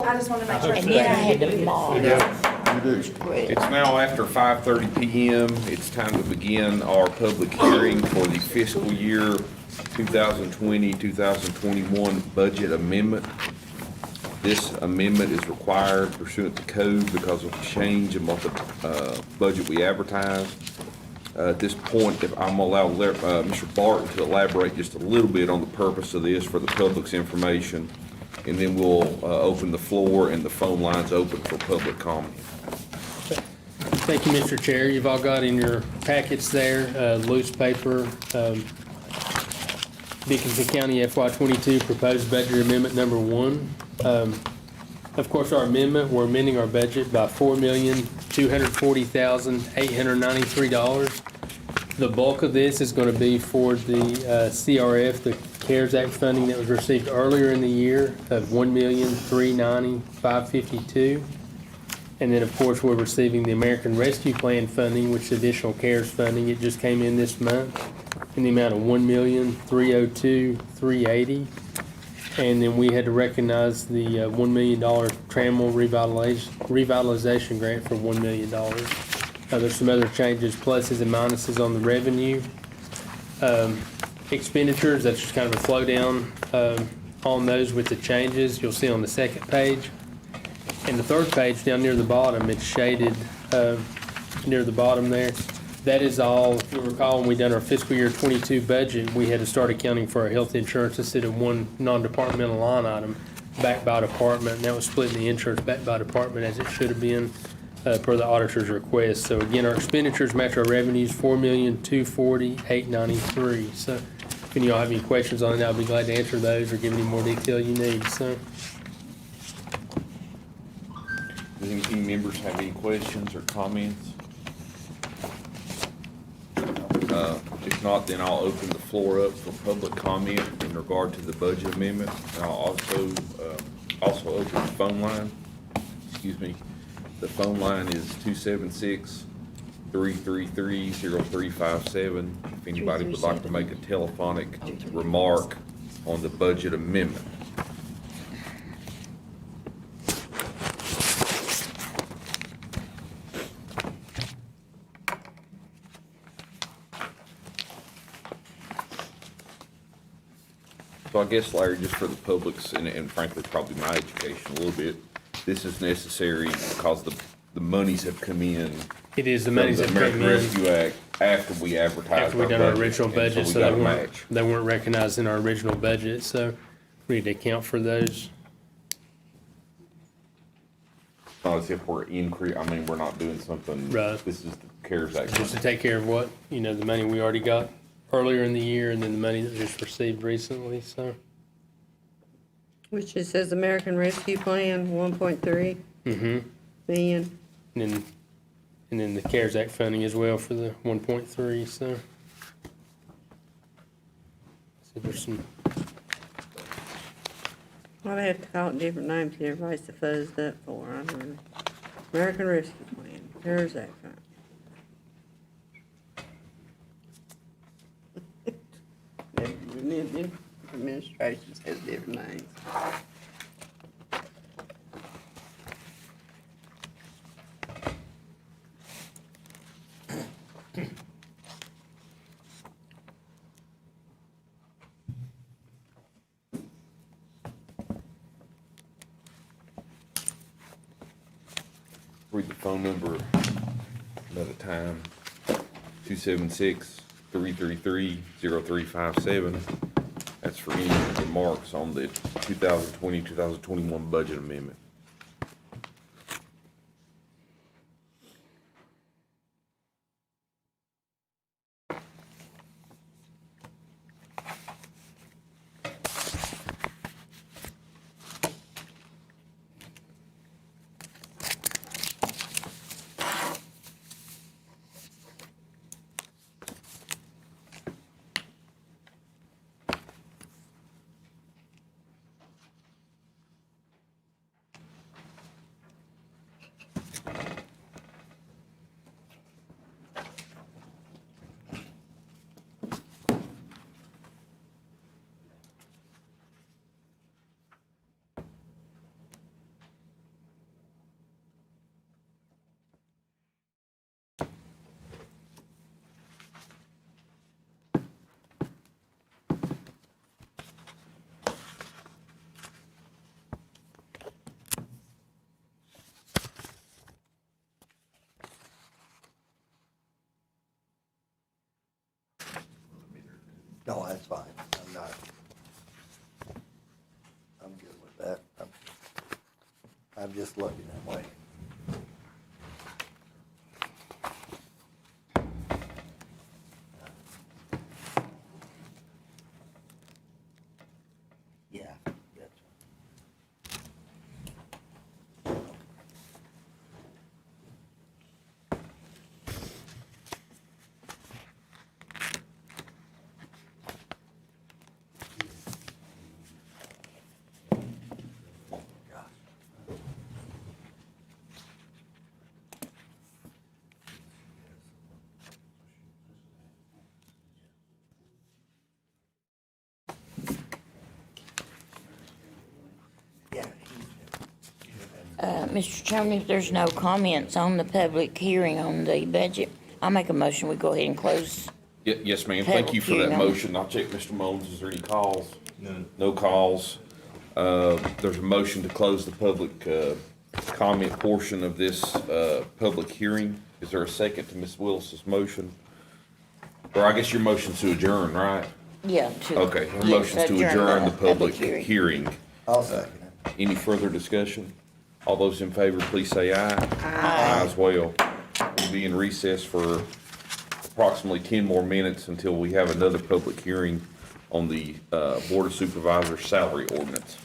I just want to make sure. And then I had to mark. It's now after 5:30 PM. It's time to begin our public hearing for the fiscal year 2020, 2021 budget amendment. This amendment is required pursuant to code because of the change in what the budget we advertised. At this point, if I'm allowed Mr. Barton to elaborate just a little bit on the purpose of this for the public's information, and then we'll open the floor and the phone lines open for public comment. Thank you, Mr. Chair. You've all got in your packets there, loose paper, Dickinson County FY22 proposed budget amendment number 1. Of course, our amendment, we're amending our budget by $4,240,893. The bulk of this is going to be for the CRF, the CARES Act funding that was received earlier in the year of $1,390,552. And then, of course, we're receiving the American Rescue Plan funding, which is additional CARES funding. It just came in this month in the amount of $1,302,380. And then we had to recognize the $1 million Trammell revitalization grant for $1 million. There's some other changes, pluses and minuses on the revenue. Expenditures, that's just kind of a flow down on those with the changes you'll see on the second page. And the third page down near the bottom, it's shaded near the bottom there. That is all, if you recall, when we done our fiscal year 22 budget, we had to start accounting for our health insurance instead of one non-departmental line item backed by department. And that was splitting the insurance back by department as it should have been per the auditor's request. So again, our expenditures match our revenues, $4,240,893. So if any of y'all have any questions on it, I'll be glad to answer those or give any more detail you need. So. Does any members have any questions or comments? If not, then I'll open the floor up for public comment in regard to the budget amendment. And I'll also open the phone line. Excuse me. The phone line is 276-333-0357. If anybody would like to make a telephonic remark on the budget amendment. So I guess, Larry, just for the public's and frankly probably my education a little bit, this is necessary because the monies have come in. It is, the monies have come in. American Rescue Act after we advertised After we done our original budget, so they weren't recognized in our original budget, so we need to account for those. Not as if we're we're not doing something. Right. This is the CARES Act. Just to take care of what, the money we already got earlier in the year and then the money that was just received recently, so. Which it says American Rescue Plan, 1.3 million. And then the CARES Act funding as well for the 1.3, so. So there's some. Why they have to call it different names here, everybody's so fuzzed up for, I don't know. American Rescue Plan, CARES Act fund. Different administrations has different names. Read the phone number another time. 276-333-0357. That's for any remarks on the 2020-2021 budget amendment. fine. I'm not, I'm good with that. I'm just looking that way. Yeah, that's yeah. Mr. Chairman, if there's no comments on the public hearing on the budget, I'll make a motion, we go ahead and close. Yes, ma'am. Thank you for that Public hearing. motion. I'll check Mr. Moans. Is there any calls? None. No calls. There's a motion to close the public, comment portion of this, public hearing. Is there a second to Ms. Willis's motion? Or I guess your motion's to adjourn, right? Yeah. Okay, her yes, motion's to adjourn the public hearing. hearing. I'll second it. Any further discussion? All those in favor, please say aye. Aye as well. We'll be in recess for approximately 10 more minutes until we have another public hearing on the Board of Supervisors salary ordinance.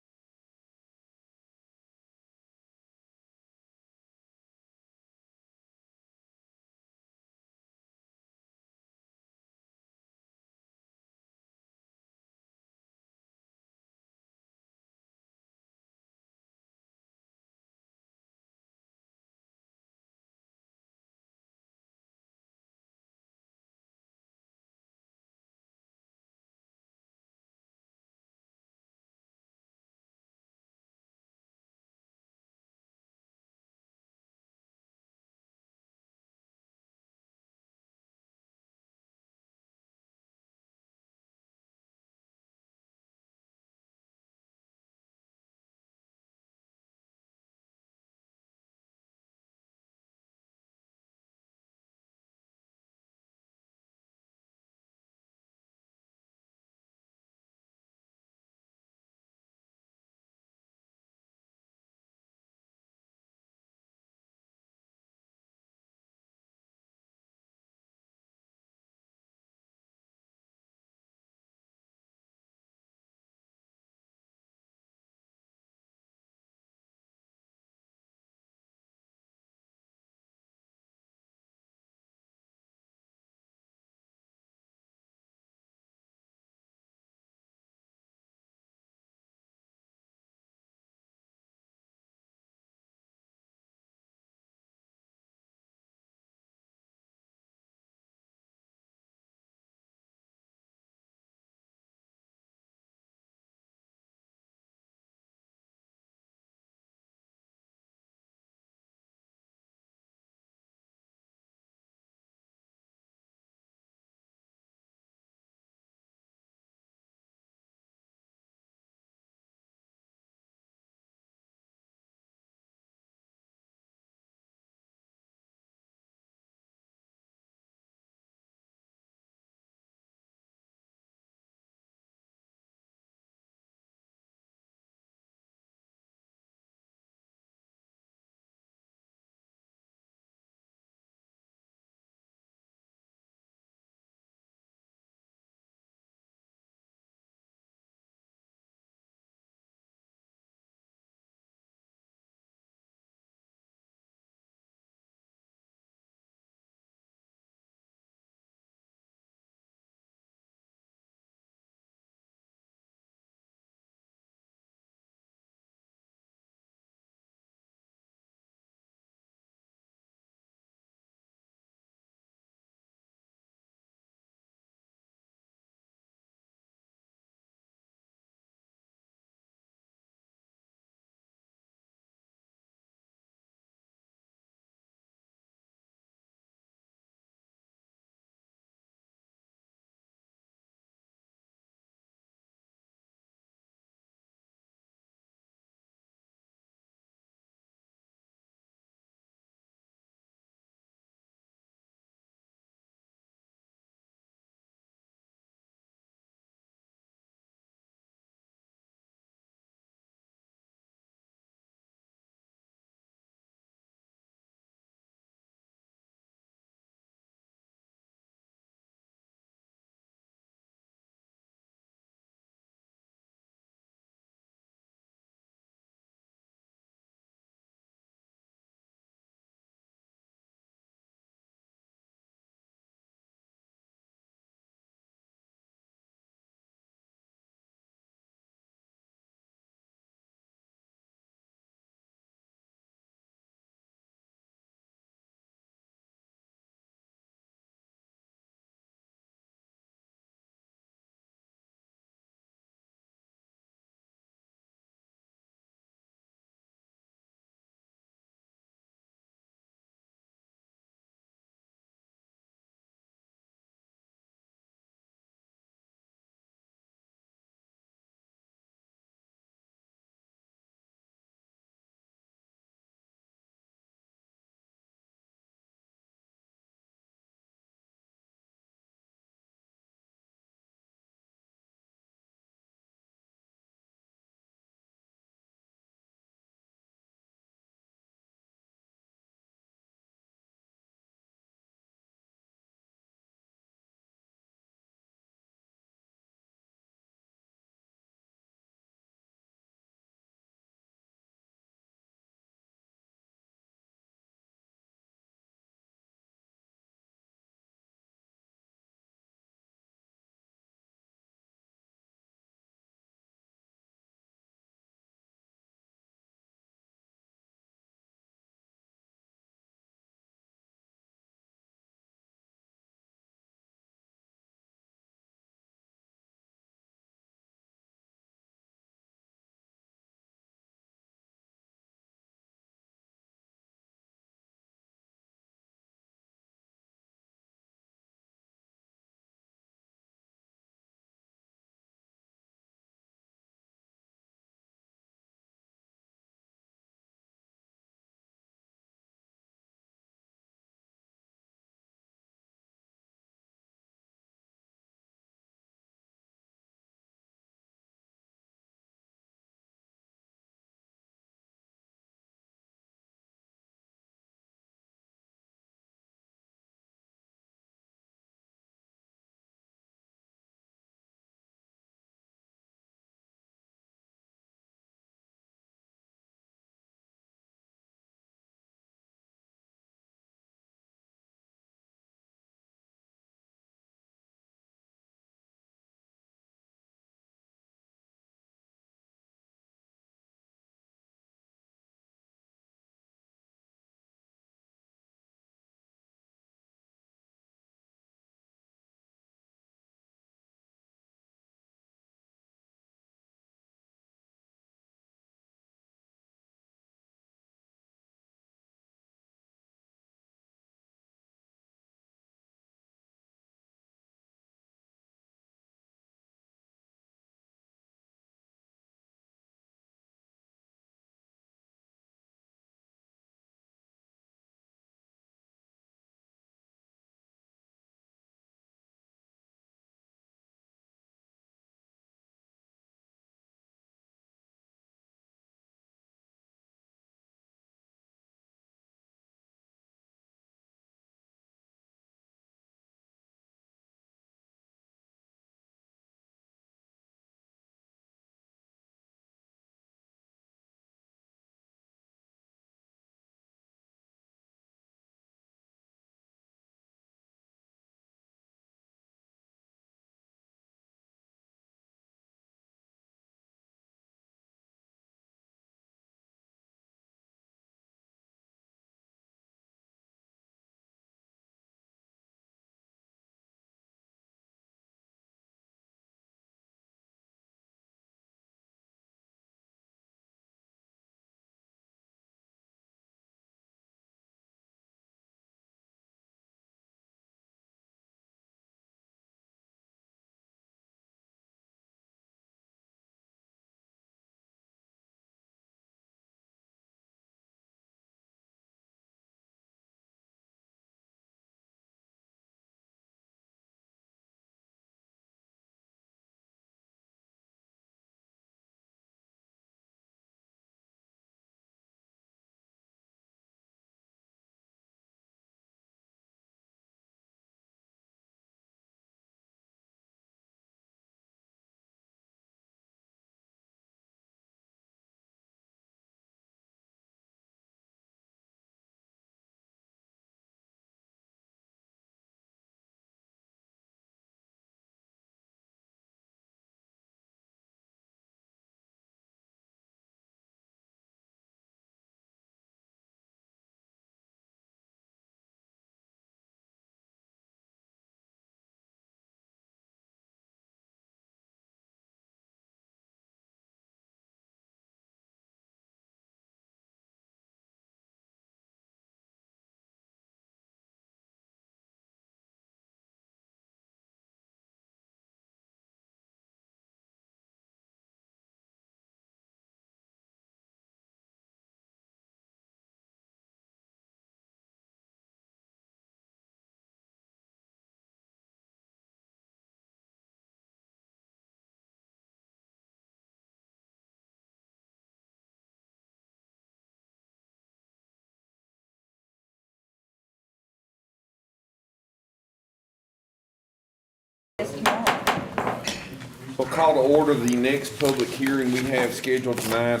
We'll call to order the next public hearing we have scheduled tonight.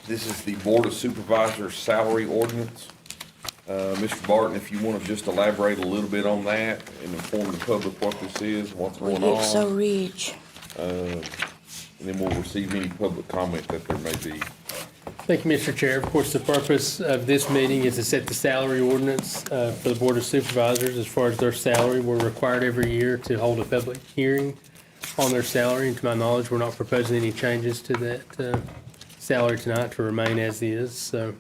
This is the Board of Supervisors salary ordinance. Mr. Barton, if you want to just elaborate a little bit on that and inform the public what this is, what's We going get so on. rich. And then we'll receive any public comment that there may be. Thank you, Mr. Chair. Of course, the purpose of this meeting is to set the salary ordinance for the Board of Supervisors as far as their salary. We're required every year to hold a public hearing on their salary. And to my knowledge, we're not proposing any changes to that salary tonight to remain as is, so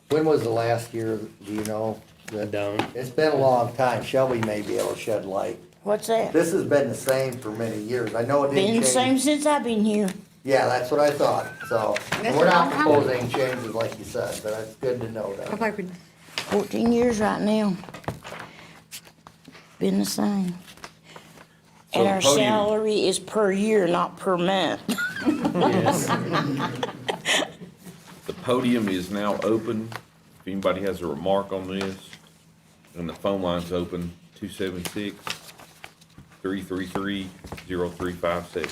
When was the last year, do you know? I don't. It's been a long time. Shelby may be able to shed light. What's that? This has been the same for many years. I know it Been didn't the same change. since I've been here. Yeah, that's what I thought, so. And we're not proposing changes like you said, but it's good to know I that. think we, 14 years right now. Been the same. So And the our podium- salary is per year, not per month. Yes. The podium is now open. If anybody has a remark on this, and the phone line's open, 276-333-0357.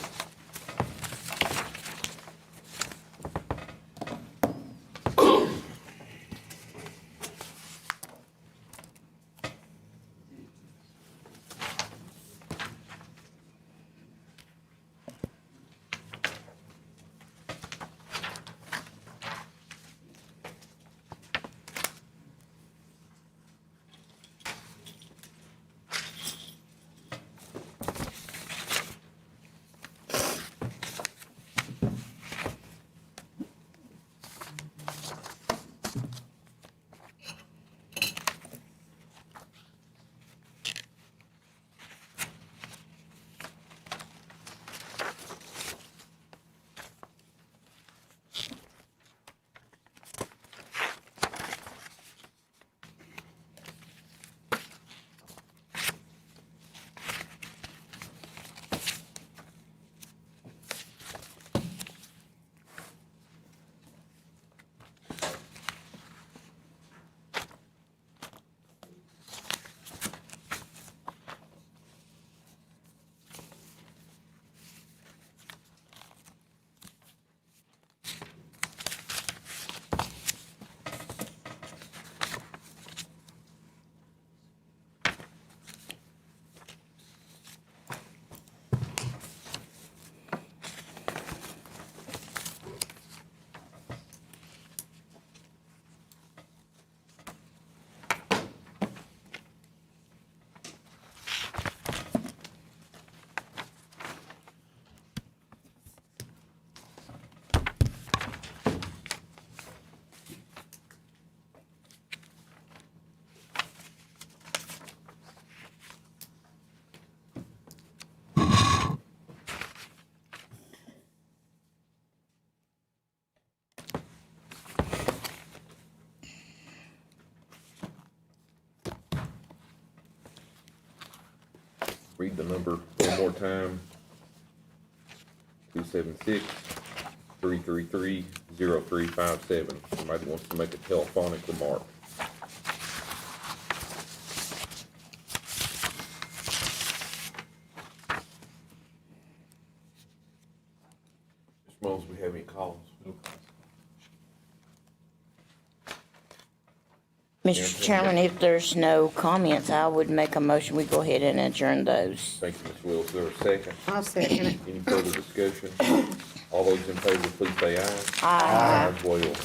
Read the number one more time. 276-333-0357. Somebody wants to make a telephonic remark. Mr. Mullins, we have any calls? Mr. Chairman, if there's no comments, I would make a motion, we go ahead and adjourn those. Thank you, Ms. Wills. Is there a second? I'll second it. Any further discussion? All those in favor, please say aye. Aye. Aye as well.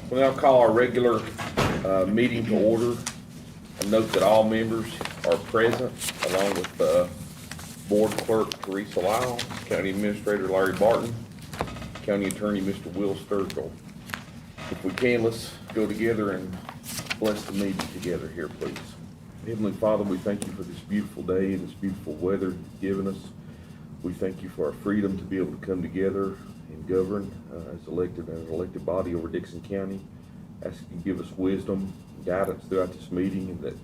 We'll now call our regular meeting to order. I note that all members are present, along with Board Clerk Teresa Lyle, County Administrator Larry Barton, County Attorney Mr. Will Sturgill. If we can, let's go together and bless the meeting together here, please. Heavenly Father, we thank you for this beautiful day and this beautiful weather you've given us. We thank you for our freedom to be able to come together and govern as an elected body over Dixon County. Ask you to give us wisdom and guidance throughout this meeting, and that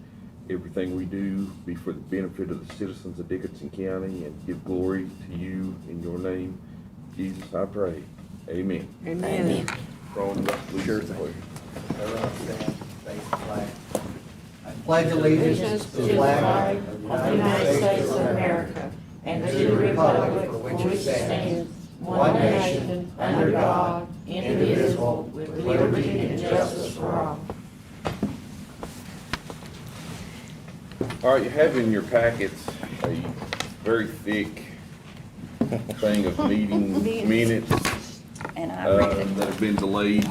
everything we do be for the benefit of the citizens of Dickinson County and give glory to you in your name. Jesus, I pray. Amen. Amen. Ron, Sure thing. Everyone stand, face the flag. I pledge allegiance to the flag of the United States of America and to the republic for which it stands, one nation, under God, indivisible, with liberty and justice for all. All right, you have in your packets a very thick thing of meeting minutes And I read it. that have been delayed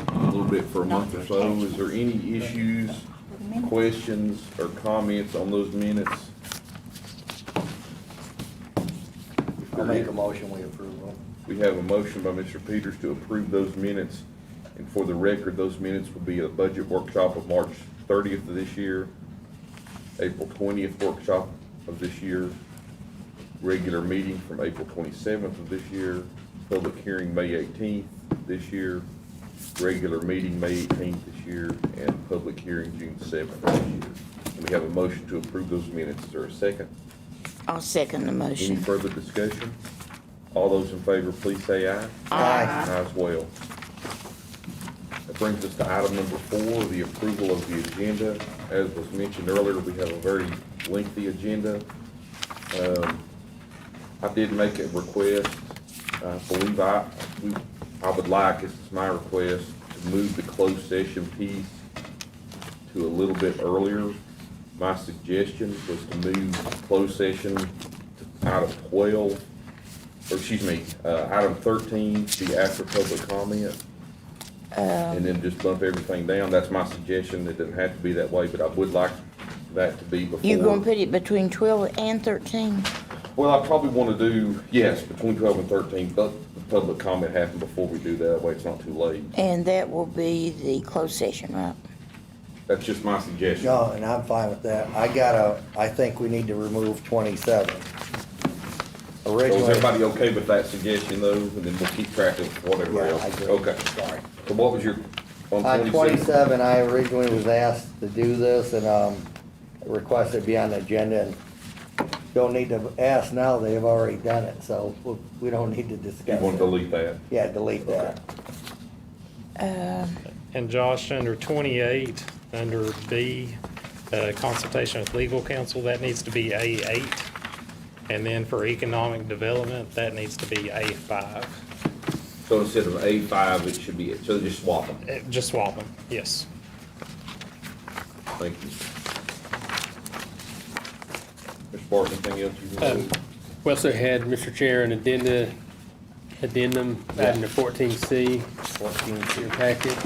a little bit for a month or so. Is there any issues, questions, or comments on those minutes? I'll make a motion, we approve them. We have a motion by Mr. Peters to approve those minutes. And for the record, those minutes will be a budget workshop of March 30th of this year, April 20th workshop of this year, regular meeting from April 27th of this year, public hearing May 18th this year, regular meeting May 18th this year, and public hearing June 7th this year. And we have a motion to approve those minutes. Is there a second? I'll second the Any motion. further discussion? All those in favor, please say aye. Aye. Aye as well. That brings us to item number 4, the approval of the agenda. As was mentioned earlier, we have a very lengthy agenda. I did make a request. I believe I would like, this is my request, to move the closed session piece to a little bit earlier. My suggestion was to move closed session to item 12, or excuse me, item 13 to be after public comment. And then just bump everything down. That's my suggestion. It doesn't have to be that way, but I would like that to be before. You gonna put it between 12 and 13? Well, I probably want to do, yes, between 12 and 13, but the public comment happen before we do that way it's not too late. And that will be the closed session, right? That's just my suggestion. No, and I'm fine with that. I think we need to remove 27. So is Originally, everybody okay with that suggestion though? And then we'll keep track of whatever yeah, else. I agree. Okay. Sorry. So what was your, on On 27? 27, I originally was asked to do this and requested to be on the agenda, and don't need to ask now, they've already done it, so we don't need to You discuss want to it. delete that? Yeah, delete that. And Josh, under 28, under B, consultation with legal counsel, that needs to be A8. And then for economic development, that needs to be A5. So instead of A5, it should be, so just swap them. Just swap them, yes. Thank you. Mr. Barton, anything else you want to? We also had, Mr. Chair, an addendum, item to 14C, 14. your packet,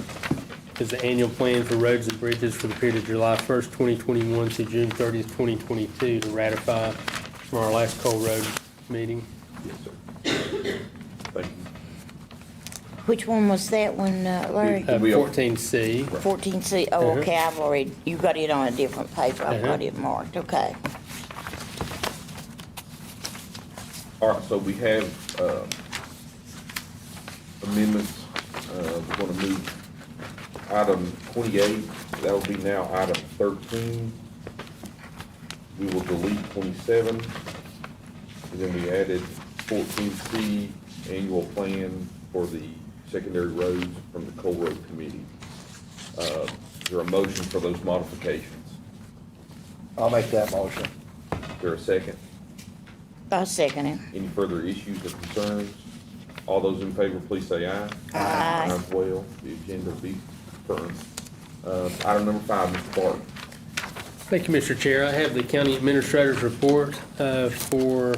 is the annual plan for roads and bridges for the period of July 1st, 2021 to June 30th, 2022, to ratify from our last Coal Road meeting. Yes, sir. Thank you. Which one was that one, Larry? 14C. 14C, oh, okay, I've already, you got it on a different paper, I've got it marked, okay. All right, so we have amendments. We're going to move item 28. That will be now item 13. We will delete 27. And then we added 14C, annual plan for the secondary roads from the Coal Road Committee. Is there a motion for those modifications? I'll make that motion. Is there a second? I'll second it. Any further issues or concerns? All those in favor, please say aye. Aye. As well, the agenda will be confirmed. Item number 5, Mr. Barton. Thank you, Mr. Chair. I have the county administrator's report for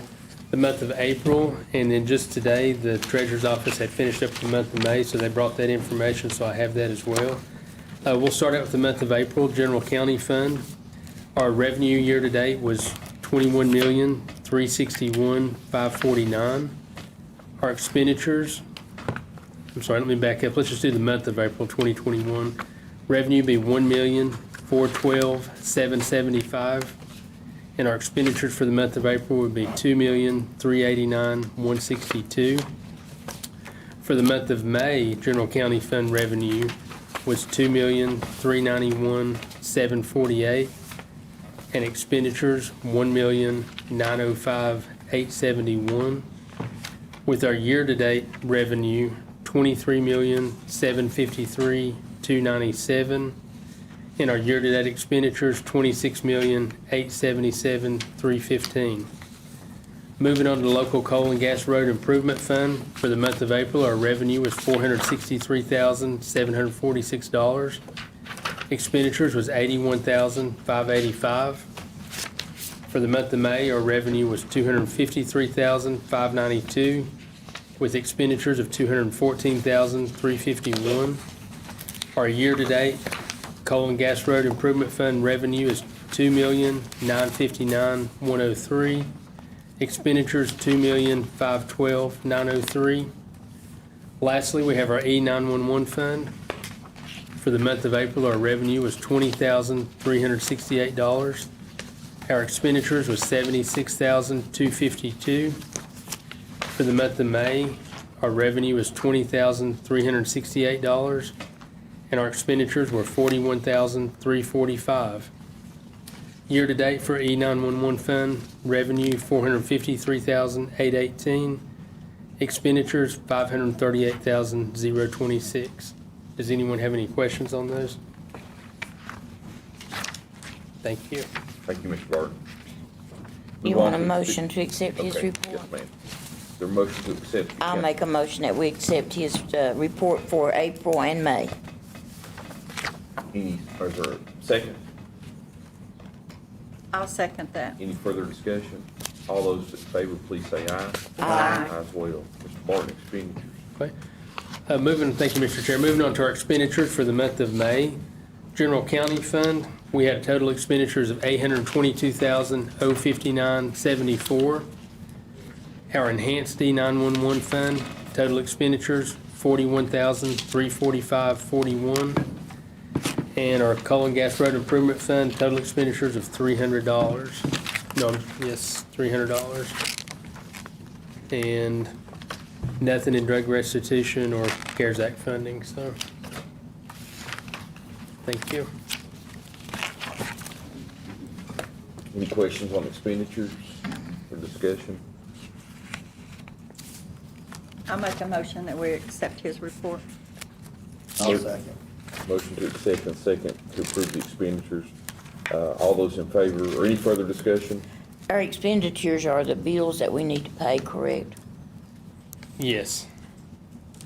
the month of April, and then just today, the treasurer's office had finished up the month of May, so they brought that information, so I have that as well. We'll start out with the month of April, general county fund. Our revenue year-to-date was $21,361,549. Our expenditures, let me back up. Let's just do the month of April 2021. Revenue be $1,412,775. And our expenditures for the month of April would be $2,389,162. For the month of May, general county fund revenue was $2,391,748. And expenditures, $1,905,871. With our year-to-date revenue, $23,753,297. And our year-to-date expenditures, $26,877,315. Moving on to the local coal and gas road improvement fund. For the month of April, our revenue was $463,746. Expenditures was $81,585. For the month of May, our revenue was $253,592, with expenditures of $214,351. Our year-to-date coal and gas road improvement fund revenue is $2,959,103. Expenditures $2,512,903. Lastly, we have our E911 fund. For the month of April, our revenue was $20,368. Our expenditures was $76,252. For the month of May, our revenue was $20,368, and our expenditures were $41,345. Year-to-date for E911 fund, revenue $453,818, expenditures $538,026. Does anyone have any questions on those? Thank you. Thank you, Mr. Barton. You want a motion to accept his Okay, report? yes, ma'am. Is there a motion to accept? the I'll county- make a motion that we accept his report for April and May. Any, or is there a second? I'll second that. Any further discussion? All those in favor, please say aye. Aye. Aye as well. Mr. Barton, expenditures. Okay. Thank you, Mr. Chair. Moving on to our expenditures for the month of May. General County Fund, we had total expenditures of $822,059.74. Our Enhanced D911 Fund, total expenditures $41,345.41. And our Coal and Gas Road Improvement Fund, total expenditures of $300. $300. And nothing in drug restitution or CARES Act funding, so. Thank you. Any questions on expenditures or discussion? I'll make a motion that we accept his report. I'll second. Motion to accept and second to approve the expenditures. All those in favor, or any further discussion? Our expenditures are the bills that we need to pay, correct? Yes.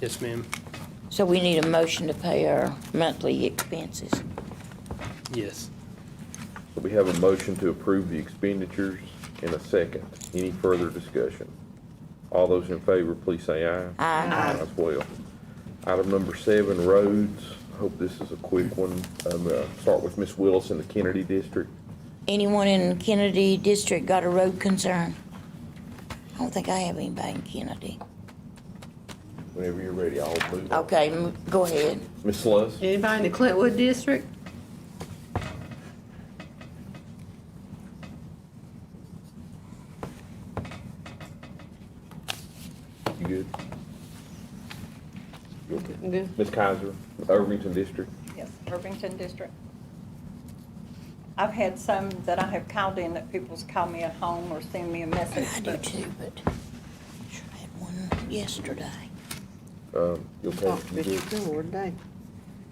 Yes, ma'am. So we need a motion to pay our monthly expenses. Yes. So we have a motion to approve the expenditures in a second. Any further discussion? All those in favor, please say aye. Aye. As well. Item number 7, roads. Hope this is a quick one. Start with Ms. Willis in the Kennedy District. Anyone in Kennedy District got a road concern? I don't think I have anybody in Kennedy. Whenever you're ready, I'll move on. Okay, go ahead. Ms. Sluss? Anybody in the Clintwood district? You good? You okay? Good. Ms. Kaiser, Irvington District. Yes, Irvington District. I've had some that I have called in that people's called me at home or send me a message. I do but too, but sure had one yesterday. You okay? Talk to You good? Mr. Stewart today.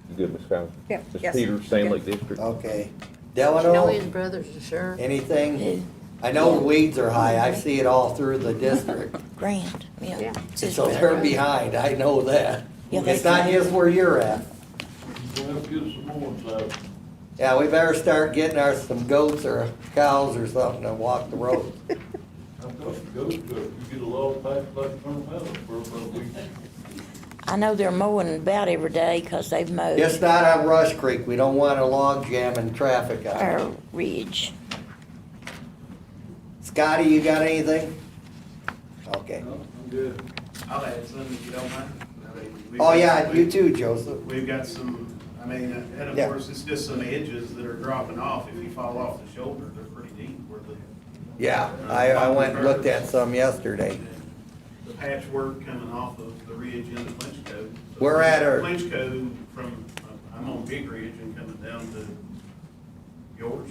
You good, Ms. Kaiser? Yeah, Ms. yes. Peters, Sand Good. Lake District. Okay. You know his Delano, brothers are sure. anything? I know the weeds are high. I see it all through the district. Grant, yeah. Yeah. It's his So they're brother. behind. I know that. Yeah, It's not his where you're at. Well, get some more, so. Yeah, we better start getting some goats or cows or something to walk the road. I've got to go to, you get a lot of packed like turn metal for about a week. I know they're mowing about every day because they've mowed Just not on Rush Creek. We don't want a log jam and traffic on our it. ridge. Scotty, you got anything? Okay. No, I'm good. I'll add some if you don't mind. We've Oh, got- yeah, you too, Joseph. We've got some, I mean, and of Yeah. course, it's just some edges that are dropping off. If you fall off the shoulder, they're pretty deep where the. Yeah, I went and looked at some yesterday. The patchwork coming off of the ridge into Clinchco. We're at our- Clinchco from, I'm on Big Ridge and coming down to yours.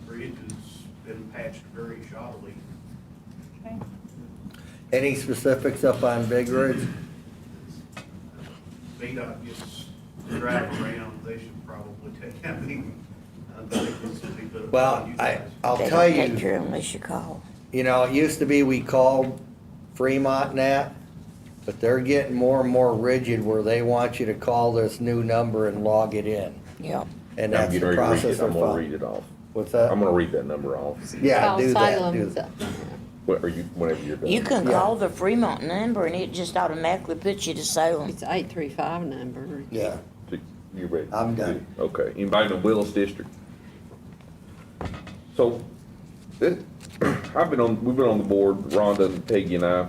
The bridge has been patched very shoddily. Okay. Any specifics up on Big Ridge? VDOT gets to drive around, they should probably take that meeting. I think this would be good. Well, I'll They tell don't take you, care unless you call. you know, it used to be we called Fremont and that, but they're getting more and more rigid where they want you to call this new number and log it in. Yep. And I'm that's getting the ready to read process it, they're I'm gonna following. read it off. What's that? I'm gonna read that number off. Yeah, Call do that, Salem. do that. What, are you, whenever you're done? You can Yeah. call the Fremont number and it just automatically puts you to Salem. It's 835 number. Yeah, You ready? I'm done. Okay, anybody in the Willis District? So, we've been on the board, Rhonda and Peggy and I,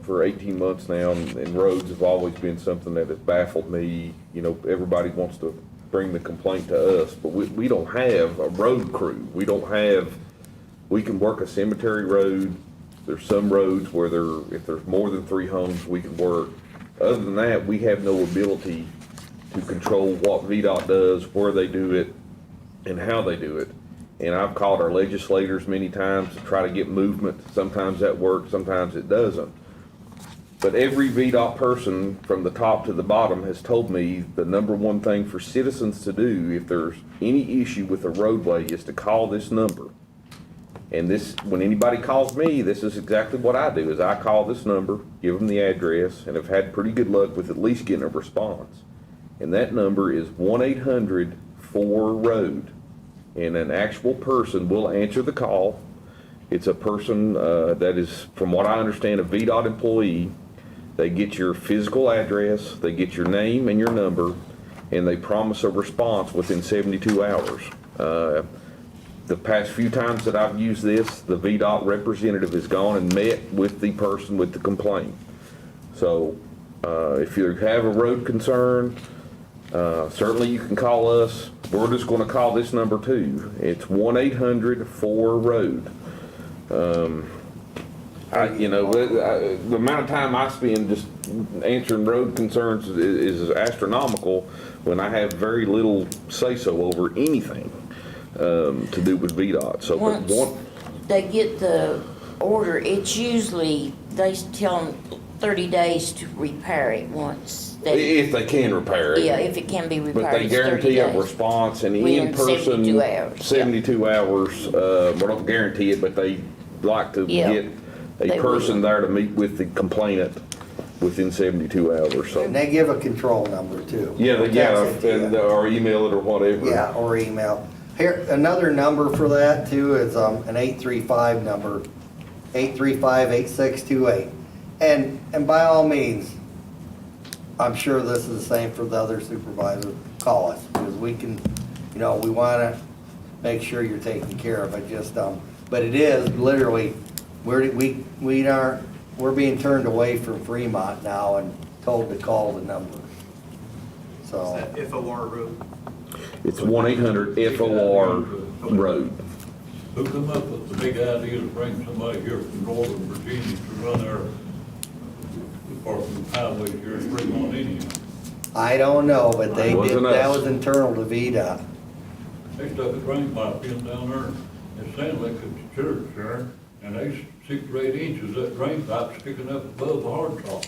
for 18 months now, and roads have always been something that has baffled me. You know, everybody wants to bring the complaint to us, but we don't have a road crew. We can work a cemetery road. There's some roads where if there's more than 3 homes, we can work. Other than that, we have no ability to control what VDOT does, where they do it, and how they do it. And I've called our legislators many times to try to get movement. Sometimes that works, sometimes it doesn't. But every VDOT person from the top to the bottom has told me the number one thing for citizens to do if there's any issue with a roadway is to call this number. And this, when anybody calls me, this is exactly what I do, is I call this number, give them the address, and have had pretty good luck with at least getting a response. And that number is 1-800-4ROAD. And an actual person will answer the call. It's a person that is, from what I understand, a VDOT employee. They get your physical address, they get your name and your number, and they promise a response within 72 hours. The past few times that I've used this, the VDOT representative has gone and met with the person with the complaint. So if you have a road concern, certainly you can call us. We're just gonna call this number too. It's 1-800-4ROAD. The amount of time I spend just answering road concerns is astronomical when I have very little say-so over anything to do with VDOT. So, but Once they get the order, it's usually, they tell them 30 days to repair it once. if they can repair it. Yeah, if it can be repaired, But they it's 30 guarantee a days. response and Within in person. 72 hours, yeah. 72 hours, well, don't guarantee it, but they like to Yeah, get they a person will. there to meet with the complainant within 72 hours, so. And they give a control number too. Yeah, They'll text it to you. or email it or whatever. Yeah, or email. Here, another number for that too is an 835 number, 835-8628. And by all means, I'm sure this is the same for the other supervisors, call us, because we can, we wanna make sure you're taken care of. But it is literally, we're being turned away from Fremont now and told to call the number. So, That FOR road. It's 1-800-FOR road. Who come up with the big idea to bring somebody here from Northern Virginia to run our department of highways here in Fremont anyhow? I don't know, but they Wasn't did, that us. was internal to VDOT. They stuck a drain pipe in down there, it sounded like it's a church there, and they 6 or 8 inches, that drain pipe sticking up above the hard top.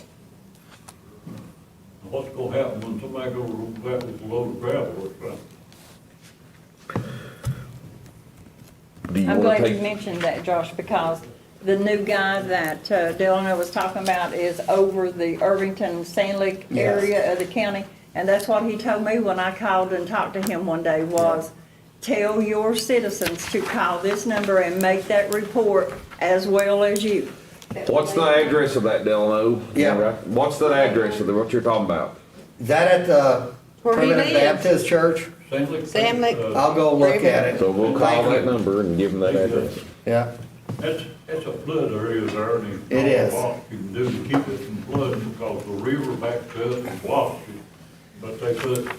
What's gonna happen when somebody goes over that with a load of gravel or something? Do you I'm wanna glad you take? mentioned that, Josh, because the new guy that Delano was talking about is over the Irvington, Sand Lake Yes. area of the county. And that's what he told me when I called and talked to him one day was, tell your citizens to call this number and make that report as well as you. What's the address of that, Delano? Yeah. What's the address of what you're talking about? Is that at the Where he Primitive lives. Baptist Church? Sam Lake. I'll go look at it. So we'll call that number and give them that address. Yeah, It's a flood area there, and It is. there's not a lot you can do to keep it from flooding, because the river backs up and washes it. But they put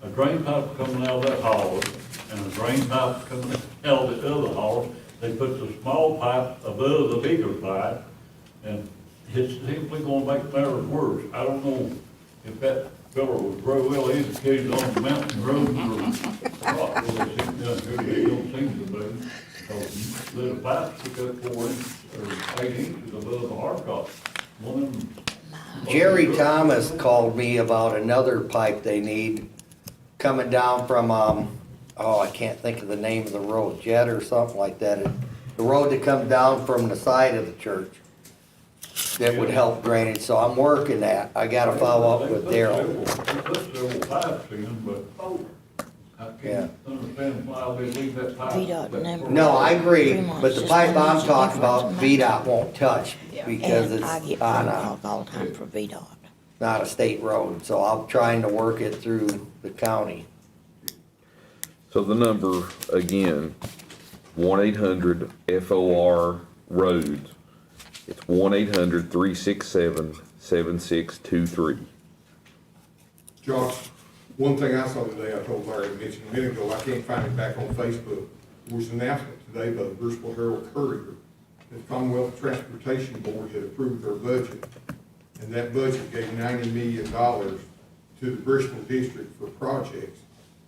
a drain pipe coming out of that holler, and a drain pipe coming out of the other holler. They put the small pipe above the bigger pipe, and it's simply gonna make matters worse. I don't know if that fella was very well educated on the mountain roads or not, really seem down here, they don't seem to be. Because little pipes took up 4 inches or 8 inches above the hard top. One of them. Jerry Thomas called me about another pipe they need coming down from, I can't think of the name of the road, Jet or something like that. The road that comes down from the side of the church that would help drainage, so I'm working that. I gotta follow up with Daryl. They put several pipes in, but I Yeah. can't understand why they leave that pipe. VDOT that never- far. No, I agree, but the Just pipe one I'm inch talking about, difference in VDOT won't touch because And I it's get on phone a, calls all the time for VDOT. not a state road, so I'm trying to work it through the county. So the number, again, 1-800-FOR-ROADS. It's 1-800-367-7623. Josh, one thing I saw today, I told Larry to mention a minute ago, I can't find it back on Facebook. There was an announcement today by the Bristol Herald Courier that Commonwealth Transportation Board had approved their budget. And that budget gave $90 million to the Bristol district for projects.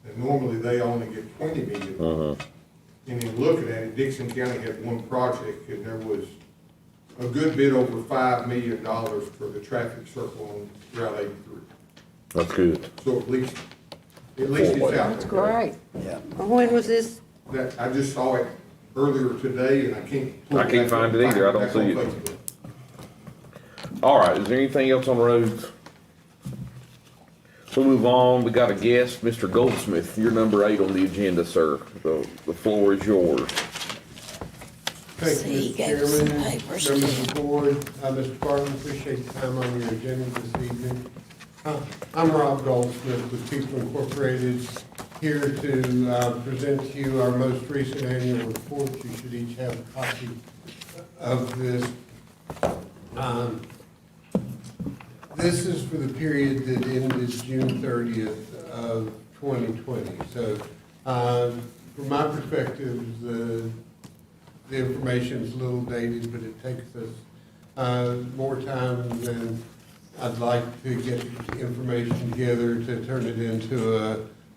And normally they only get $20 million. And in looking at it, Dixon County had one project, and there was a good bit over $5 million for the traffic circle on Route 83. That's good. So at least it's out there. That's great. Yeah. When was this? That, I just saw it earlier today, and I can't. I can't find it either. I don't see it. All right, is there anything else on roads? We'll move on. We got a guest, Mr. Goldsmith. You're number 8 on the agenda, sir. The floor is yours. Thank See, you, he Mr. gave us some Chairman, papers members too. of the board. Mr. Barton, appreciate the time on your agenda this evening. I'm Rob Goldsmith with People Incorporated, here to present to you our most recent annual report. You should each have a copy of this. This is for the period that ended June 30th of 2020. So from my perspective, the information is a little dated, but it takes us more time than I'd like to get information together to turn it into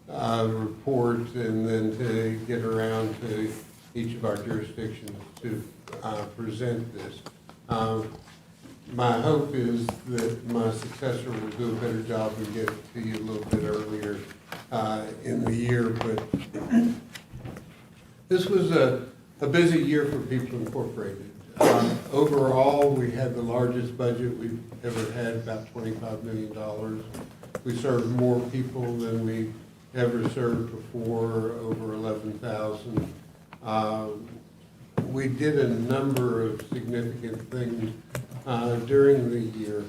a report and then to get around to each of our jurisdictions to present this. My hope is that my successor will do a better job and get it to you a little bit earlier in the year, but this was a busy year for People Incorporated. Overall, we had the largest budget we've ever had, about $25 million. We served more people than we ever served before, over 11,000. We did a number of significant things during the year.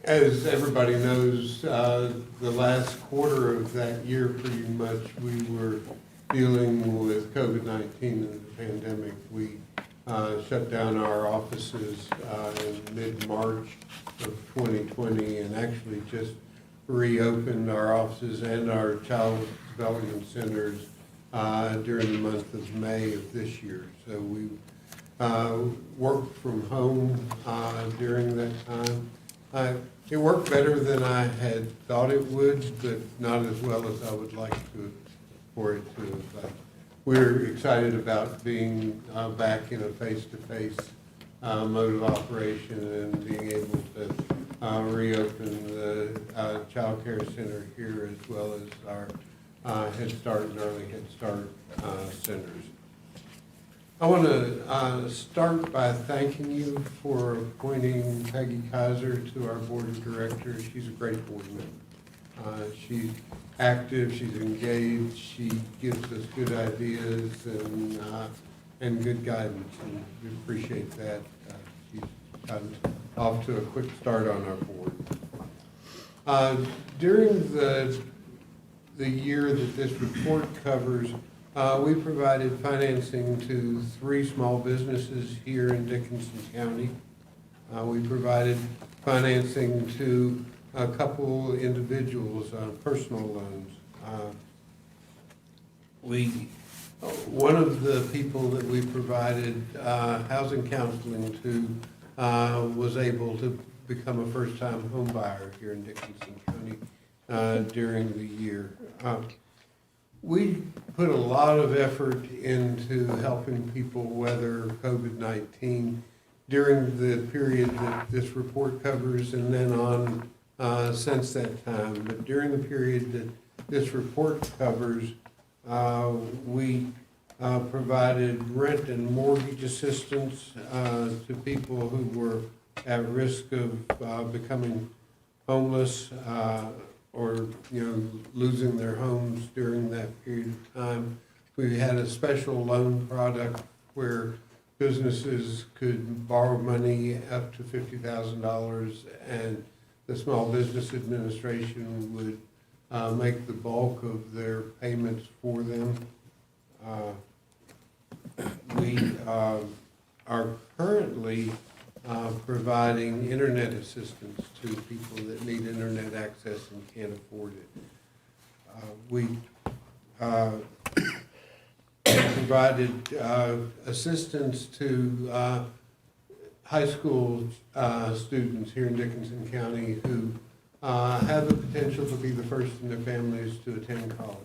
As everybody knows, the last quarter of that year, pretty much, we were dealing with COVID-19 and the pandemic. We shut down our offices in mid-March of 2020 and actually just reopened our offices and our child development centers during the month of May of this year. So we worked from home during that time. It worked better than I had thought it would, but not as well as I would like for it to. We're excited about being back in a face-to-face mode of operation and being able to reopen the child care center here as well as our Head Start and Early Head Start centers. I want to start by thanking you for appointing Peggy Kaiser to our board of directors. She's a great board member. She's active, she's engaged, she gives us good ideas and good guidance, and we appreciate that. She's gotten off to a quick start on our board. During the year that this report covers, we provided financing to 3 small businesses here in Dickinson County. We provided financing to a couple individuals on personal loans. One of the people that we provided housing counseling to was able to become a first-time home buyer here in Dickinson County during the year. We put a lot of effort into helping people weather COVID-19 during the period that this report covers and then on since that time. But during the period that this report covers, we provided rent and mortgage assistance to people who were at risk of becoming homeless or losing their homes during that period of time. We had a special loan product where businesses could borrow money up to $50,000, and the Small Business Administration would make the bulk of their payments for them. We are currently providing internet assistance to people that need internet access and can't afford it. We provided assistance to high school students here in Dickinson County who have the potential to be the first in their families to attend college.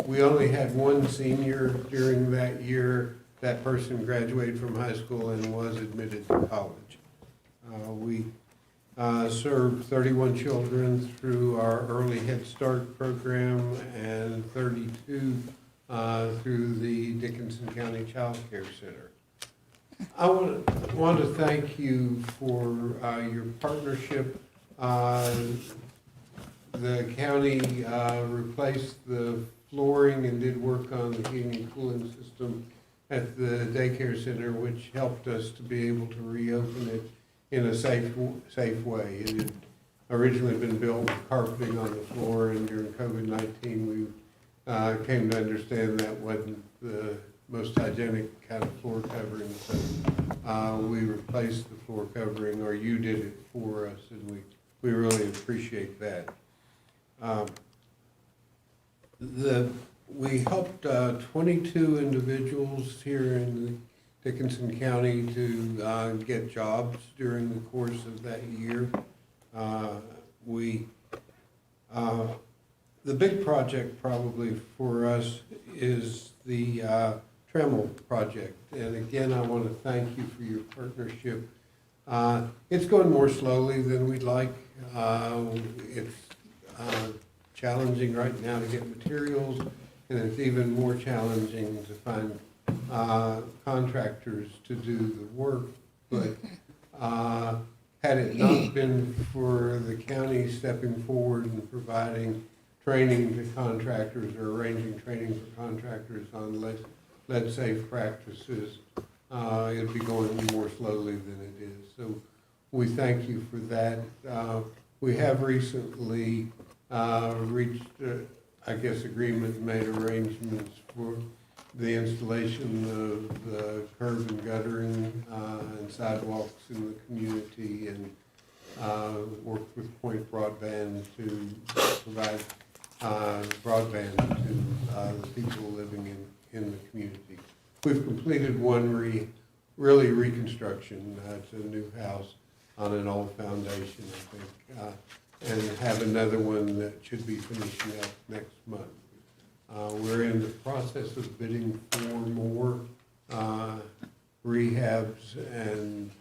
We only had one senior during that year. That person graduated from high school and was admitted to college. We served 31 children through our Early Head Start program and 32 through the Dickinson County Child Care Center. I want to thank you for your partnership. The county replaced the flooring and did work on the heating and cooling system at the daycare center, which helped us to be able to reopen it in a safe way. It had originally been built with carpeting on the floor, and during COVID-19, we came to understand that wasn't the most hygienic kind of floor covering. So we replaced the floor covering, or you did it for us, and we really appreciate that. We helped 22 individuals here in Dickinson County to get jobs during the course of that year. The big project probably for us is the Tremel project. And again, I want to thank you for your partnership. It's going more slowly than we'd like. It's challenging right now to get materials, and it's even more challenging to find contractors to do the work. But had it not been for the county stepping forward and providing training to contractors or arranging training for contractors on lead safe practices, it'd be going more slowly than it is. So we thank you for that. We have recently reached, agreement, made arrangements for the installation of the curb and guttering and sidewalks in the community, and worked with Point Broadband to provide broadband to the people living in the community. We've completed one reconstruction. It's a new house on an old foundation, I think, and have another one that should be finishing up next month. We're in the process of bidding for more rehabs, and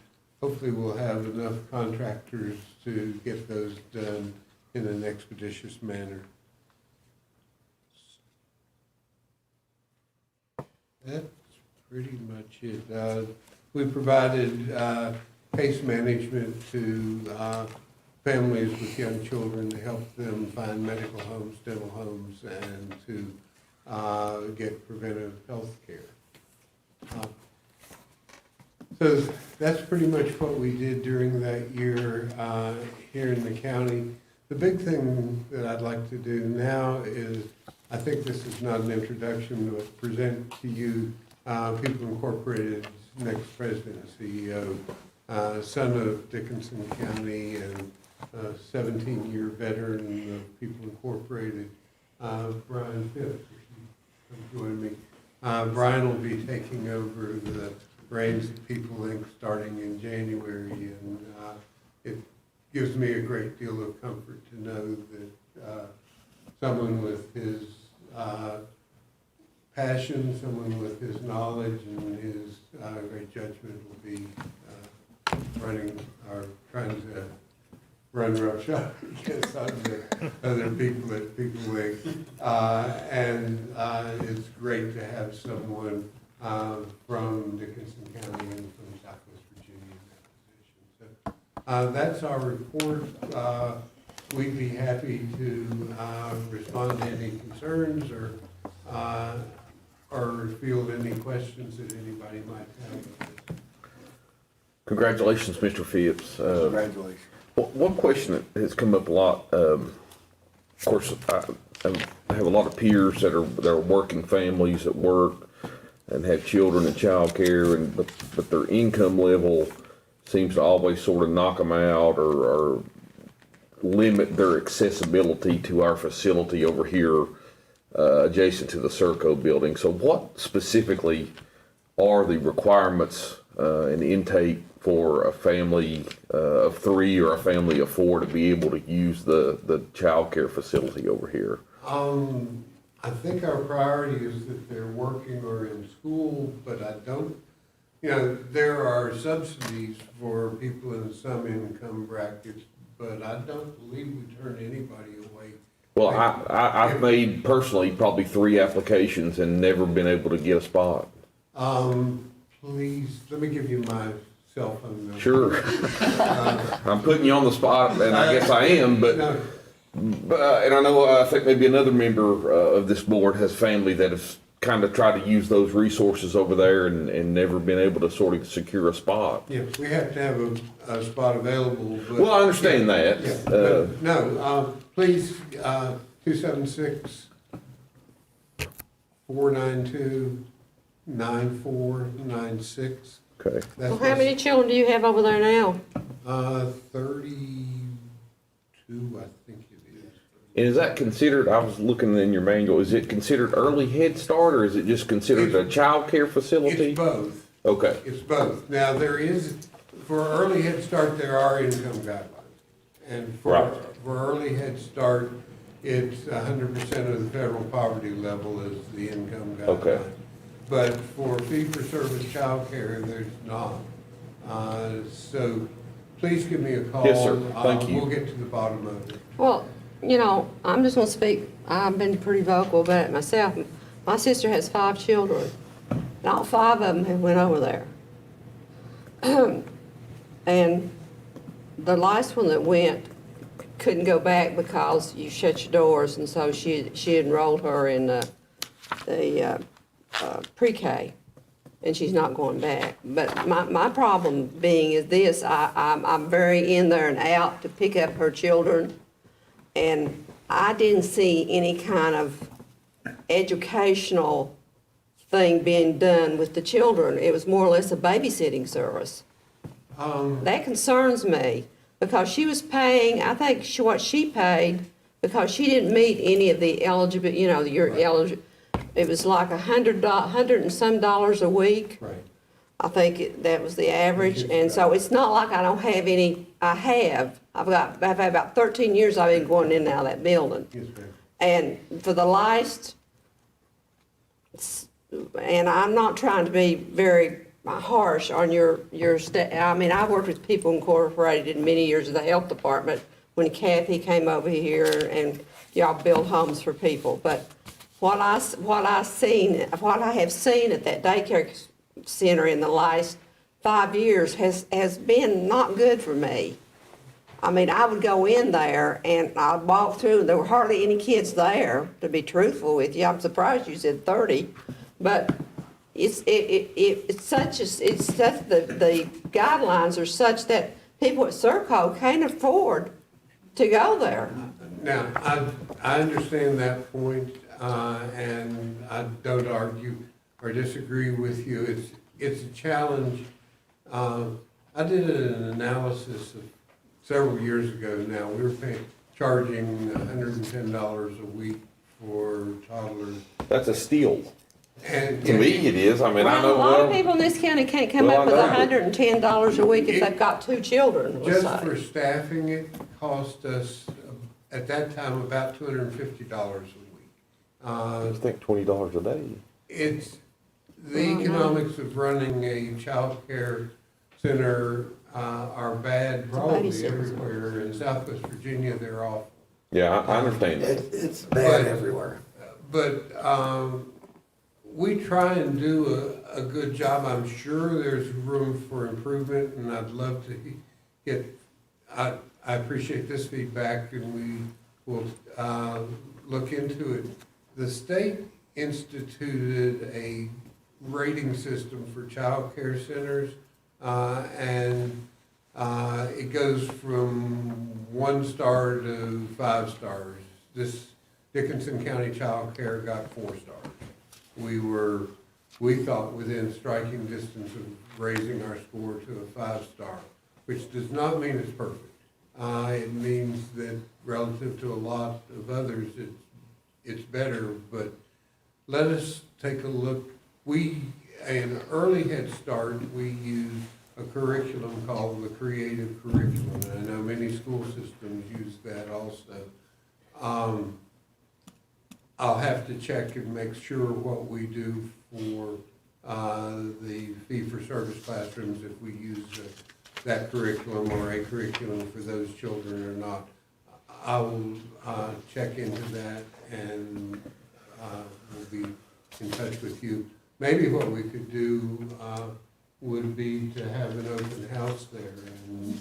hopefully we'll have enough contractors to get those done in an expeditious manner. That's pretty much it. We provided case management to families with young children, to help them find medical homes, dental homes, and to get preventive health care. So that's pretty much what we did during that year here in the county. The big thing that I'd like to do now is, I think this is not an introduction, but present to you People Incorporated's next president and CEO, son of Dickinson County and 17-year veteran of People Incorporated, Brian Phipps. Join me. Brian will be taking over the reins of People Inc. starting in January, and it gives me a great deal of comfort to know that someone with his passion, someone with his knowledge and his great judgment will be running or trying to run roughshod against other people at People Inc. And it's great to have someone from Dickinson County and from Southwest Virginia in that position. So that's our report. We'd be happy to respond to any concerns or field any questions that anybody might have. Congratulations, Mr. Phipps. Congratulations. One question that has come up a lot, of course, I have a lot of peers that are working families that work and have children in childcare, but their income level seems to always sort of knock them out or limit their accessibility to our facility over here adjacent to the Serco building. So what specifically are the requirements and intake for a family of 3 or a family of 4 to be able to use the child care facility over here? I think our priority is that they're working or in school, but I don't, there are subsidies for people in some income brackets, but I don't believe we turn anybody away. Well, I've made personally probably 3 applications and never been able to get a spot. Please, let me give you my cell phone number. Sure. I'm putting you on the spot, and I guess I am, but and I know, I think maybe another member of this board has family that has kind of tried to use those resources over there and never been able to sort of secure a spot. Yeah, we have to have a spot available. But, well, I understand that. Yeah, no, please, 276-492-9496. Okay. Well, how many children do you have over there now? 32, I think it is. And is that considered, I was looking in your manual, is it considered early Head Start, or is it just considered a child care facility? It's both. Okay. It's both. Now, there is, for early Head Start, there are income guidelines. And for early Head Start, it's 100% of the federal poverty level is the income guideline. Okay. But for fee-for-service childcare, there's not. So please give me a call. Yes, sir. Thank you. We'll get to the bottom of it. Well, I'm just gonna speak, I've been pretty vocal about it myself. My sister has 5 children, and all 5 of them have went over there. And the last one that went couldn't go back because you shut your doors, and so she enrolled her in the pre-K, and she's not going back. But my problem being is this, I'm very in there and out to pick up her children, and I didn't see any kind of educational thing being done with the children. It was more or less a babysitting service. That concerns me, because she was paying, I think what she paid, because she didn't meet any of the eligible, it was like $100 and some dollars a week. Right. I think that was the average, and so it's not like I don't have any, I've had about 13 years I've been going in and out of that building. Yes, ma'am. And for the last, and I'm not trying to be very harsh on your I mean, I worked with People Incorporated in many years of the health department when Kathy came over here and y'all built homes for people. But what I have seen at that daycare center in the last 5 years has been not good for me. I mean, I would go in there and I'd walk through, there were hardly any kids there, to be truthful with you. I'm surprised you said 30, but it's such the guidelines are such that people at Serco can't afford to go there. Now, I understand that point, and I don't argue or disagree with you. It's a challenge. I did an analysis of several years ago now. We were charging $110 a week for toddlers. That's a steal. And To me, it is. I mean, I Well, know, a lot of well, people in this county can't come Well, up with I know. $110 a week if they've got 2 children, let's just say. for staffing, it cost us, at that time, about $250 a week. I just think $20 a day. It's, the economics of running a child care center are bad probably babysitter. everywhere. In Southwest Virginia, they're awful. Yeah, I understand that. It's bad But- everywhere. But we try and do a good job. I'm sure there's room for improvement, and I'd love to get, I appreciate this feedback, and we will look into it. The state instituted a rating system for child care centers, and it goes from 1 star to 5 stars. This Dickinson County Child Care got 4 stars. We thought within striking distance of raising our score to a 5-star, which does not mean it's perfect. It means that relative to a lot of others, it's better, but let us take a look. In early Head Start, we use a curriculum called the creative curriculum, and I know many school systems use that also. I'll have to check and make sure what we do for the fee-for-service classrooms, if we use that curriculum or a curriculum for those children or not. I will check into that, and we'll be in touch with you. Maybe what we could do would be to have an open house there and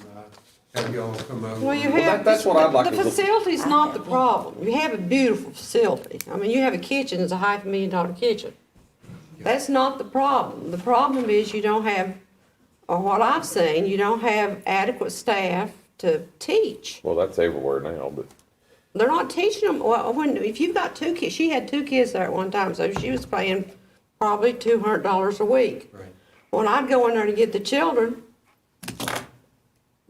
have y'all come over. Well, you Well, have, that's what I'd like the to look- facility's not the problem. You have a beautiful facility. I mean, you have a kitchen, it's a $500,000 kitchen. That's not the problem. The problem is you don't have, or what I've seen, you don't have adequate staff to teach. Well, that's everywhere now, but They're not teaching them, well, if you've got 2 kids, she had 2 kids there at one time, so she was paying probably $200 a week. Right. When I'd go in there to get the children,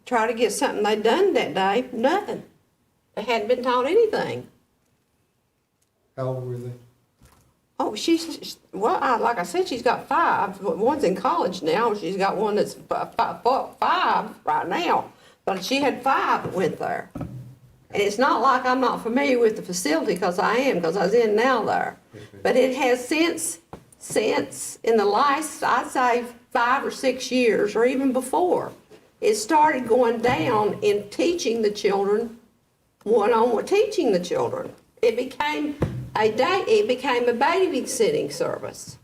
try to get something they'd done that day, nothing. They hadn't been taught anything. How old were they? Oh, like I said, she's got 5. One's in college now. She's got one that's 5 right now. But she had 5 that went there. And it's not like I'm not familiar with the facility, because I am, because I was in now there. But it has since in the last, I'd say 5 or 6 years, or even before, it started going down in teaching the children, one-on-one teaching the children. It became a babysitting service.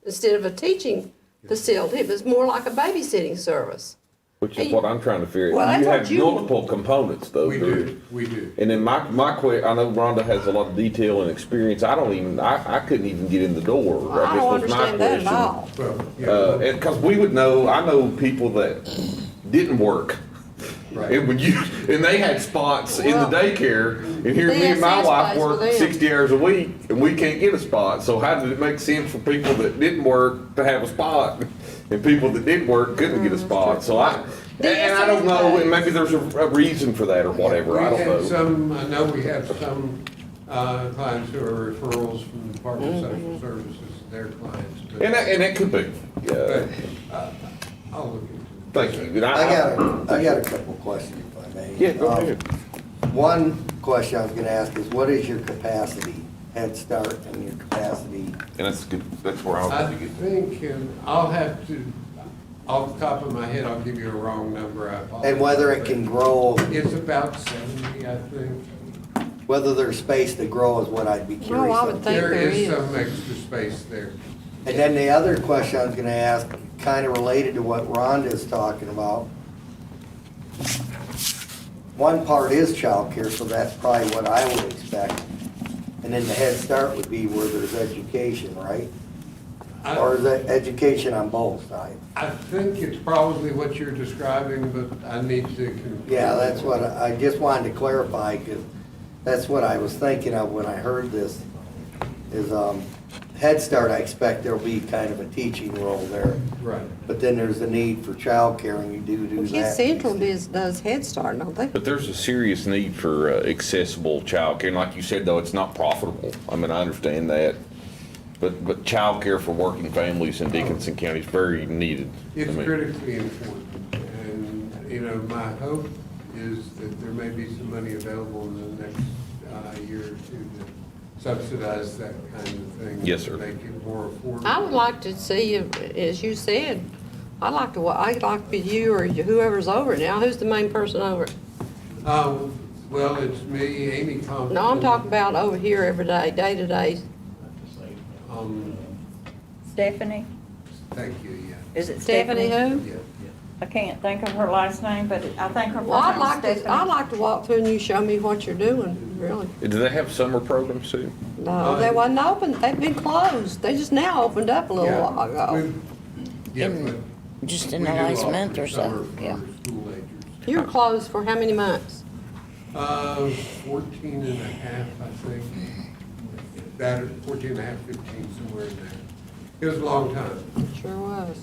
Instead of a teaching facility, it was more like a babysitting service. which is what I'm trying to figure Well, out. You that's have what you want. multiple components though. We Bruce. do, we do. And then I know Rhonda has a lot of detail and experience. I couldn't even get in the door. I don't guess was my understand that at question. all. Well, yeah, Because we would know, I know people that didn't work. right. And they had spots in the daycare, and here me and my DSS wife pays for work them. 60 hours a week, and we can't get a spot. So how did it make sense for people that didn't work to have a spot, and people that did work couldn't get a spot? So and I don't know, and maybe there's a reason for that or whatever, I don't know. I know we have some clients who are referrals from the Department of Social Services, their clients. But And that could be, yeah. I'll look into it. Thank you. And I got a couple of questions, if I may. Yeah, go ahead. One question I was gonna ask is, what is your capacity, Head Start, and your capacity? And that's good, that's where I was I going to get. think, I'll have to, off the top of my head, I'll give you a wrong number, I apologize. And whether it can grow, It's about 70, I think. whether there's space to grow is what I'd be curious No, I would of. think There there is is. some extra space there. And then the other question I was gonna ask, kind of related to what Rhonda's talking about. one part is childcare, so that's probably what I would expect. And then the Head Start would be where there's education, right? Or is that education on both sides? I think it's probably what you're describing, but I need to confirm. Yeah, that's what, I just wanted to clarify, because that's what I was thinking of when I heard this, is, Head Start, I expect there'll be kind of a teaching role there. Right. But then there's a need for childcare, and you do Well, that. Kids Central does Head Start, don't they? But there's a serious need for accessible childcare, and like you said, though, it's not profitable. I mean, I understand that. But childcare for working families in Dickinson County is very needed. It's I mean, critically important, and, you know, my hope is that there may be some money available in the next year or two to subsidize that kind of thing. Yes, sir. Make it more affordable. I would like to see, as you said, I'd like to be you or whoever's over it now. Who's the main person over it? Well, it's me, Amy Thompson. No, I'm talking about over here every day, day to day. Stephanie, Thank you, yeah. is it Stephanie Stephanie? who? Yeah. I can't think of her last name, but I think her Well, first name is I'd Stephanie. like to walk through and you show me what you're doing, really. Do they have summer programs too? No, they wasn't open, they've been closed. They just now opened up a little Yeah, while ago. we've- Yeah, In- but Just in we the do last offer month or summer so, for yeah. school agers. You were closed for how many months? 14 and a half, I think. That, 14 and a half, 15, somewhere in there. It was a long time. Sure was.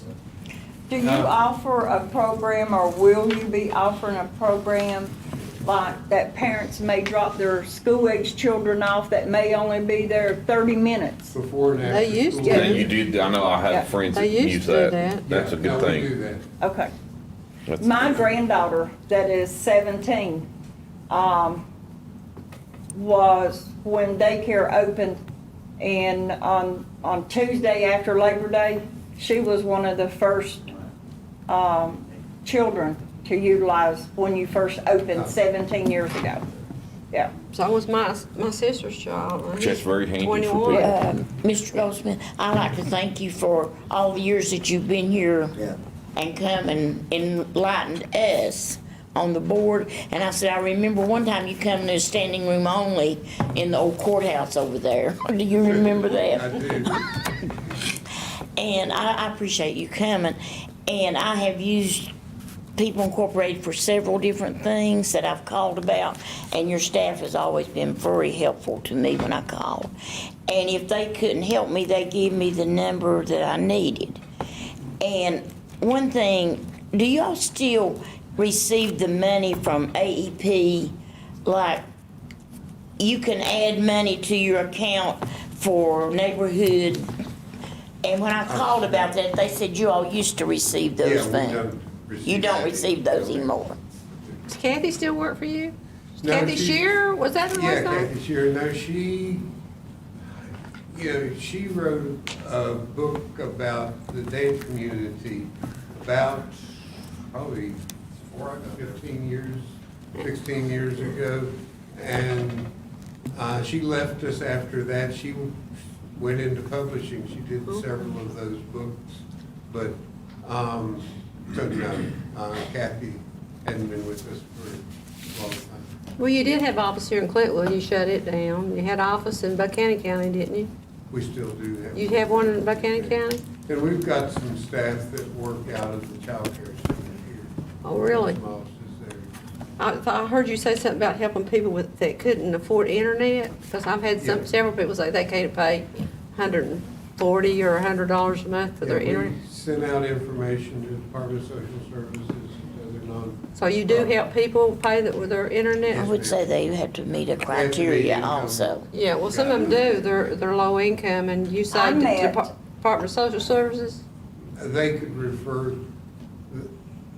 Do you offer a program, or will you be offering a program like that parents may drop their school-age children off that may only be there 30 minutes? Before and after. They used school. to. Yeah, you did, I know I Yeah. have friends They that used use to do that. that. That's a Yeah, good no, we do thing. that. Okay. That's- My granddaughter, that is 17, was when daycare opened, and on Tuesday after Labor Day, she was one of the first children to utilize when you first opened 17 years ago. Yeah. So was my sister's child. That's very handy for 21. people. Mr. Goldsmith, I'd like to thank you for all the years that you've been here Yeah. and come and enlightened us on the board. And I said, I remember one time you come to a standing room only in the old courthouse over there. Do you remember I that? do. And I appreciate you coming. And I have used People Incorporated for several different things that I've called about, and your staff has always been very helpful to me when I called. And if they couldn't help me, they gave me the number that I needed. And one thing, do y'all still receive the money from AEP? Like, you can add money to your account for neighborhood. And when I called about that, they said you all used to receive Yeah, those we things. don't receive You don't that. receive those anymore. Does Kathy still work for you? No, Kathy she- Shearer, was that her Yeah, last name? Kathy Shearer, no, she wrote a book about the Dade community about probably 15 years, 16 years ago. And she left us after that. She went into publishing. She did several of those books. But, so no, Kathy hadn't been with us for a long time. Well, you did have office here in Clintwood, you shut it down. You had office in Buchanan County, didn't you? We still do have. You have one in Buchanan County? And we've got some staff that work out of the child care center here. Oh, really? Some offices there. I heard you say something about helping people that couldn't afford internet, because I've had Yeah. several people say they can't pay $140 or $100 a month for their Yeah, internet. we send out information to the Department of Social Services and other non. So you do help people pay that with their internet? I would say they have to meet a criteria income. also. Yeah, well, some of them do. They're low income, and you say I the met- Department of Social Services? They could refer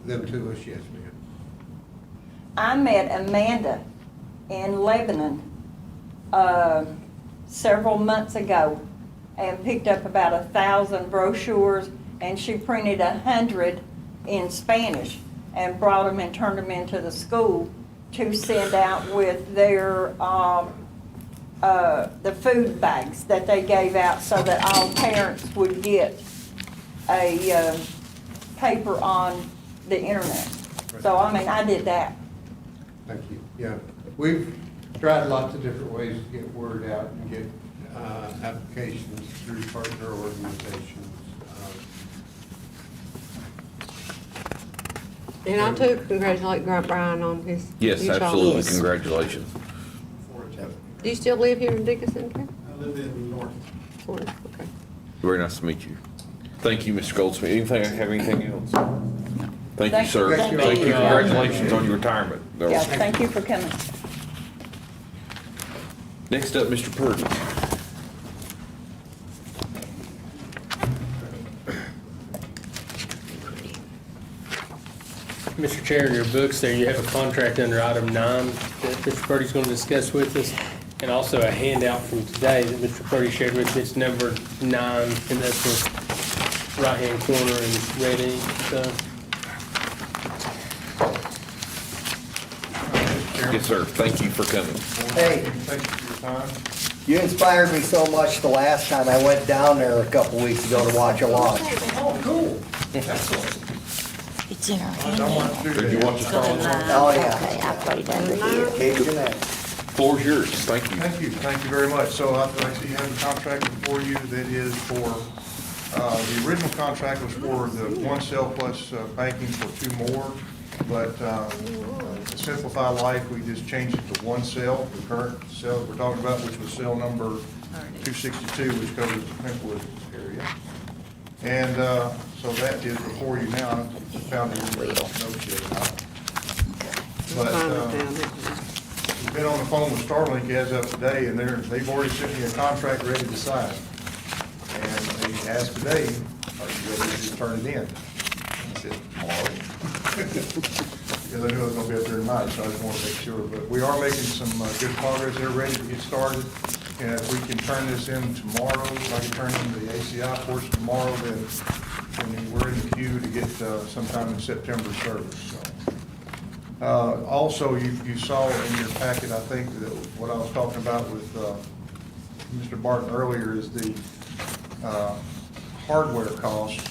them to us, yes, ma'am. I met Amanda in Lebanon several months ago and picked up about 1,000 brochures, and she printed 100 in Spanish and brought them and turned them into the school to send out with their the food bags that they gave out, so that all parents would get a paper on the internet. So, I mean, I did that. Thank you. Yeah, we've tried lots of different ways to get word out and get applications through partner organizations. And I too congratulate Grant Bryan on his. Yes, new job. absolutely, Yes. congratulations. Do you still live here in Dickinson, Ken? I live in North. Okay. Very nice to meet you. Thank you, Mr. Goldsmith. Anything, have anything else? Thank you, sir. Thank you. Thank you, congratulations on your retirement. Yeah, thank you for coming. Next up, Mr. Purdy. Mr. Chair, in your books there, you have a contract under item 9 that Mr. Purdy's going to discuss with us, and also a handout from today that Mr. Purdy shared with us. It's number 9, and that's the right-hand corner in red ink. So, Yes, sir. Thank you for coming. Hey, Thank you for your time. you inspired me so much the last time I went down there a couple weeks ago to watch a launch. Oh, cool. Excellent. It's in our I don't want hand. to do Did you that. want to start on that? Oh, yeah. Okay, I played under here. Cajun X. Floor's yours. Thank you. Thank you very much. So I see you have a contract before you that is for, the original contract was for the one cell plus banking for 2 more. But to simplify life, we just changed it to 1 cell, the current cell we're talking about, which was cell number 262, which covers the Pinkwood area. And so that is before you now. I found it in the notes yet. But we've been on the phone with Starlink as of today, and they've already sent me a contract ready to sign. And they asked today, are you ready to turn it in? I said, tomorrow. Because I knew I was gonna be up there tonight, so I just wanted to make sure. But we are making some good progress. They're ready to get started. And if we can turn this in tomorrow, if I can turn in the ACI portion tomorrow, then we're in the queue to get sometime in September service, so. Also, you saw in your packet, I think, that what I was talking about with Mr. Barton earlier is the hardware costs,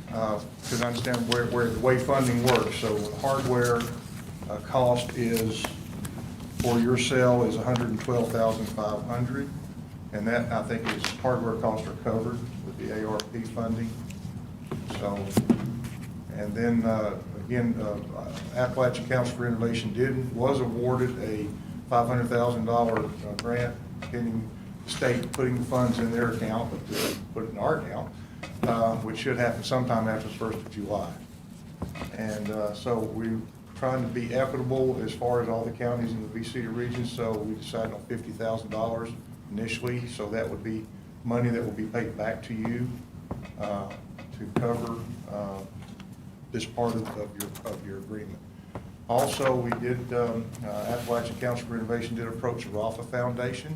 because I understand where the way funding works. So hardware cost is, for your cell, is $112,500, and that, I think, is hardware costs are covered with the ARP funding. So, and then, again, Appalachian Council for Innovation was awarded a $500,000 grant, pending the state putting the funds in their account, but to put it in our account, which should happen sometime after the 1st of July. And so we're trying to be equitable as far as all the counties in the VC region, so we decided on $50,000 initially, so that would be money that will be paid back to you to cover this part of your agreement. Also, we did, Appalachian Council for Innovation did approach the Rafa Foundation,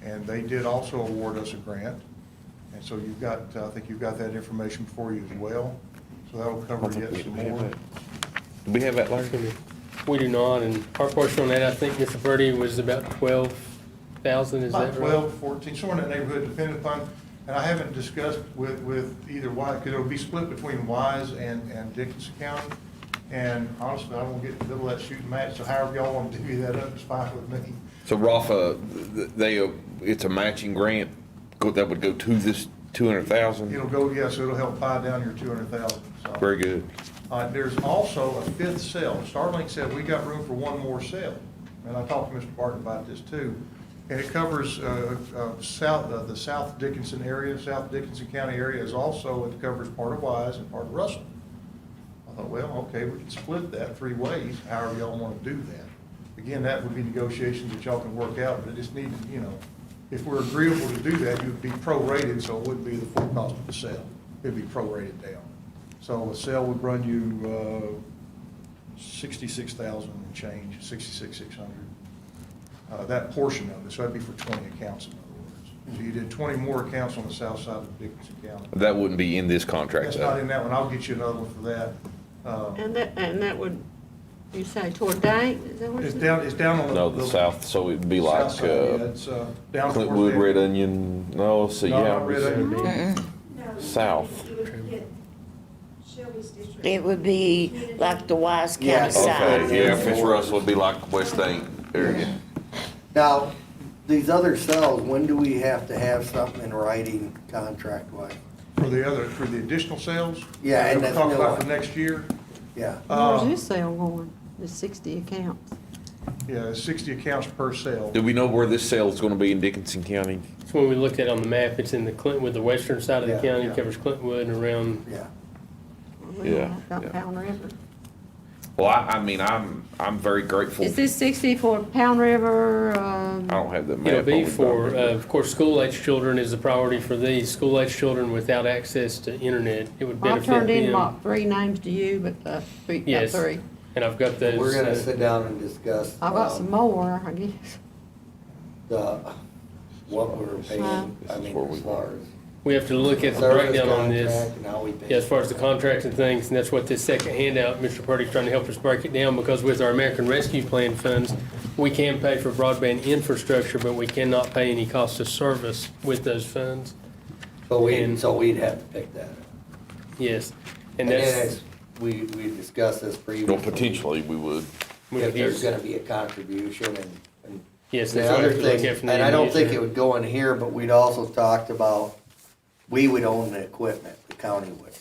and they did also award us a grant. And so you've got, I think you've got that information for you as well. So that'll cover yet some more. Do we have that, Larry? we do not, and our portion on that, I think, Mr. Purdy, was about 12,000, is About that right? 12, 14, somewhere in that neighborhood, depending upon, and I haven't discussed with either Wise, because it'll be split between Wise and Dickinson County. And honestly, I won't get in the middle of that shooting match, so however y'all want to divvy that up, it's fine with me. So Rafa, it's a matching grant that would go to this 200,000? It'll go, yes, it'll help buy down your 200,000, so. Very good. There's also a 5th cell. Starlink said we got room for 1 more cell. And I talked to Mr. Barton about this too. And it covers the South Dickinson area, South Dickinson County area is also, it covers part of Wise and part of Russell. I thought, well, okay, we can split that 3 ways, however y'all want to do that. Again, that would be negotiations that y'all can work out, but it just needed, if we're agreeable to do that, you would be prorated, so it wouldn't be the full cost of the cell. It'd be prorated down. So a cell would run you 66,000 and change, 66,600. That portion of it, so that'd be for 20 accounts in other words. So you did 20 more accounts on the south side of Dickinson County. That wouldn't be in this contract, That's though. not in that one. I'll get you another one for that. And that would, you say toward Dayton, is that what It's it's? down on the. No, the south, so it'd be like south side, yeah, it's, down towards Clintwood, there. Red Onion, no, let's see, No, yeah. not Red Onion. South. Shelby's district. It would be like the Wise County Yeah. side. Okay, yeah, if it's Russell, it'd be like West Ain't area. Now, these other cells, when do we have to have something in writing contract-wise? For the additional sales? Yeah, and That that's we're talking new about one. for next year? Yeah. Where's this sale going? The 60 accounts. Yeah, 60 accounts per sale. Do we know where this sale is gonna be in Dickinson County? It's when we looked at on the map, it's in the Clintonwood, the western side of the Yeah, county, yeah. covers Clintonwood and around, Yeah. Yeah, Got yeah. Pound River. Well, I mean, I'm very grateful. Is this 60 for Pound River? I don't have that map. it'll be on me, for, but- of course, school-age children is the priority for these. School-age children without access to internet, it would I've benefit turned in them. about 3 names to you, but got Yes. 3. And I've got those. We're gonna sit down and discuss. I've got some more, I guess. The, what we're paying, I This is mean, where we as far are. as. We have to look at the service breakdown on this. contract and how we pay. Yeah, as far as the contracts and things, and that's what this second handout, Mr. Purdy's trying to help us break it down, because with our American Rescue Plan funds, we can pay for broadband infrastructure, but we cannot pay any cost of service with those funds. So and- we'd have to pick that up. Yes, And and then that's, as we discussed this previously. Well, potentially, we would. If there's gonna be a contribution and yes, the that's what we other have to look thing, at from the and I don't think it engineer. would go in here, but we'd also talked about, we would own the equipment, the county would.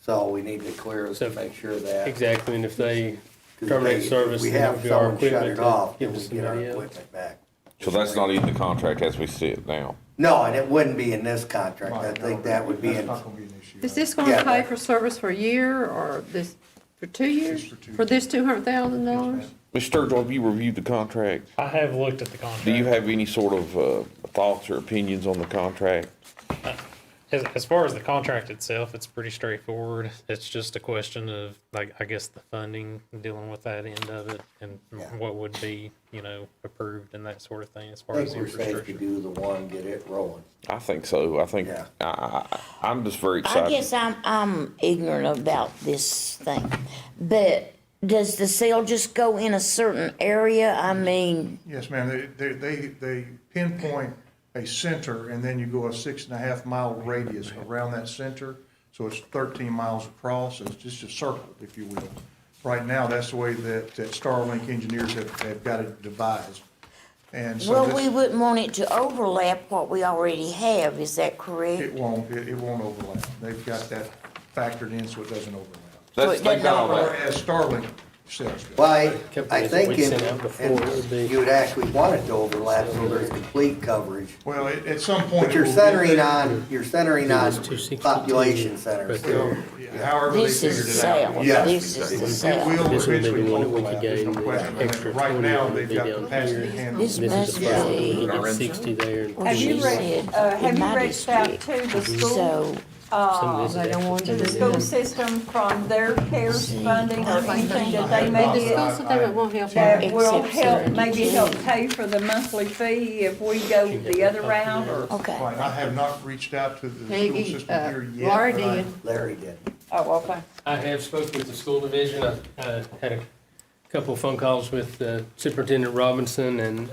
So we need to clear this to make sure that. Exactly, and if they 'cause terminate they- service, we then it have would be our someone shut equipment it to off, give then to we get our somebody else. equipment back. So that's not in the contract as we see it now. No, and it wouldn't be in this contract. I Right, think no, that would be that's in, not gonna be an issue. Is this gonna Yeah, pay but- for service for a year or this, for 2 years? for 2 For this $200,000? Mr. Sturgill, have you reviewed the contract? I have looked at the contract. Do you have any sort of thoughts or opinions on the contract? As far as the contract itself, it's pretty straightforward. It's just a question of, like, I guess, the funding, dealing with that end of it, and Yeah. what would be, approved and that sort of thing as I far as think we're safe to infrastructure. do the one, get it rolling. I think so. I think, Yeah. I'm just very I excited. guess I'm ignorant about this thing, but does the sale just go in a certain area? I mean, Yes, ma'am, they pinpoint a center, and then you go a 6.5 mile radius around that center, so it's 13 miles across, it's just a circle, if you will. Right now, that's the way that Starlink engineers have got it devised, and so well, this- we wouldn't want it to overlap what we already have, is that correct? it won't overlap. They've got that factored in so it doesn't overlap. That's, it they doesn't got all overlap. that. As Starlink sales go. Well, I Companies that think we'd sent out before, it would be- you would actually want it to overlap so there's complete coverage. Well, at some point. But you're it will get centering there. on, It's 262. population centers. Right there. However they This figured is it out. sale, Yeah. this is the It sale. will This would be the eventually one that we could overlap, there's no gain, question. the extra Right 20 now, would they've be got down capacity to here. handle. This This must is the first one, be, we get 60 there. and Well, Have she you read, said have in you my reached out district, to the school, so, Some of this They is don't want to to the do school that. system from their CARES funding or anything that they The may school get? system won't help That you. will Except help, maybe 72. help pay for the monthly fee if we go the other route, or, okay. Right, I have not reached out to the school Peggy, system here yet. Laura but I- did. Larry did. oh, okay. I have spoken with the school division. I had a couple of phone calls with Superintendent Robinson and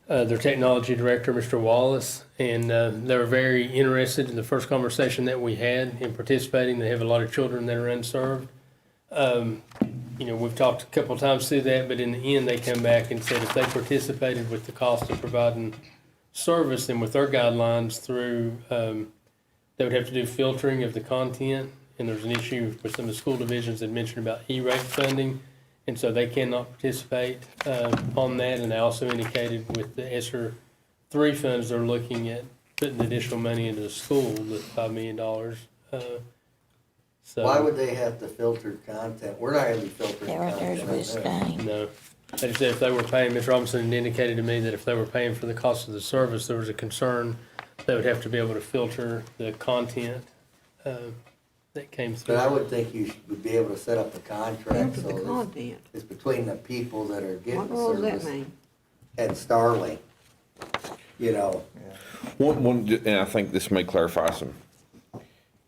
their technology director, Mr. Wallace, and they were very interested in the first conversation that we had in participating. They have a lot of children that are unserved. We've talked a couple of times through that, but in the end, they come back and said if they participated with the cost of providing service and with their guidelines through, they would have to do filtering of the content. And there's an issue with some of the school divisions that mentioned about E-rate funding. And so they cannot participate on that. And they also indicated with the ESSER 3 funds, they're looking at putting additional money into the school, the $5 million. So Why would they have to filter content? We're not gonna be filtering There, there's content. Miss on this. Dane. No. They just said if they were paying, Ms. Robinson had indicated to me that if they were paying for the cost of the service, there was a concern they would have to be able to filter the content that came through. But I would think you would be able to set up a contract Filter so the that content. it's between the people that are getting What the does that service mean? and Starlink. One, and I think this may clarify some.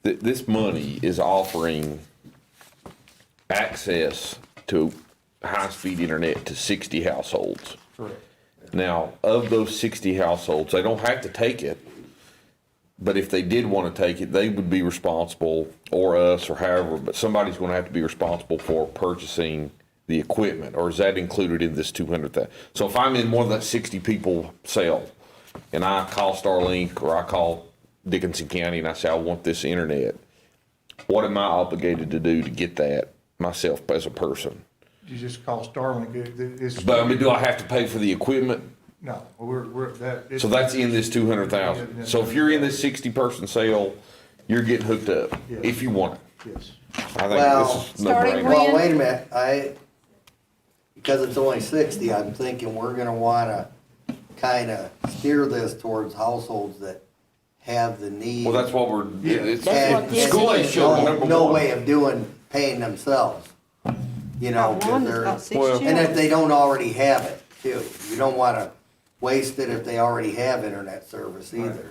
This money is offering access to high-speed internet to 60 households. Correct. Now, of those 60 households, they don't have to take it. But if they did want to take it, they would be responsible, or us, or however, but somebody's going to have to be responsible for purchasing the equipment, or is that included in this 200,000? So if I'm in one of that 60 people sale, and I call Starlink, or I call Dickinson County, and I say, I want this internet, what am I obligated to do to get that myself as a person? You just call Starlink, it's. But I mean, do I have to pay for the equipment? No, we're, that. So that's in this 200,000. So if you're in this 60-person sale, you're getting hooked up, Yes. if you want it. Yes. I Well, think this is no starting brainer. when- Well, wait a minute, because it's only 60, I'm thinking we're gonna wanna kinda steer this towards households that have the need. Well, that's what we're, it's, That's what And- this school is. ain't showing number No one. way of paying themselves, you know, Got 'cause one that's they're, got 6 Well- and children. if they don't already have it, too. You don't wanna waste it if they already have internet service either.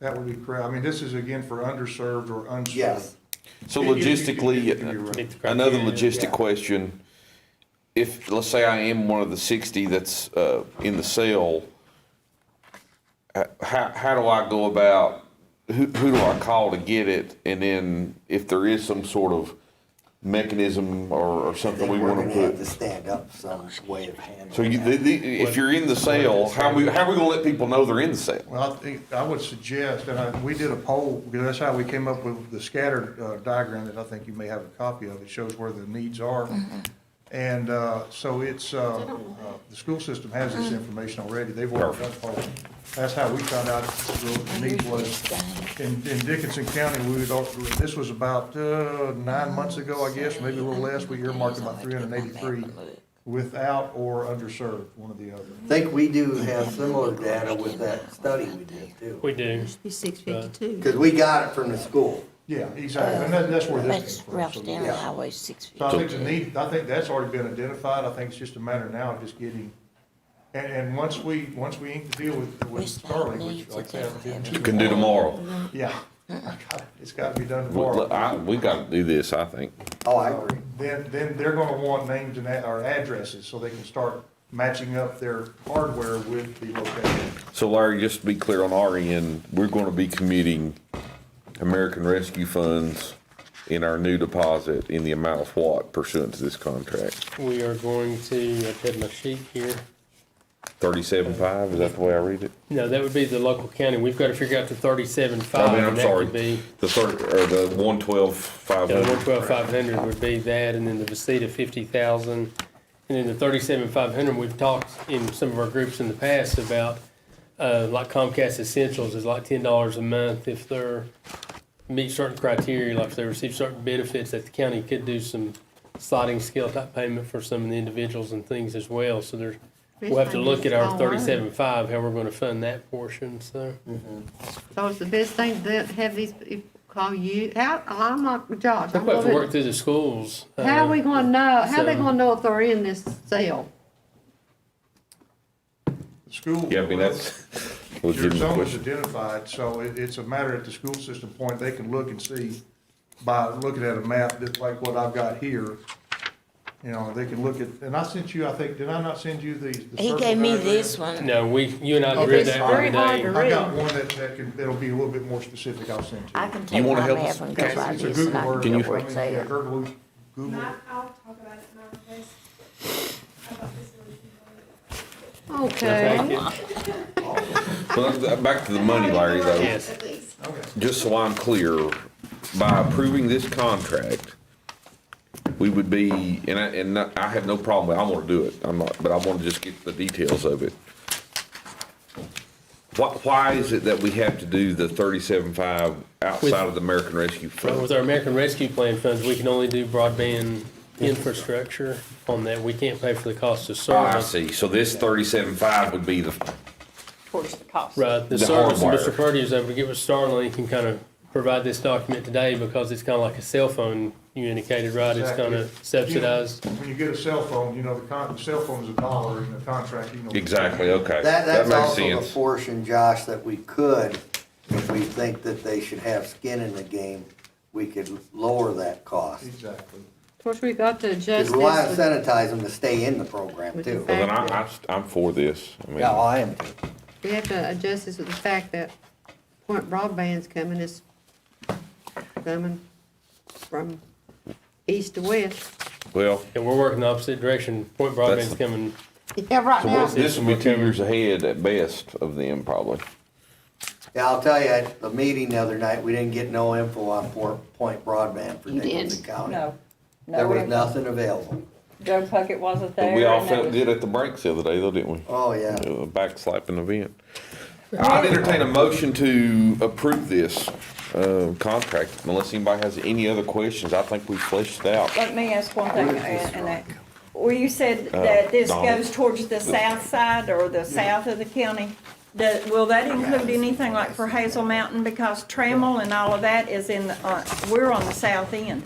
That would be correct. I mean, this is again for underserved or unserved. Yes. So You're logistically, right. Meet the another criteria. logistic Yeah. question. If, let's say I am one of the 60 that's in the sale, how do I go about, who do I call to get it? And then if there is some sort of mechanism or I something think we we're want gonna to have put. to stand up some way of handling So you, that. if you're in the sale, how are we gonna let people know they're in the sale? Well, I think, I would suggest, and we did a poll, because that's how we came up with the scatter diagram that I think you may have a copy of. It shows where the needs are. And so it's, the school system has this information already. They've already done a poll. That's how we found out the need was. In Dickinson County, this was about 9 months ago, I guess, maybe a little less. We earmarked about 383 without or underserved, one or the other. I think we do have similar data with that study we did too. We do. Be 652. Because we got it from the school. Yeah, exactly. And that's where this That's Oh, came from. Ralph So, Stanley yeah. Highway 650. So I think the need, I think that's already been identified. I think it's just a matter now of just getting, and once we ink the deal with West Starlink, Side which needs like it that. everywhere. You can do tomorrow. Yeah, it's gotta be done Well, tomorrow. we gotta do this, I think. Oh, I agree. Then they're gonna want names and, or addresses, so they can start matching up their hardware with the location. So Larry, just to be clear on our end, we're gonna be committing American Rescue Funds in our new deposit in the amount of what pursuant to this contract? We are going to, I had my sheet here. 37.5, is that the way I read it? No, that would be the local county. We've got to figure out the 37.5. I mean, I'm and that sorry, could be, the 112.500. yeah, 112,500 would be that, and then the Vecita 50,000. And then the 37,500, we've talked in some of our groups in the past about, like Comcast Essentials is like $10 a month if they're meet certain criteria, like if they receive certain benefits, that the county could do some sliding scale type payment for some of the individuals and things as well. So there's, we'll have to look at our 37.5, how we're going to fund that portion, so. So it's the best thing to have these people call you, I'm not, Josh, We'll I'm have to work gonna, through the schools. how are we gonna know, how they so- gonna know if they're in this sale? The school. Yeah, I mean, that's a Your legitimate zone is question. identified, so it's a matter at the school system point, they can look and see by looking at a map, just like what I've got here. You know, they can look at, and I sent you, I think, did I not send you the? He circle gave me diagram? this one. No, you and I Okay, read that all one right. Very hard today. to I got one that'll be a little bit more specific, I'll send to you. I can take wanna my help map us? and go by It's a this and I Google can word. go where it's Yeah, at. Google. I'll talk about it in our place. How about this one? Okay. Well, back to the money, Larry, though. Yes. Just so I'm clear, by approving this contract, we would be, and I have no problem with it, I wanna do it, I'm not, but I wanna just get the details of it. Why is it that we have to do the 37.5 outside of the American Rescue Well, Fund? with our American Rescue Plan funds, we can only do broadband infrastructure on that. We can't pay for the cost of Oh, I service. see, so this 37.5 would be the, Towards the cost. Right, the The service, and hardwire. Mr. Purdy is able to get with Starlink and kind of provide this document today because it's kind of like a cell phone, you indicated, right? It's kind of subsidized. When you get a cell phone, you know, the cell phone is $1 in the contract, you know. exactly, okay, That's that makes also the sense. portion, Josh, that we could, if we think that they should have skin in the game, we could lower that cost. Exactly. Of course, we got to Because adjust we want to this. incentivize them to stay in the program With too. the Well, then I'm for this, I mean. Yeah, I am too. We have to adjust this with the fact that Point Broadband's coming, it's coming from east to west. Well, And we're working the opposite direction. Point Broadband's coming. Yeah, right so now. this will be 2 years ahead at best of them, probably. Yeah, I'll tell you, at the meeting the other night, we didn't get no info on Point Broadband for You didn't? Nicholson County. No. There was info. nothing available. Joe Puckett wasn't But there. we all and there felt was- good at the breaks the other day, though, didn't we? Oh, yeah. A backslapping event. I'd entertain a motion to approve this contract, unless anybody has any other questions. I think we fleshed it out. Let me ask one thing, and that, well, you said that this Donald. goes towards the south side or the south of the county. Will that include anything like for Hazel Mountain? Because Trammell and all of that is we're on the south end.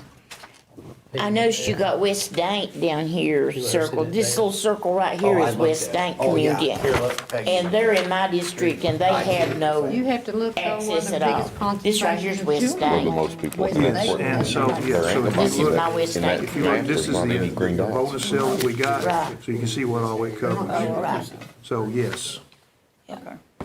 I noticed you got West Dank down here circled. This little circle right here Oh, I is looked West at it. Dank Oh, yeah. Community. Here, look, Peggy. And they're in my district and they have no You have to look on one of access the at all. biggest This right here's concentrations West of Well, to Dank. most people, it's Wait, important. And so, yeah, so if This you is my look, West Dank. if you look, this is Not any the green dots. bonus cell that we got, Right. so you can see what all it covers. Right. So, yes.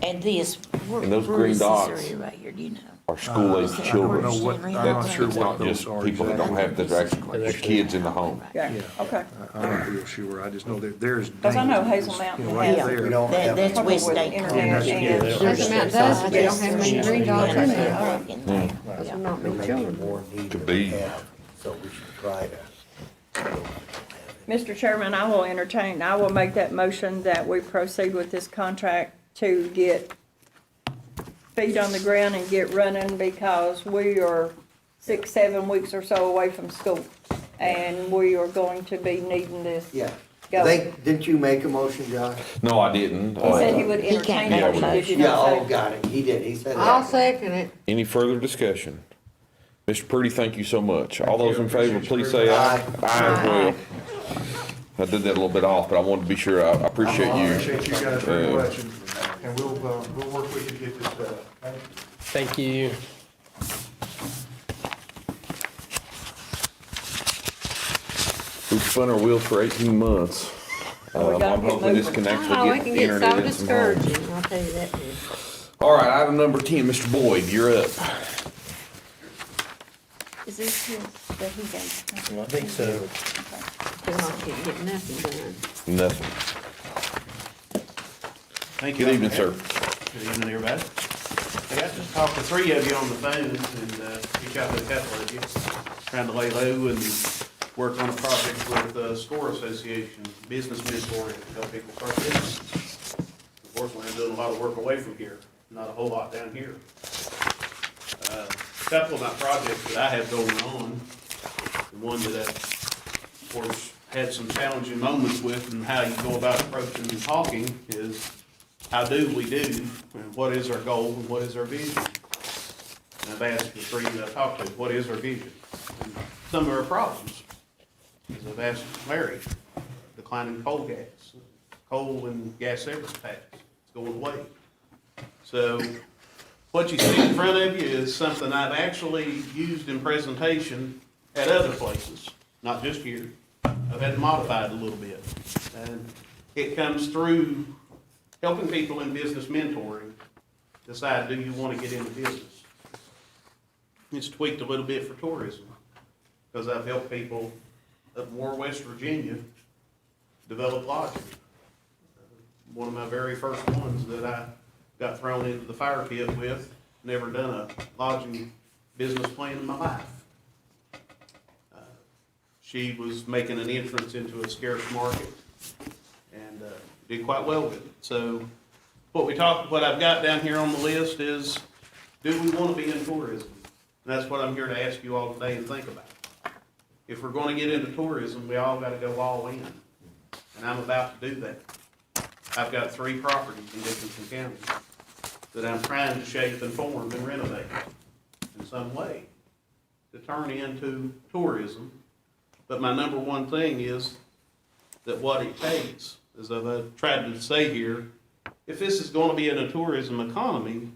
And this, And those where green is this dots area right here, do you know? Our school-aged I don't children. know what, I'm not sure It's what not those just are people that don't exactly. have the actual kids in the home. Yeah, okay. I'm not real sure, I just know that there's. Because I know dangers, Hazel Mountain you know, right has- there. We don't have. That's Trouble West with Dank. internet Yeah, and. they'll- There's a amount does, but they don't have many green dots in there. there. Because there's not many Maybe children. more needed Could be. to have, so we should try to. Mr. Chairman, I will make that motion that we proceed with this contract to get feet on the ground and get running because we are 6, 7 weeks or so away from school. And we are going to be needing this. Yeah. Go. Didn't you make a motion, Josh? No, I didn't. He said he would He entertain can't it. make a Did you motion. Yeah, not say- oh, got it, he did, he said I'll that. second it. Any further discussion? Mr. Purdy, thank you so much. All those in favor, please say aye. Aye as well. I did that a little bit off, but I wanted to be sure. I appreciate I you. appreciate you guys very much, and we'll work with you to get this done. Thank you. We've spun our wheels for 18 months. We gotta I'm get hoping this moving. can Oh, actually it get can the get internet so in some homes. discouraging, I'll tell you that much. All right, item number 10, Mr. Boyd, you're up. Is this his, that he gave? I think so. Feel like I can't get nothing done. Nothing. Thank you. Good evening, sir. Good evening, everybody. I got to talk to 3 of you on the phone and reach out to a couple of you, trying to lay low and work on a project with the SCORE Association, business mentoring, to help people start businesses. Unfortunately, I'm doing a lot of work away from here, not a whole lot down here. A couple of my projects that I have going on, the one that I, of course, had some challenging moments with and how you go about approaching talking is how do we do, and what is our goal, and what is our vision? And I've asked the 3 that I've talked to, what is our vision? And some of our problems, as I've asked Larry, declining coal gas, coal and gas service tax, it's going away. So what you see in front of you is something I've actually used in presentation at other places, not just here. I've had to modify it a little bit. And it comes through helping people in business mentoring decide, do you want to get into business? It's tweaked a little bit for tourism, because I've helped people up more West Virginia develop lodging. One of my very first ones that I got thrown into the fire pit with, never done a lodging business plan in my life. She was making an entrance into a scarce market and did quite well with it. So what I've got down here on the list is, do we want to be in tourism? And that's what I'm here to ask you all today and think about. If we're going to get into tourism, we all got to go all in. And I'm about to do that. I've got 3 properties in Dickinson County that I'm trying to shape and form and renovate in some way to turn into tourism. But my number one thing is that what it takes, as I've tried to say here, if this is going to be in a tourism economy,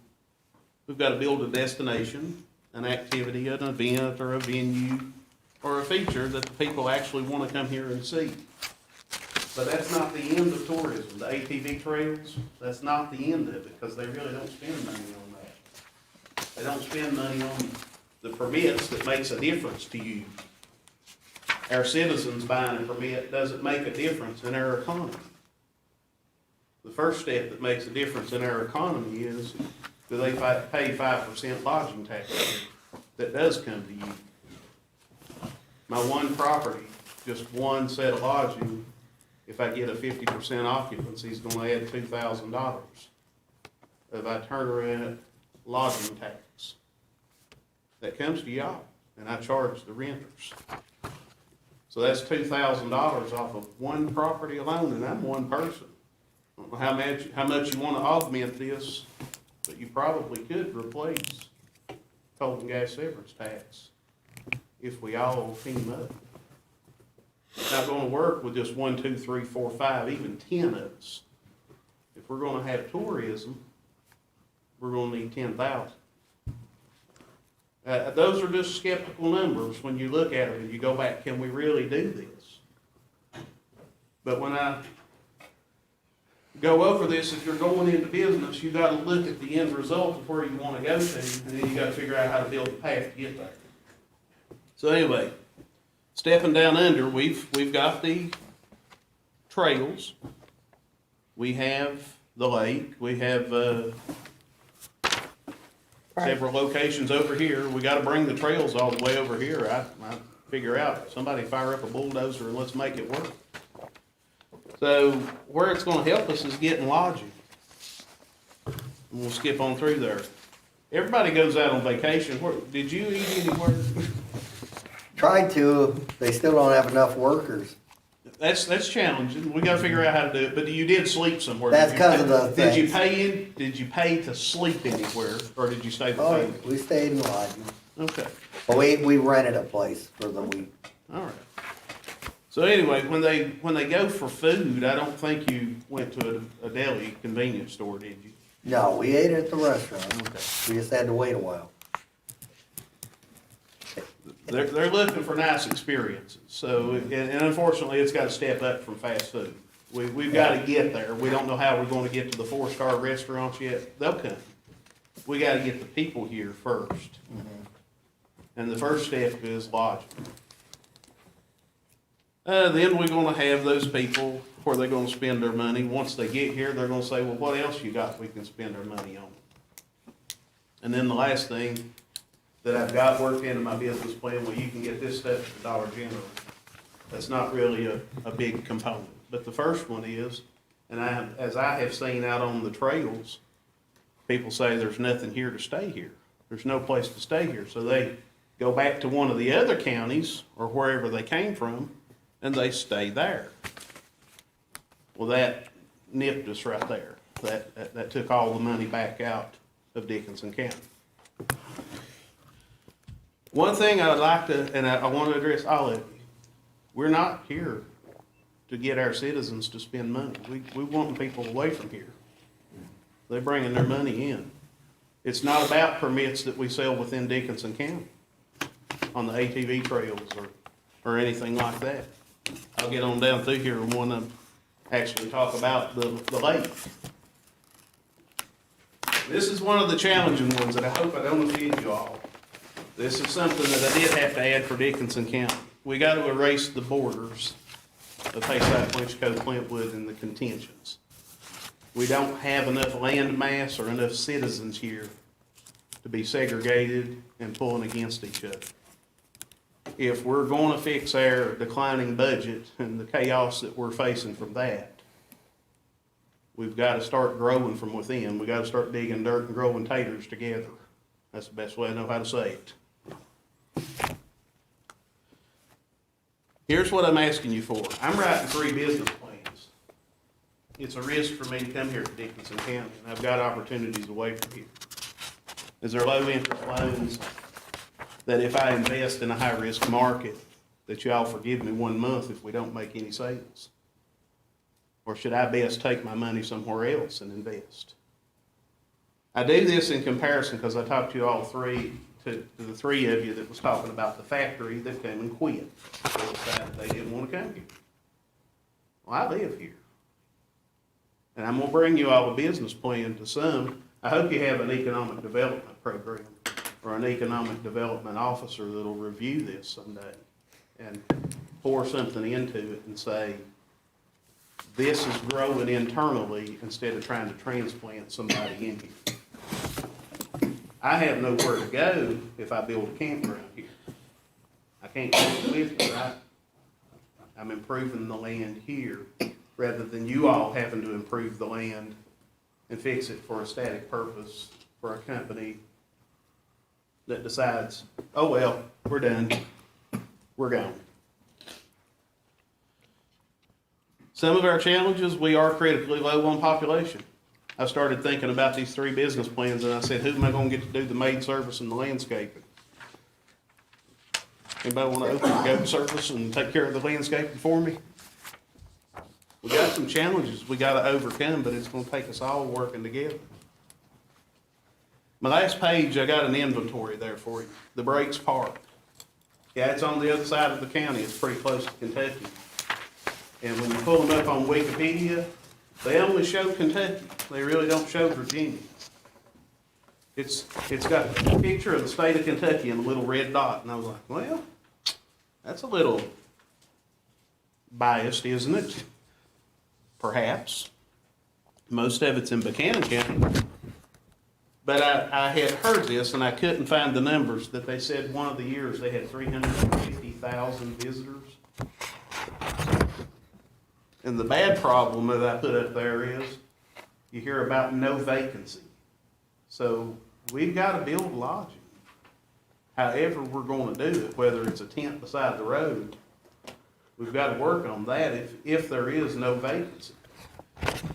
we've got to build a destination, an activity, an event, or a venue, or a feature that the people actually want to come here and see. But that's not the end of tourism. The ATV trails, that's not the end of it, because they really don't spend money on that. They don't spend money on the permits that makes a difference to you. Our citizens buying a permit doesn't make a difference in our economy. The first step that makes a difference in our economy is, do they pay 5% lodging tax? That does come to you. My one property, just one set of lodging, if I get a 50% occupancy, is gonna add $2,000. If I turn around lodging tax, that comes to y'all, and I charge the renters. So that's $2,000 off of one property alone, and I'm one person. I don't know how much you wanna augment this, but you probably could replace coal and gas severance tax if we all team up. It's not gonna work with just 1, 2, 3, 4, 5, even 10 of us. If we're gonna have tourism, we're gonna need 10,000. Those are just skeptical numbers when you look at it and you go back, can we really do this? But when I go over this, if you're going into business, you gotta look at the end result of where you wanna go to, and then you gotta figure out how to build a path to get there. So anyway, stepping down under, we've got the trails, we have the lake, we have, several locations over here. We gotta bring the trails all the way over here. I figure out, somebody fire up a bulldozer and let's make it work. So where it's gonna help us is getting lodging. And we'll skip on through there. Everybody goes out on vacation. Did you eat anywhere? Tried to, they still don't have enough workers. That's challenging. We gotta figure out how to do it, but you did sleep somewhere. That's Did you 'cause of the Did you things. did you pay to sleep anywhere, or did you stay with Oh, family? we stayed in lodging. Okay, But we rented a place for the week. all right. So anyway, when they go for food, I don't think you went to a deli convenience store, did you? No, we ate at the restaurant. Okay. We just had to wait a while. They're looking for nice experiences, so, and unfortunately, it's gotta step up from fast food. We've gotta get there, we don't know how we're gonna get to the 4-star restaurants yet, they'll come. We gotta get the people here first. And the first step is lodging. Then we're gonna have those people where they're gonna spend their money. Once they get here, they're gonna say, well, what else you got we can spend our money on? And then the last thing that I've got worked into my business plan, well, you can get this stuff at the Dollar General. That's not really a big component. But the first one is, and as I have seen out on the trails, people say there's nothing here to stay here. There's no place to stay here. So they go back to one of the other counties or wherever they came from, and they stay there. Well, that nipped us right there. That took all the money back out of Dickinson County. One thing I'd like to, and I want to address all of you, we're not here to get our citizens to spend money. We want people away from here. They're bringing their money in. It's not about permits that we sell within Dickinson County on the ATV trails or anything like that. I'll get on down through here and want to actually talk about the lake. This is one of the challenging ones that I hope I don't offend you all. This is something that I did have to add for Dickinson County. We got to erase the borders of Hayside, Fletchco, Clintwood, and the contentions. We don't have enough land mass or enough citizens here to be segregated and pulling against each other. If we're going to fix our declining budget and the chaos that we're facing from that, we've got to start growing from within. We got to start digging dirt and growing taters together. That's the best way I know how to say it. Here's what I'm asking you for. I'm writing 3 business plans. It's a risk for me to come here to Dickinson County, and I've got opportunities away from here. Is there low interest loans that if I invest in a high risk market, that y'all forgive me 1 month if we don't make any sales? Or should I best take my money somewhere else and invest? I do this in comparison because I talked to you all to the 3 of you that was talking about the factory that came and quit. They decided they didn't want to come here. Well, I live here. And I'm going to bring you all a business plan to some. I hope you have an economic development program. or an economic development officer that'll review this someday and pour something into it and say, this is growing internally instead of trying to transplant somebody in here. I have nowhere to go if I build a campground here. I can't go with it, right? I'm improving the land here rather than you all having to improve the land and fix it for a static purpose for a company that decides, oh, well, we're done, we're gone. Some of our challenges, we are critically low on population. I started thinking about these 3 business plans and I said, who am I gonna get to do the maid service and the landscaping? Anybody wanna open the goat service and take care of the landscaping for me? We got some challenges we gotta overcome, but it's gonna take us all working together. My last page, I got an inventory there for you. The Breaks Park. Yeah, it's on the other side of the county. It's pretty close to Kentucky. And when you pull them up on Wikipedia, they only show Kentucky. They really don't show Virginia. It's got a picture of the state of Kentucky and a little red dot. And I was like, well, that's a little biased, isn't it? Perhaps. Most of it's in Buchanan County. But I had heard this and I couldn't find the numbers that they said one of the years they had 350,000 visitors. And the bad problem that I put up there is you hear about no vacancy. So we've got to build lodging. However we're going to do it, whether it's a tent beside the road, we've got to work on that if there is no vacancy.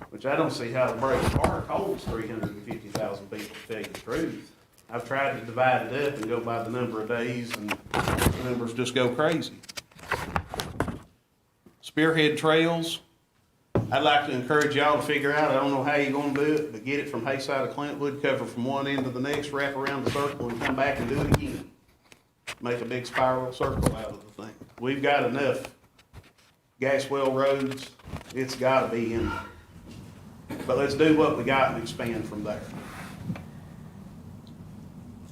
Which I don't see how the Breaks Park holds 350,000 people, to tell you the truth. I've tried to divide it up and go by the number of days, and the numbers just go crazy. Spearhead Trails, I'd like to encourage y'all to figure out, I don't know how you're gonna do it, but get it from Hayside to Clintwood, cover from one end to the next, wrap around the circle, and come back and do it again. Make a big spiral circle out of the thing. We've got enough gas well roads, it's gotta be in there. But let's do what we got and expand from there.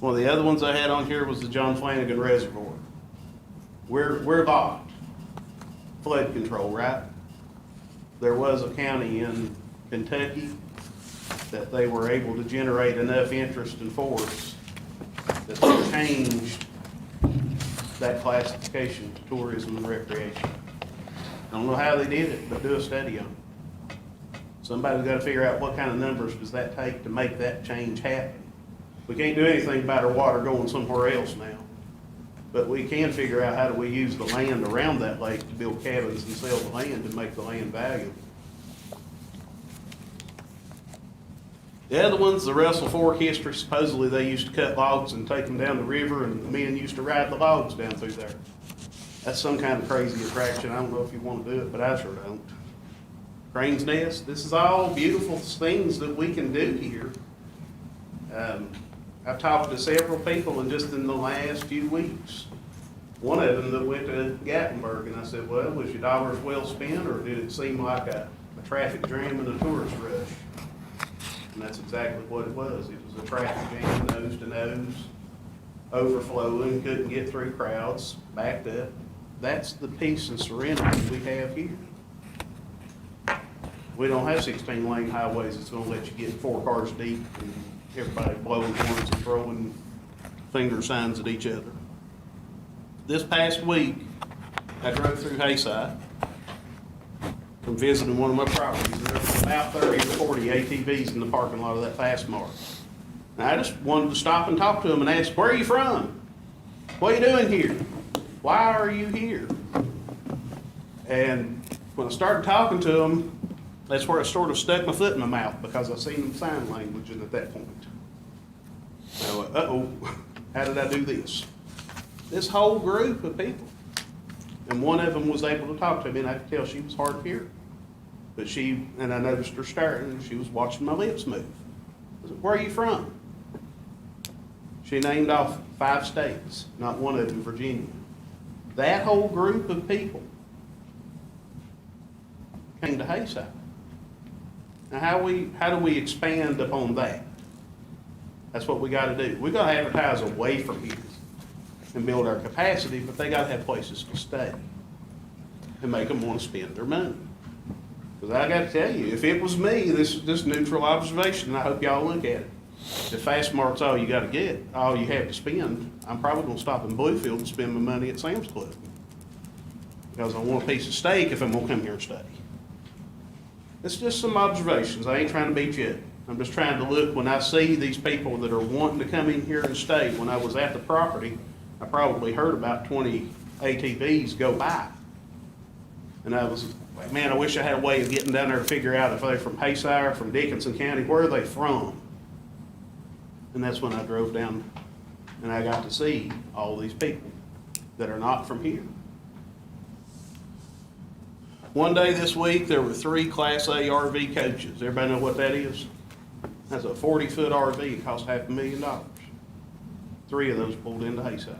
One of the other ones I had on here was the John Flanagan Reservoir. We're locked. Flood control, right? There was a county in Kentucky that they were able to generate enough interest and force that they changed that classification to tourism and recreation. I don't know how they did it, but do a study on it. Somebody's got to figure out what kind of numbers does that take to make that change happen. We can't do anything about our water going somewhere else now, but we can figure out how do we use the land around that lake to build cabins and sell the land and make the land valuable. The other one's the Russell Fork history. Supposedly they used to cut logs and take them down the river, and the men used to ride the logs down through there. That's some kind of crazy attraction. I don't know if you want to do it, but I sure don't. Crane's Nest, this is all beautiful things that we can do here. I've talked to several people in just in the last few weeks. One of them that went to Gatlinburg, and I said, well, was your dollars well spent, or did it seem like a traffic jam and a tourist rush? And that's exactly what it was. It was a traffic jam, nose to nose, overflowing, couldn't get through crowds, backed up. That's the peace and serenity we have here. We don't have 16-lane highways that's gonna let you get 4 cars deep and everybody blowing horns and throwing finger signs at each other. This past week, I drove through Hayside from visiting one of my properties, and there was about 30 or 40 ATVs in the parking lot of that Fast Mart. And I just wanted to stop and talk to them and ask, where are you from? What are you doing here? Why are you here? And when I started talking to them, that's where I sort of stuck my foot in my mouth, because I seen them sign language at that point. I went, uh-oh, how did I do this? This whole group of people. And one of them was able to talk to me, and I could tell she was hard of hearing. But and I noticed her staring, and she was watching my lips move. I said, where are you from? She named off 5 states, not one of them Virginia. That whole group of people came to Hayside. Now, how do we expand upon that? That's what we gotta do. We gotta advertise away from here and build our capacity, but they gotta have places to stay and make them wanna spend their money. Because I gotta tell you, if it was me, this neutral observation, and I hope y'all look at it. If Fast Mart's all you gotta get, all you have to spend, I'm probably gonna stop in Bluefield and spend my money at Sam's Club. Because I want a piece of steak if I'm gonna come here and stay. It's just some observations. I ain't trying to beat you up. I'm just trying to look, when I see these people that are wanting to come in here and stay, when I was at the property, I probably heard about 20 ATVs go by. And I was, like, man, I wish I had a way of getting down there to figure out if they're from Haysire, from Dickinson County, where are they from? And that's when I drove down and I got to see all these people that are not from here. One day this week, there were 3 Class A RV coaches. Everybody know what that is? That's a 40-foot RV, it cost $500,000. 3 of those pulled into Hayside.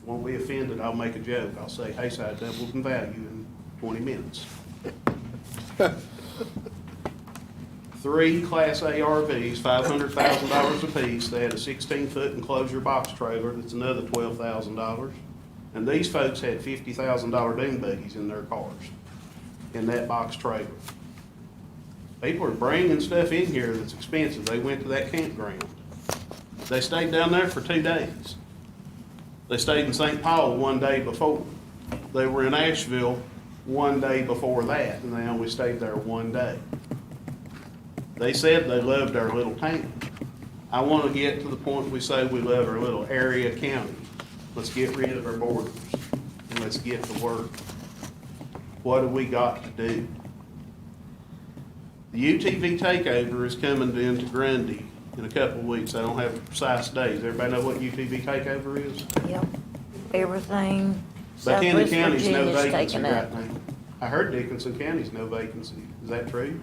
Won't be offended, I'll make a joke. I'll say Hayside doubled in value in 20 minutes. 3 Class A RVs, $500,000 apiece. They had a 16-foot enclosure box trailer that's another $12,000. And these folks had $50,000 dune buggies in their cars, in that box trailer. People are bringing stuff in here that's expensive. They went to that campground. They stayed down there for 2 days. They stayed in St. Paul one day before. They were in Asheville one day before that, and they only stayed there one day. They said they loved our little town. I want to get to the point we say we love our little area county. Let's get rid of our borders, and let's get to work. What do we got to do? The UTV takeover is coming into Grundy in a couple of weeks. I don't have precise days. Everybody know what UTV takeover is? Yep, everything Buchanan Southwest County's no Virginia's vacancy taken right up. now. I heard Dickinson County's no vacancy. Is that true?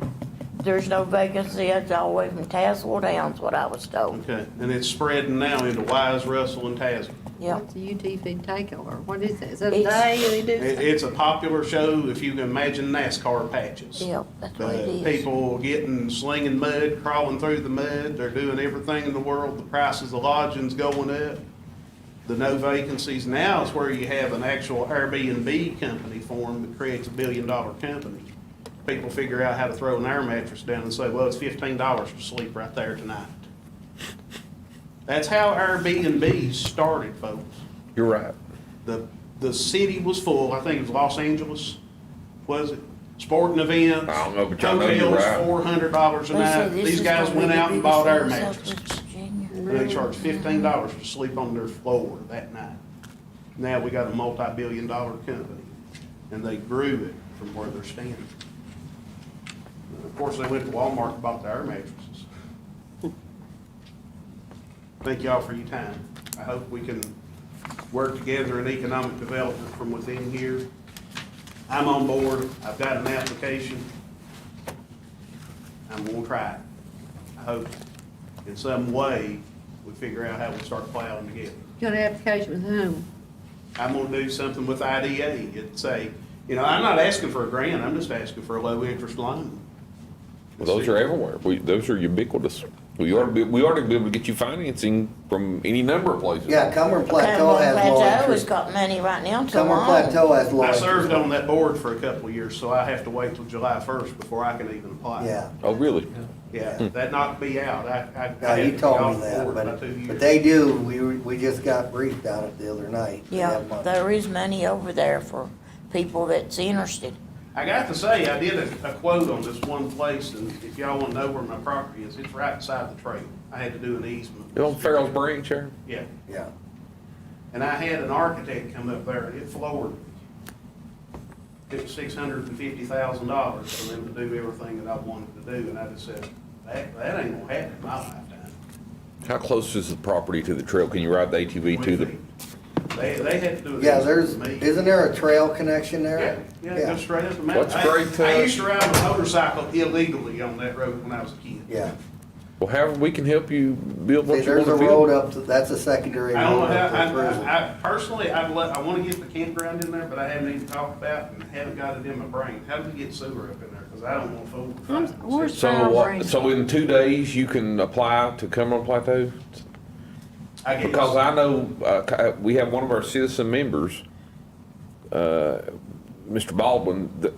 There's no vacancy, it's all the way from Tazewell down, is what I was told. Okay, and it's spreading now into Wise, Russell, and Tazewell. Yep. What's a UTV takeover? What is it? Is it a It's- day they do? It's a popular show, if you can imagine NASCAR patches. Yep, that's what it is. People slinging mud, crawling through the mud, they're doing everything in the world, the prices of lodging's going up. The no vacancies now is where you have an actual Airbnb company formed that creates $1 billion company. People figure out how to throw an air mattress down and say, well, it's $15 to sleep right there tonight. That's how Airbnb started, folks. You're right. The city was full. I think it was Los Angeles, was it? Sporting events. I don't know, but y'all know you're right. Hotels, $400 a They say night. this These is guys gonna be went the out and biggest bought air one in mattresses. Southwest Virginia. And they charged $15 to sleep on their floor that night. Now we got a multi-billion-dollar company, and they grew it from where they're standing. Of course, they went to Walmart and bought the air mattresses. Thank y'all for your time. I hope we can work together in economic development from within here. I'm on board. I've got an application. I'm gonna try it. I hope in some way we figure out how we start plowing together. Got an application with whom? I'm gonna do something with IDA. It's a, I'm not asking for a grant, I'm just asking for a low interest loan. Well, those are everywhere. Those are ubiquitous. We ought to be able to get you financing from any number of places. Yeah, Cumberland Plateau Cumberland has low Plateau has interest. got money right now to Cumberland loan. Plateau has low I interest. served on that board for a couple of years, so I have to wait till July 1st before I can even apply. Yeah. Oh, really? Yeah, that knocked me out. I Yeah, had you to be told off me the that, board by but 2 years. they do, we just got briefed on it the other night. They Yeah, have money. there is money over there for people that's interested. I got to say, I did a quote on this one place, and if y'all want to know where my property is, it's right beside the trail. I had to do an easement. You on Farrell's Branch, Sharon? Yeah, Yeah. and I had an architect come up there, and it floored me. It was $650,000 for them to do everything that I wanted to do, and I just said, that ain't gonna happen in my lifetime. How close is the property to the trail? Can you ride the ATV to the? They had to do it. Yeah, with me. isn't there a trail connection there? Yeah, go straight up the mountain. What's great, I used to ride a motorcycle illegally on that road when I was a kid. Yeah. Well, however, we can help you build See, what you there's want a to road build. up to, that's a secondary I don't road know up how, to prison. I personally, I want to get the campground in there, but I haven't even talked about and haven't got it in my brain. How do we get sewer up in there? Because I don't want to fool with Where's So Farm what, Range? so in 2 days, you can apply to Cumberland Plateau? I guess. Because I know, we have one of our citizen members, Mr. Baldwin, that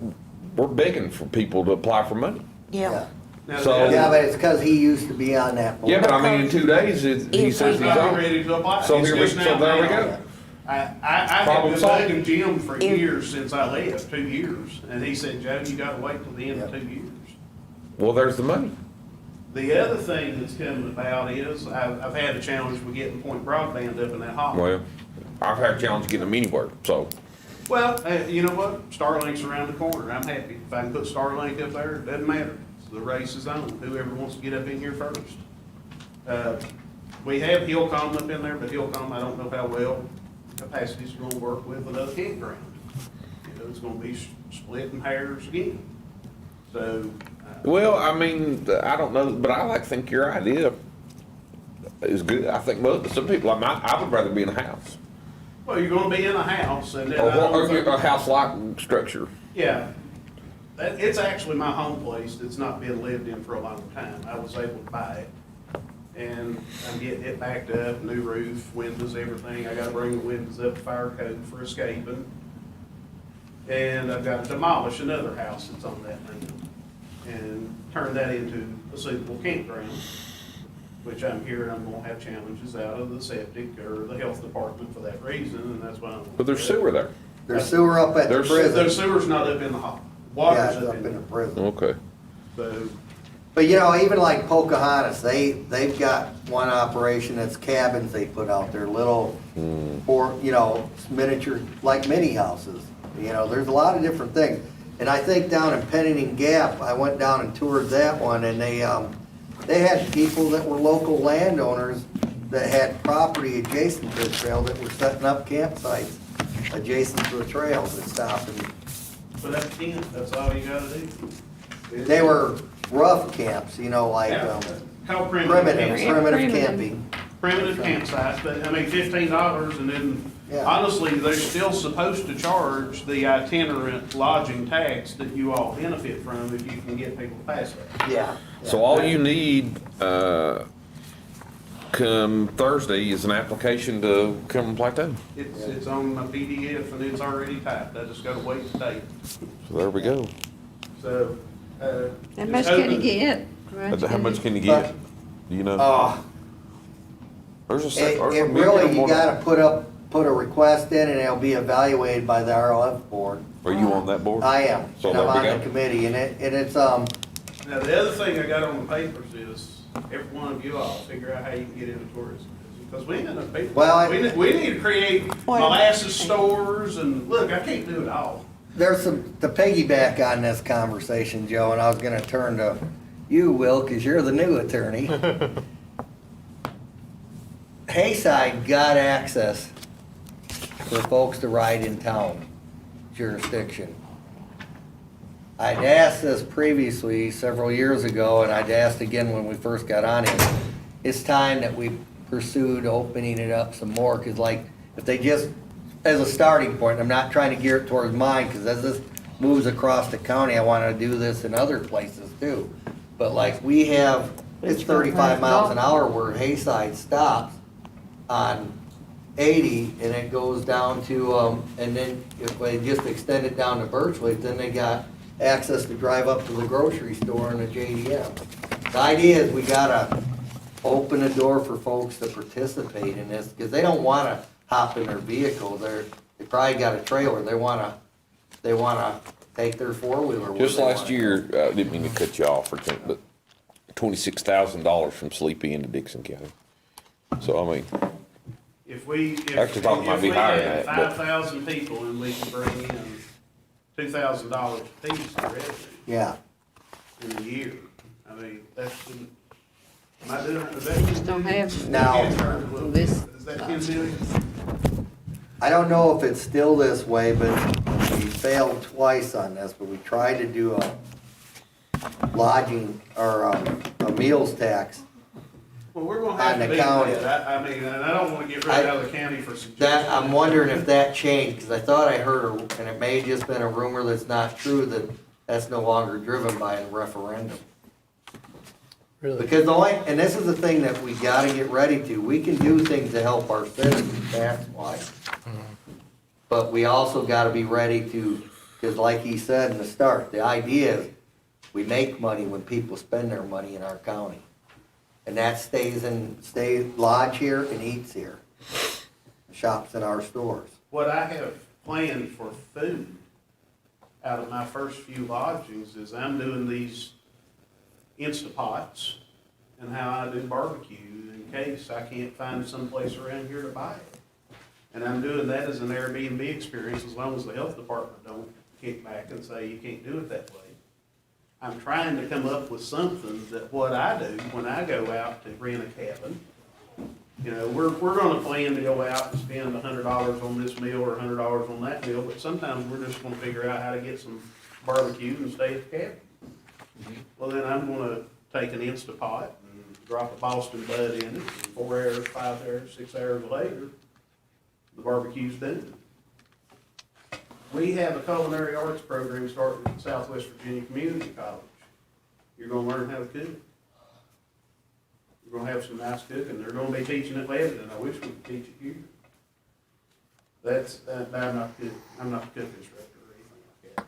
we're begging for people to apply for money. Yeah. Now, So- Yeah, but it's because he used to be on that board. Yeah, but I mean, in 2 days, he If says we he's I'm on. ready to apply. So It's here we, just so now there we now. go. I have Problem been solved. bugging Jim for If- years since I left, 2 years, and he said, Joe, you gotta wait till the end of Yeah. 2 years. Well, there's the money. The other thing that's coming about is, I've had a challenge with getting point broadband up in that hall. Well, I've had a challenge getting them anywhere, so. Well, you know what? Starlink's around the corner. I'm happy. If I can put Starlink up there, it doesn't matter. The race is on. Whoever wants to get up in here first. We have Hillcom up in there, but Hillcom, I don't know how well capacity's gonna work with another campground. You know, it's gonna be splitting hairs again. So, Well, I mean, I don't know, but I think your idea is good. I think some people, I would rather be in a house. well, you're gonna be in a house and then Or, I don't or think- a house-like structure. Yeah, it's actually my home place that's not been lived in for a long time. I was able to buy it. And I'm getting it backed up, new roof, windows, everything. I gotta bring the windows up to fire code for escaping. And I've got to demolish another house that's on that land and turn that into a suitable campground, which I'm hearing I'm gonna have challenges out of the septic or the health department for that reason, and that's why I'm. But there's sewer there. There's sewer up at the There's- prison. The sewer's not up in the hall. Yeah, Water's it's up in the there. prison. Okay. So, But you know, even like Pocahontas, they've got one operation that's cabins they put out there, little, or, you know, miniature, like mini houses. You know, there's a lot of different things. And I think down in Pennington Gap, I went down and toured that one, and they had people that were local landowners that had property adjacent to the trail that were setting up campsites adjacent to the trails and stopping. but that's all you gotta do. They were rough camps, you know, like, Yeah, called primitive primitive camping. primitive campsites, but I mean, $15, and then Yeah. honestly, they're still supposed to charge the itinerant lodging tax that you all benefit from if you can get people past that. Yeah. So all you need, come Thursday is an application to Cumberland Plateau. It's on my PDF and it's already typed, I just gotta wait the date. So there we go. So, How just much can you hoping- get? How much can you get? Do you know? There's a It there's a really, medium you one. gotta put a request in and it'll be evaluated by the RLF board. Are you on that board? I am, So and there I'm we on go. the committee, and it's, now the other thing I got on the papers is, every one of you all figure out how you can get into tourism. Because we ain't got enough people. Well, We need to create molasses stores and, look, I can't do it all. there's some, to piggyback on this conversation, Joe, and I was gonna turn to you, Will, cause you're the new attorney. Hayside got access for folks to ride in town jurisdiction. I'd asked this previously several years ago, and I'd asked again when we first got on it. It's time that we pursued opening it up some more, cause like, if they just, as a starting point, I'm not trying to gear it towards mine, cause as this moves across the county, I wanna do this in other places too. But like, we have, it's 35 miles an hour where Hayside stops on 80, and it goes down to, and then if they just extend it down to Birchwood, then they got access to drive up to the grocery store and the JDM. The idea is we gotta open the door for folks to participate in this, because they don't wanna hop in their vehicle, they probably got a trailer, they wanna take their four-wheeler. where Just they last wanna year, go. I didn't mean to cut you off or something, but $26,000 from Sleepy into Dixon County. So, I mean, If we Actually, thought it might be higher than had that, but- 5,000 people and we can bring in $2,000 apiece in revenue Yeah, in a year, I mean, that's, am I doing, is that? Just don't have Now, this. Is that 10 million? I don't know if it's still this way, but we failed twice on this, but we tried to do a lodging, or a meals tax. Well, we're gonna have On to the do county. that, I mean, and I don't wanna get rid of the county for suggestions. That, I'm wondering if that changed, because I thought I heard, and it may have just been a rumor that's not true, that that's no longer driven by a referendum. Really? Because and this is the thing that we gotta get ready to, we can do things to help our citizens, that's why. But we also gotta be ready to, because like he said in the start, the idea is we make money when people spend their money in our county. And that stays lodge here and eats here, shops in our stores. What I have planned for food out of my first few lodgings is I'm doing these Instapots and how I do barbecue in case I can't find someplace around here to buy it. And I'm doing that as an Airbnb experience as long as the health department don't kick back and say you can't do it that way. I'm trying to come up with something that what I do when I go out to rent a cabin, you know, we're gonna plan to go out and spend $100 on this meal or $100 on that meal, but sometimes we're just gonna figure out how to get some barbecue and stay at the cabin. Well, then I'm gonna take an Instapot and drop a Boston Bud in it, and 4 hours, 5 hours, 6 hours later, the barbecue's done. We have a culinary arts program starting at Southwest Virginia Community College. You're gonna learn how to cook. You're gonna have some nice cooking. They're gonna be teaching at Lebanon. I wish we could teach it here. I'm not good. I'm not the cook instructor or anything like that.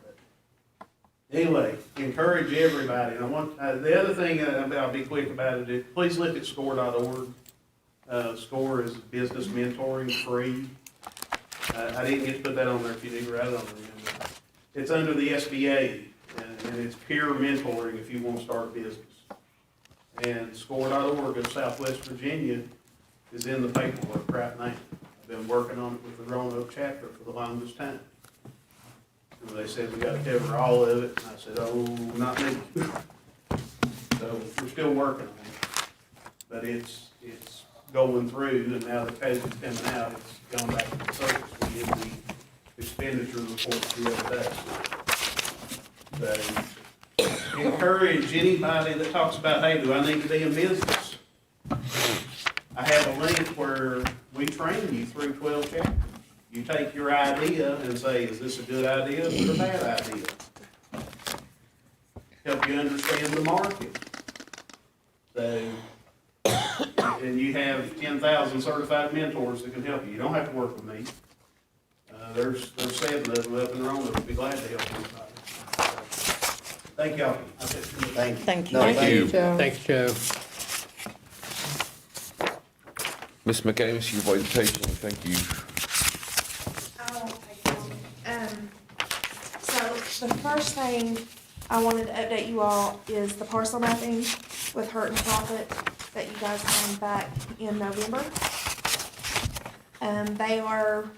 But anyway, encourage everybody. And I want the other thing I'll be quick about it is please look at score.org. SCORE is business mentoring, free. I didn't get to put that on there if you need to write it on there. It's under the SBA, and it's peer mentoring if you want to start a business. And SCORE.org of Southwest Virginia is in the paperwork right now. I've been working on it with the Roanoke chapter for the longest time. And they said we got to cover all of it, and I said, oh, not me. So we're still working on it, but it's going through, and now the COVID's coming out, it's gone back to the surface. We did the expenditure report the other day. So encourage anybody that talks about, hey, do I need to be in business? I have a link where we train you through 12 chapters. You take your idea and say, is this a good idea or a bad idea? Help you understand the market. So, and you have 10,000 certified mentors that can help you. You don't have to work with me. There's 7 of them up in Roanoke. I'd be glad to help anybody. Thank y'all. Thank you. Thank you. No, Thank you. Joe. Thanks, Joe. Ms. McAmis, your presentation, thank you. I won't take long. So the first thing I wanted to update you all is the parcel mapping with Hurt and Profit that you guys found back in November. They are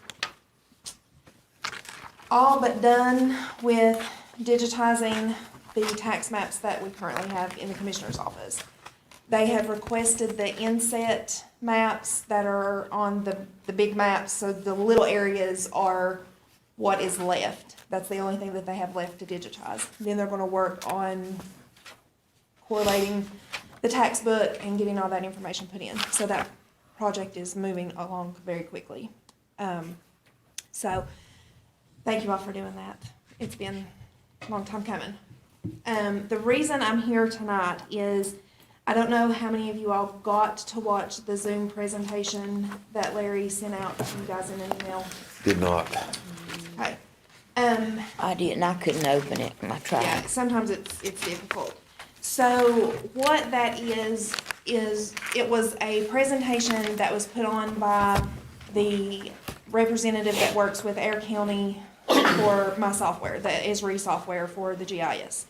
all but done with digitizing the tax maps that we currently have in the commissioner's office. They have requested the inset maps that are on the big maps, so the little areas are what is left. That's the only thing that they have left to digitize. Then they're gonna work on correlating the tax book and getting all that information put in. So that project is moving along very quickly. So thank you all for doing that. It's been a long time coming. The reason I'm here tonight is I don't know how many of you all got to watch the Zoom presentation that Larry sent out to you guys in an email. Did not. Okay. I didn't, I couldn't open it, and I Yeah, tried. sometimes it's difficult. So what that is it was a presentation that was put on by the representative that works with Air County for my software, the Esri software for the GIS.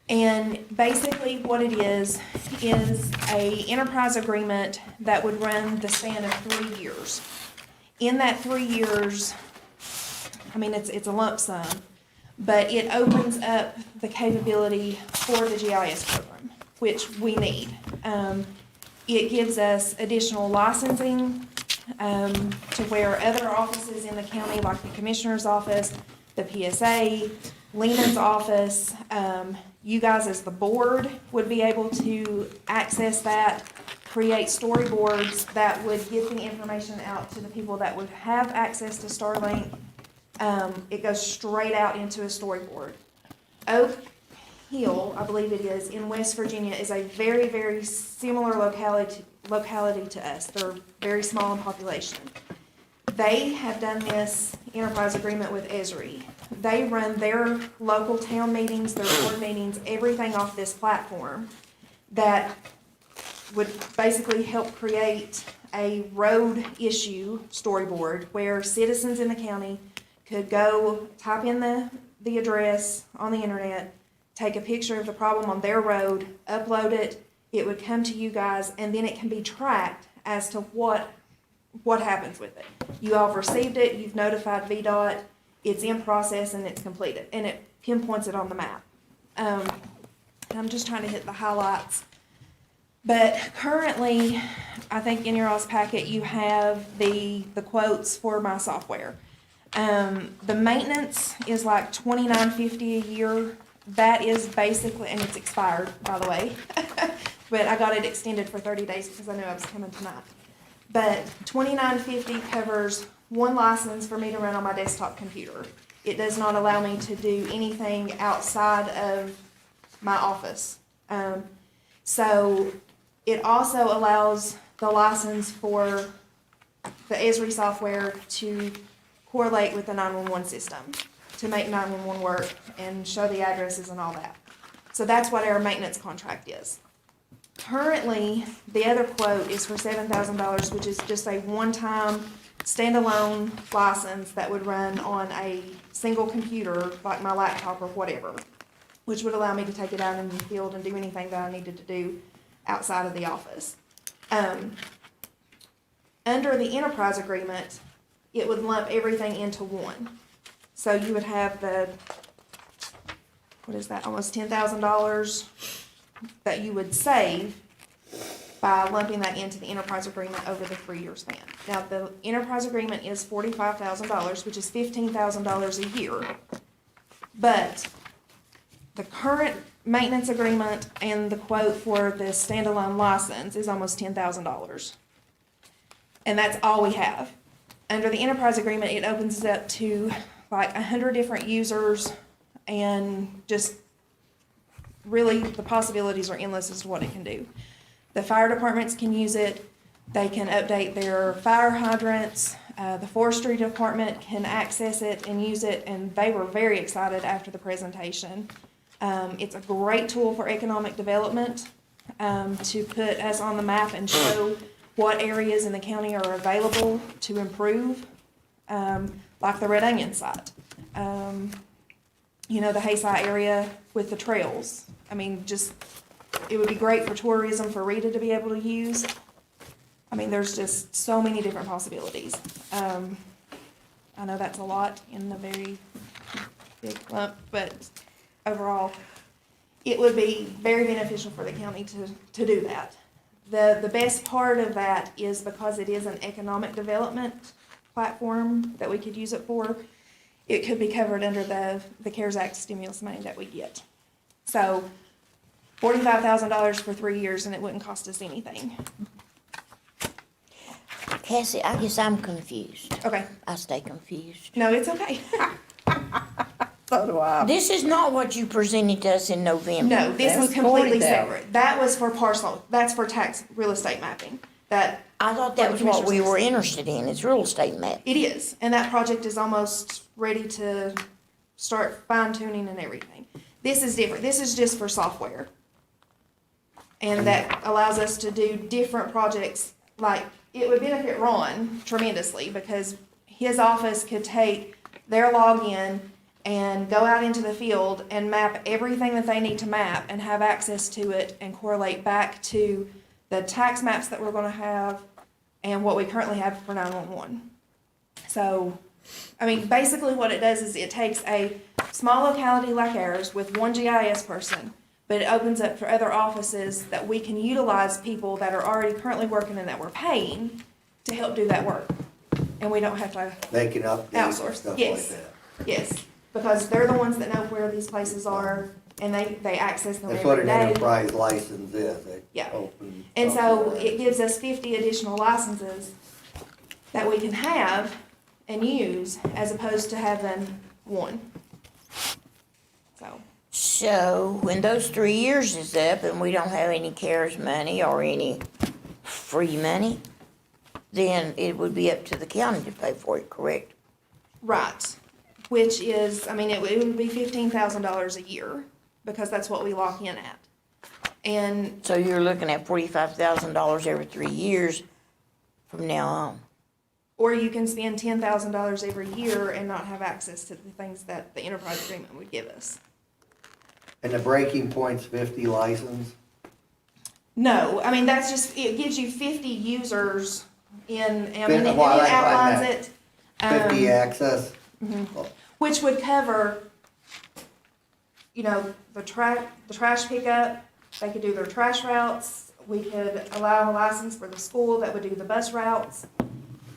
And basically what it is a enterprise agreement that would run the span of 3 years. In that 3 years, I mean, it's a lump sum, but it opens up the capability for the GIS program, which we need. It gives us additional licensing to where other offices in the county, like the commissioner's office, the PSA, Lena's office, you guys as the board would be able to access that, create storyboards that would get the information out to the people that would have access to Starlink. It goes straight out into a storyboard. Oak Hill, I believe it is, in West Virginia, is a very, very similar locality to us. They're very small in population. They have done this enterprise agreement with Esri. They run their local town meetings, their board meetings, everything off this platform that would basically help create a road issue storyboard where citizens in the county could go type in the address on the internet, take a picture of the problem on their road, upload it, it would come to you guys, and then it can be tracked as to what happens with it. You all have received it, you've notified VDOT, it's in process and it's completed, and it pinpoints it on the map. I'm just trying to hit the highlights. But currently, I think in your all's packet, you have the quotes for my software. The maintenance is like $29.50 a year. That is basically, and it's expired, by the way. But I got it extended for 30 days because I knew I was coming tonight. But $29.50 covers one license for me to run on my desktop computer. It does not allow me to do anything outside of my office. So it also allows the license for the Esri software to correlate with the 911 system, to make 911 work and show the addresses and all that. So that's what our maintenance contract is. Currently, the other quote is for $7,000, which is just a one-time standalone license that would run on a single computer, like my laptop or whatever, which would allow me to take it out in the field and do anything that I needed to do outside of the office. Under the enterprise agreement, it would lump everything into one. So you would have almost $10,000 that you would save by lumping that into the enterprise agreement over the 3-year span. Now, the enterprise agreement is $45,000, which is $15,000 a year. But the current maintenance agreement and the quote for the standalone license is almost $10,000. And that's all we have. Under the enterprise agreement, it opens it up to like 100 different users, and just really the possibilities are endless as to what it can do. The fire departments can use it. They can update their fire hydrants. The forestry department can access it and use it, and they were very excited after the presentation. It's a great tool for economic development, to put us on the map and show what areas in the county are available to improve, like the Red Onion site. The Hayside area with the trails. I mean, it would be great for tourism for Rita to be able to use. I mean, there's just so many different possibilities. I know that's a lot in the very big lump, but overall, it would be very beneficial for the county to do that. The best part of that is because it is an economic development platform that we could use it for, it could be covered under the CARES Act stimulus money that we get. So $45,000 for 3 years, and it wouldn't cost us anything. Cassie, I guess I'm confused. Okay. I stay confused. No, it's okay. So do I. This is not what you presented to us in November. No, this That was was completely 40,000. separate. That was for that's for tax real estate mapping. I thought that was what we were interested in, is real estate map. It is, and that project is almost ready to start fine tuning and everything. This is different. This is just for software. And that allows us to do different projects. Like, it would benefit Ron tremendously because his office could take their login and go out into the field and map everything that they need to map and have access to it and correlate back to the tax maps that we're going to have and what we currently have for 911. So, I mean, basically what it does is it takes a small locality like ours with one GIS person, but it opens up for other offices that we can utilize people that are already currently working and that we're paying to help do that work. And we don't have to They can update outsource. stuff like Yes. that. Yes, because they're the ones that know where these places are and they access them That's what every an day. enterprise license is. It Yeah. opens And up so that. it gives us 50 additional licenses that we can have and use as opposed to having one. So, So when those 3 years is up and we don't have any CARES money or any free money, then it would be up to the county to pay for it, correct? Right, which is, I mean, it would be $15,000 a year, because that's what we lock in at. And, So you're looking at $45,000 every 3 years from now on. or you can spend $10,000 every year and not have access to the things that the enterprise agreement would give us. And the breaking point's 50 license? No, I mean, that's just, it gives you 50 users in, I mean, and it Well, that's what I outlines meant. it. 50 access? Which would cover, you know, the trash pickup, they could do their trash routes, we could allow a license for the school that would do the bus routes,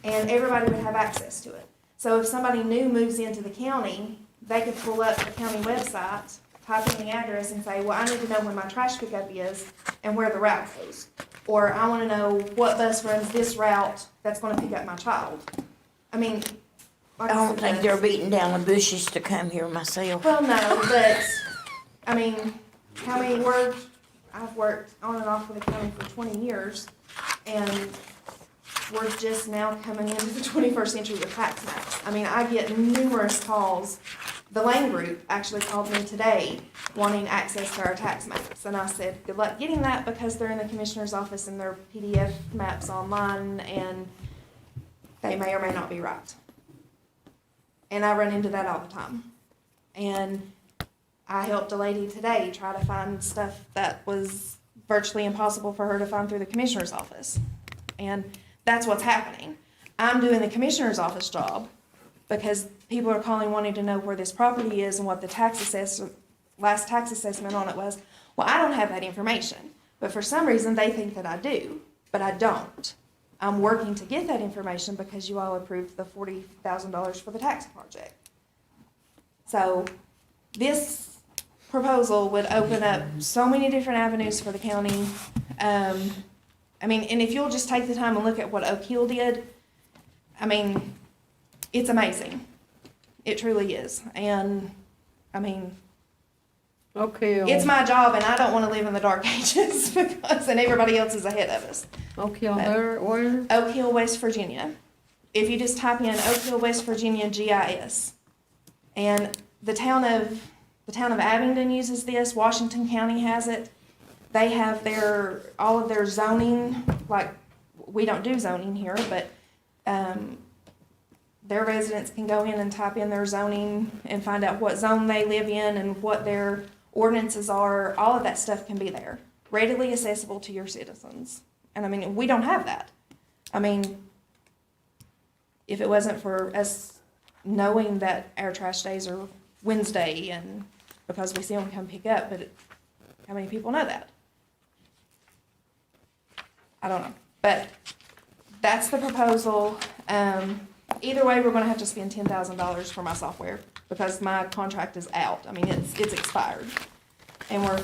and everybody would have access to it. So if somebody new moves into the county, they could pull up the county website, type in the address and say, well, I need to know when my trash pickup is and where the route goes. Or I wanna know what bus runs this route that's gonna pick up my child. I mean, like I don't said, think they're beating down the bushes to come here myself. well, no, but, I mean, how many I've worked on and off with the county for 20 years, and we're just now coming into the 21st century with tax maps. I mean, I get numerous calls. The Lane Group actually called me today wanting access to our tax maps, and I said, good luck getting that, because they're in the commissioner's office and they're PDF maps online, and they may or may not be right. And I run into that all the time. And I helped a lady today try to find stuff that was virtually impossible for her to find through the commissioner's office. And that's what's happening. I'm doing the commissioner's office job because people are calling wanting to know where this property is and what the last tax assessment on it was. Well, I don't have that information, but for some reason they think that I do, but I don't. I'm working to get that information because you all approved the $40,000 for the tax project. So this proposal would open up so many different avenues for the county. I mean, and if you'll just take the time and look at what Oak Hill did, I mean, it's amazing. It truly is. And, I mean, Okay. it's my job, and I don't want to live in the dark ages because, and everybody else is ahead of us. Okay, where? Oak Hill, West Virginia. If you just type in Oak Hill, West Virginia GIS, and the town of Abingdon uses this, Washington County has it. They have all of their zoning, like, we don't do zoning here, but, their residents can go in and type in their zoning and find out what zone they live in and what their ordinances are. All of that stuff can be there, readily accessible to your citizens. And I mean, we don't have that. I mean, if it wasn't for us knowing that our trash days are Wednesday and because we see them come pick up, but how many people know that? I don't know, but that's the proposal. Either way, we're gonna have to spend $10,000 for my software because my contract is out. I mean, it's expired. And we're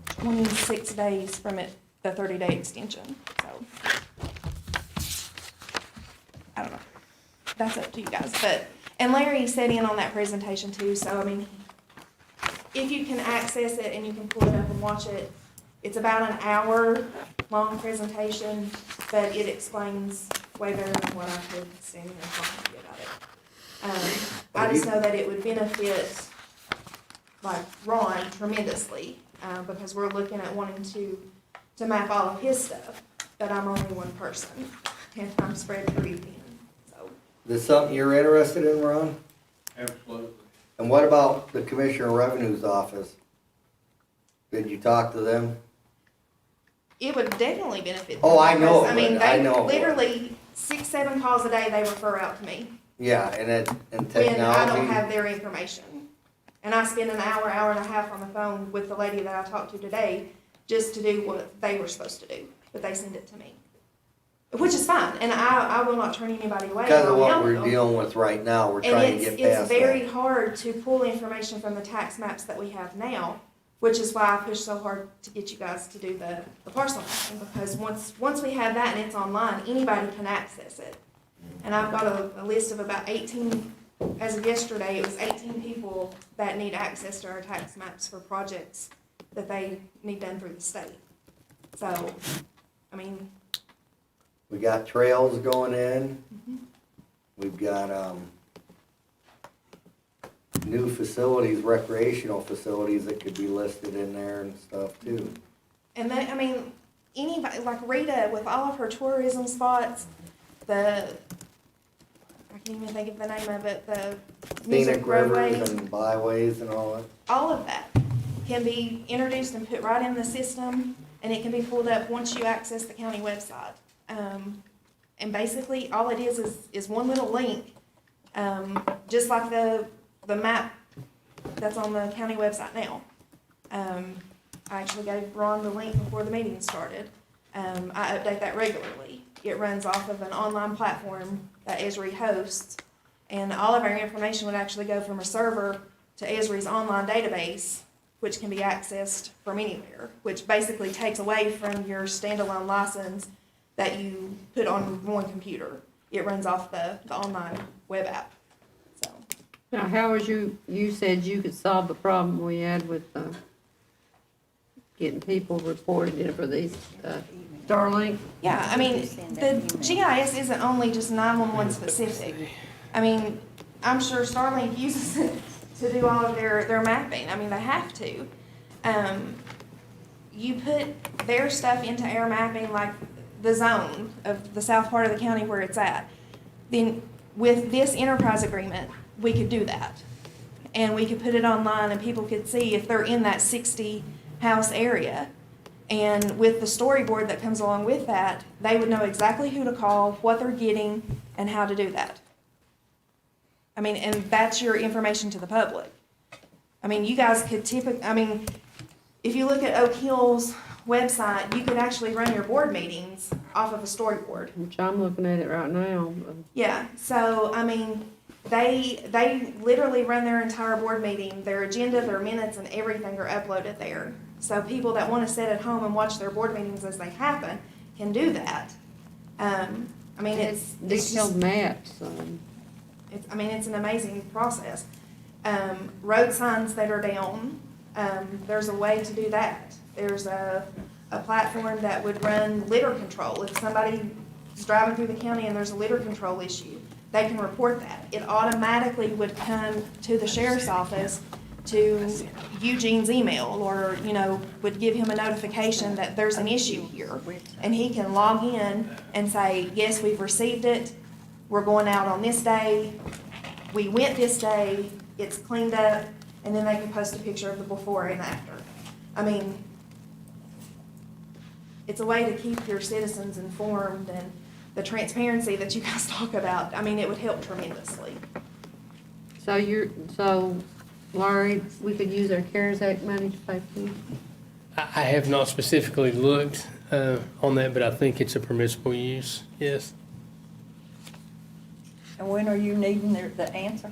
26 days from it, the 30-day extension, so. I don't know. That's up to you guys, but, and Larry sat in on that presentation too, so I mean, if you can access it and you can pull it up and watch it, it's about an hour-long presentation, but it explains way better than what I could stand here and talk to you about it. I just know that it would benefit, like, Ron tremendously, because we're looking at wanting to map all of his stuff, but I'm only one person, and I'm spread pretty thin, so. Is this something you're interested in, Ron? Absolutely. And what about the Commissioner of Revenue's office? Did you talk to them? It would definitely benefit them. Oh, I know because, I mean, it would. I they know it would. literally 6-7 calls a day they refer out to me Yeah, and when I technology. don't have their information. And I spend an hour and a half on the phone with the lady that I talked to today just to do what they were supposed to do, but they send it to me. Which is fine, and I will not turn anybody away. Because of I'll what help we're them. dealing with right now, we're And trying to get it's past very that. hard to pull information from the tax maps that we have now, which is why I push so hard to get you guys to do the parcel mapping, because once we have that and it's online, anybody can access it. And I've got a list of about 18 as of yesterday, it was 18 people that need access to our tax maps for projects that they need done through the state. So, I mean, We got trails going in. We've got, new facilities, recreational facilities that could be listed in there and stuff too. and they, I mean, anybody, like Rita, with all of her tourism spots, I can't even think of the name of it, the music Scenic rivers roadways, and byways and all that. all of that can be introduced and put right in the system, and it can be pulled up once you access the county website. And basically, all it is one little link, just like the map that's on the county website now. I actually gave Ron the link before the meeting started. I update that regularly. It runs off of an online platform that Esri hosts, and all of our information would actually go from a server to Esri's online database, which can be accessed from anywhere, which basically takes away from your standalone license that you put on one computer. It runs off the online web app, so. Now, how was you said you could solve the problem we had with, getting people reported in for these, Starlink? Yeah, I mean, the GIS isn't only just 911 specific. I mean, I'm sure Starlink uses it to do all of their mapping. I mean, they have to. You put their stuff into air mapping, like the zone of the south part of the county where it's at. Then with this enterprise agreement, we could do that. And we could put it online and people could see if they're in that 60 house area. And with the storyboard that comes along with that, they would know exactly who to call, what they're getting, and how to do that. I mean, and that's your information to the public. I mean, you guys could if you look at Oak Hill's website, you could actually run your board meetings off of a storyboard. Which I'm looking at it right now. Yeah, so, I mean, they literally run their entire board meeting, their agenda, their minutes, and everything are uploaded there. So people that want to sit at home and watch their board meetings as they happen can do that. I mean, it's Detailed maps. it's an amazing process. Road signs that are down, there's a way to do that. There's a platform that would run litter control. If somebody is driving through the county and there's a litter control issue, they can report that. It automatically would come to the sheriff's office, to Eugene's email, or, would give him a notification that there's an issue here. And he can log in and say, yes, we've received it, we're going out on this day, we went this day, it's cleaned up, and then they can post a picture of the before and after. I mean, it's a way to keep your citizens informed, and the transparency that you guys talk about, I mean, it would help tremendously. So Laurie, we could use our CARES Act money to pay for it? I have not specifically looked on that, but I think it's a permissible use, yes. And when are you needing the answer?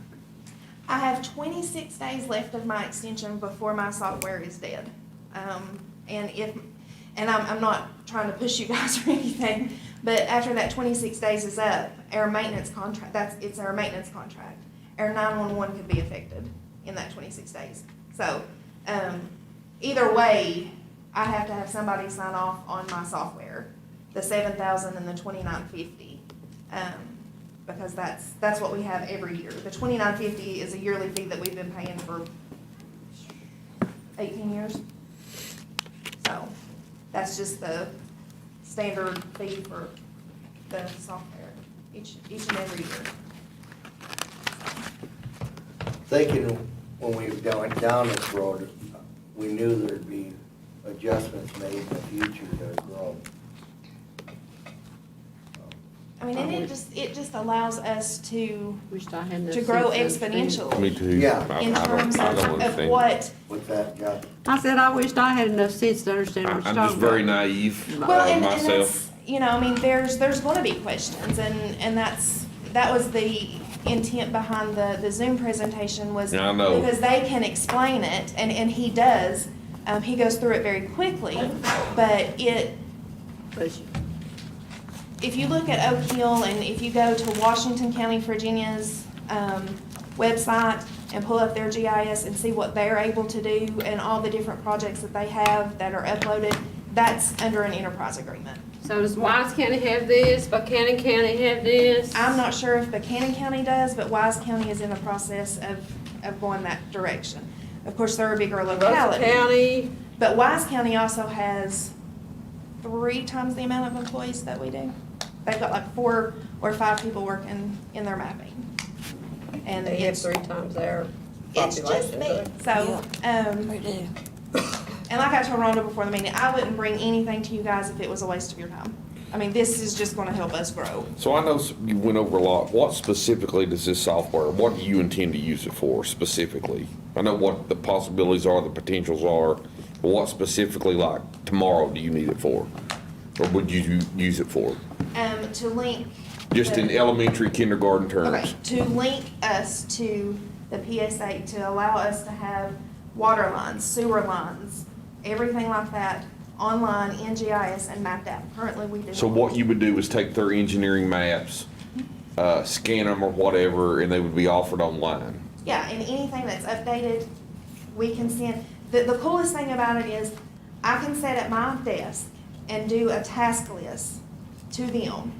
I have 26 days left of my extension before my software is dead. And I'm not trying to push you guys or anything, but after that 26 days is up, our maintenance contract, it's our maintenance contract. Our 911 could be affected in that 26 days. So, either way, I have to have somebody sign off on my software, the $7,000 and the $2,950, because that's what we have every year. The $2,950 is a yearly fee that we've been paying for 18 years. So, that's just the standard fee for the software each and every year. Thinking when we went down this road, we knew there'd be adjustments made in the future to grow. I mean, and it just allows us to Wished I had to grow exponentially. Me too. Yeah. In terms I don't of understand. what, What's that, Josh? I said I wished I had enough sense to understand what you're I'm talking just very about. naive well, and myself. that's, I mean, there's gonna be questions, and that was the intent behind the Zoom presentation, was Yeah, I know. because they can explain it, and he does, he goes through it very quickly, but if you look at Oak Hill, and if you go to Washington County, Virginia's website and pull up their GIS and see what they're able to do and all the different projects that they have that are uploaded, that's under an enterprise agreement. So does Wise County have this, Buchanan County have this? I'm not sure if Buchanan County does, but Wise County is in the process of going that direction. Of course, they're a bigger Russell locality. County, But Wise County also has 3 times the amount of employees that we do. They've got like 4 or 5 people working in their mapping. And They have it's, 3 times their it's just population. me. So, We do. and like I told Rhonda before the meeting, I wouldn't bring anything to you guys if it was a waste of your time. I mean, this is just gonna help us grow. So I know you went over a lot. What specifically does this software, what do you intend to use it for specifically? I know what the possibilities are, the potentials are, but what specifically, like tomorrow, do you need it for? Or would you use it for? To link. Just in the- elementary, kindergarten Okay, terms? to link us to the PSA, to allow us to have water lines, sewer lines, everything like that online in GIS and mapped out. Currently, we do. So what you would do is take their engineering maps, scan them or whatever, and they would be offered online? Yeah, and anything that's updated, we can send. The coolest thing about it is I can sit at my desk and do a task list to them.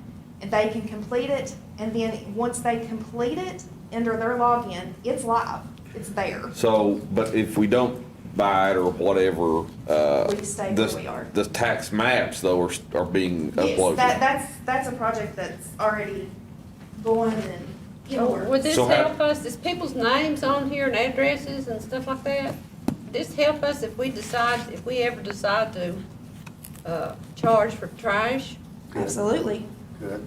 And they can complete it, and then once they complete it, enter their login, it's live, it's there. So, but if we don't buy it or whatever, We stay where we are. the tax maps though are being Yes, uploaded? that's a project that's already going and, you know, would this So how- help us, is people's names on here and addresses and stuff like that? This help us if we ever decide to, charge for trash? absolutely, Good.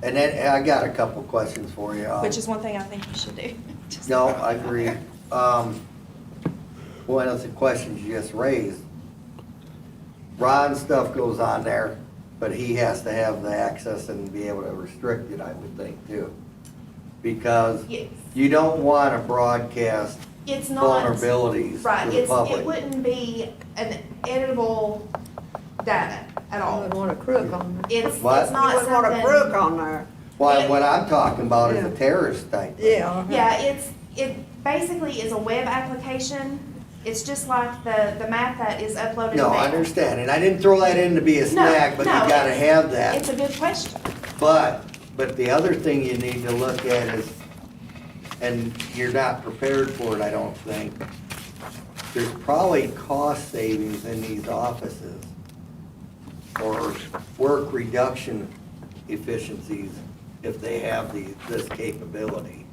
And then I got a couple questions for you. which is one thing I think you should do. Just- No, I agree. One of the questions you just raised, Ron's stuff goes on there, but he has to have the access and be able to restrict it, I would think, too. Because Yes. you don't want to broadcast It's not. vulnerabilities Right, to the it public. wouldn't be an editable data at all. You would want a crook on there. It's What? not You wouldn't want a something. crook on there. Why, what I'm talking about is a Yeah. terrorist type. Yeah. Yeah, it basically is a web application. It's just like the map that is uploaded No, now. I understand, and I didn't throw that in to be a snag, but you no, gotta it's- have that. It's a good question. But the other thing you need to look at is, and you're not prepared for it, I don't think, there's probably cost savings in these offices or work reduction efficiencies if they have this capability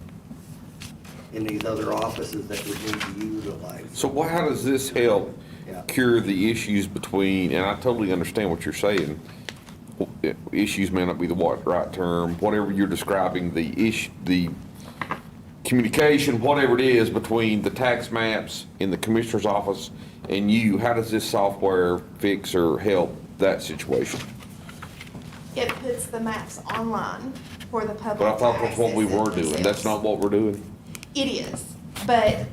in these other offices that we need to utilize. So how does this help Yeah. cure the issues between, and I totally understand what you're saying, issues may not be the right term, whatever you're describing, the communication, whatever it is, between the tax maps in the commissioner's office and you, how does this software fix or help that situation? It puts the maps online for the public. But I thought to that's what we access were it doing, that's themselves. not what we're doing? It is, but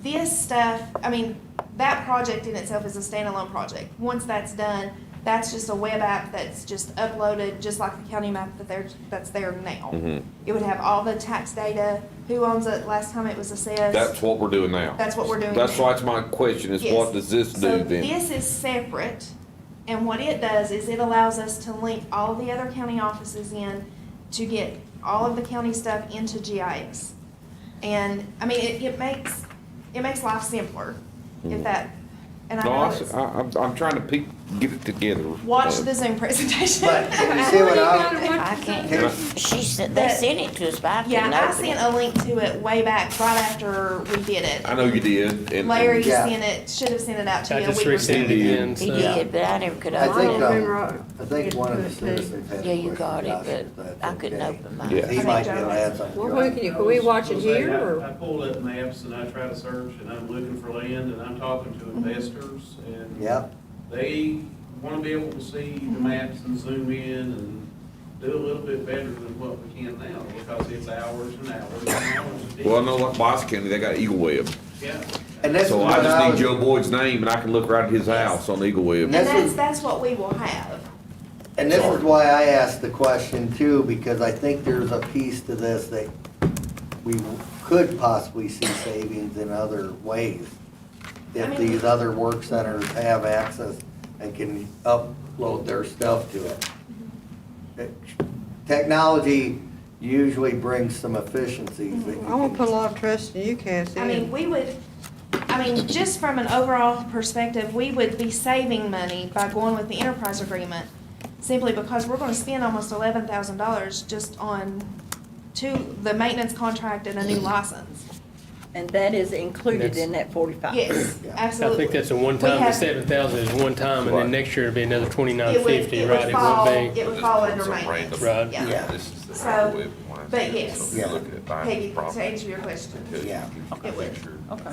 this stuff, I mean, that project in itself is a standalone project. Once that's done, that's just a web app that's just uploaded, just like the county map that's there now. Mhm. It would have all the tax data, who owns it, last time it was assessed. That's what we're doing now? That's what we're doing That's now. why my question is, Yes. what does this do So then? this is separate, and what it does is it allows us to link all of the other county offices in to get all of the county stuff into GIS. And, I mean, it makes life simpler, if that, and I No, know it's, I'm trying to get it together. watch the Zoom presentation. But you see what I can't, they sent it to us, but I couldn't Yeah, I open sent it. a link to it way back, right after we did it. I know you did. and- Larry Yeah. sent it, should have sent it out to I you a just week or resent two. it again, He so. did, but I never could I open think, it. I think one of the citizens had. Yeah, a you got question, it, Josh, if but that's I couldn't okay. open mine. Yeah. He might be able to add something. Well, when can we watch it here, or? I pull up maps and I try to search, and I'm looking for land, and I'm talking to investors, and Yep, they want to be able to see the maps and zoom in and do a little bit better than what we can now, because it's hours and hours and hours a day. Well, I know like Boss County, they got Eagle Web. Yeah. and this is So I what just I need was, Joe Boyd's name and I can look right at his house on Eagle Web. And that's what we will have. and this is why I asked the question too, because I think there's a piece to this that we could possibly see savings in other ways. I If mean- these other work centers have access and can upload their stuff to it. Technology usually brings some efficiencies that you I won't can- put a lot of trust in you, Cassie. I mean, just from an overall perspective, we would be saving money by going with the enterprise agreement simply because we're gonna spend almost $11,000 just on the maintenance contract and a new license. And that is included That's- in that 45? Yes, Yeah. I absolutely. think that's a We one-time, the have- 7,000 is one time, and Right. then next year it'll be another It 2950, would right? It fall, won't be. it would fall under maintenance. Right. Yeah. Yeah. So, but yes, Yeah. Peggy, to answer your question, Yeah. it would. Okay.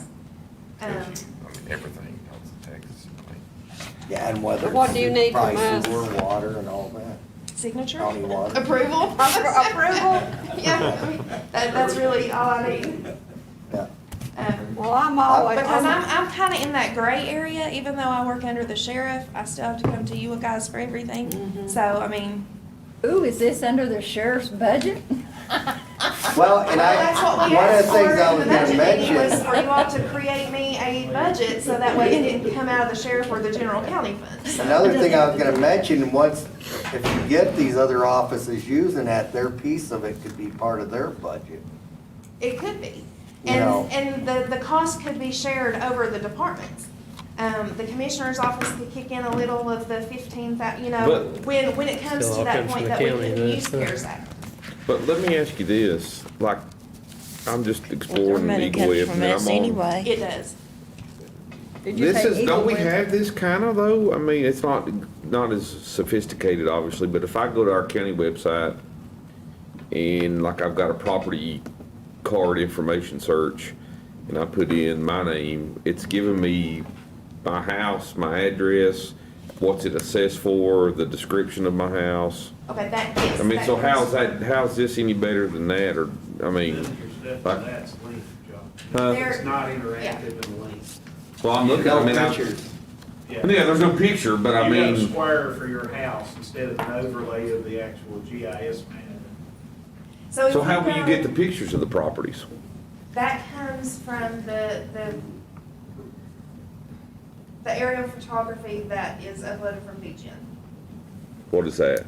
Everything, Texas. Yeah, and whether But what do you need from price, us? sewer, water and all that. Signature? County water. Approval? Approval? Yeah, that's really all I need. Yeah. Well, I'm always. Because I'm kinda in that gray area, even though I work under the sheriff, I still have to come to you guys for everything. So, I mean, Ooh, is this under the sheriff's budget? Well, and that's what we one of asked the for things I in was the gonna budget meeting, was mention, for you all to create me a budget, so that way it didn't come out of the sheriff or the general county fund. So- another thing I was gonna mention, if you get these other offices using that, their piece of it could be part of their budget. It could be. You know. And the cost could be shared over the departments. The commissioner's office could kick in a little of the 15,000, you know, But- when it comes Still to all that comes point from that the we county, can use that's, CARES Act. But let me ask you this, like, I'm just Well, their exploring money Eagle comes Web from and us I'm on. anyway. It does. Did you This say is, Eagle don't we Web? have this kind of though? I mean, it's not as sophisticated, obviously, but if I go to our county website and like I've got a property card information search and I put in my name, it's giving me my house, my address, what's it assessed for, the description of my house. Okay, yes. I mean, so comes- how's this any better than that, or, I mean, like, That's linked, Josh. huh? There- It's not interactive and linked. Well, I'm looking, I mean, Pictures. yeah, there's no picture, but I You got a mean, square for your house instead of an overlay of the actual GIS map. So if so how you will you go- get the pictures of the properties? That comes from the aerial photography that is uploaded from VGen. What is that?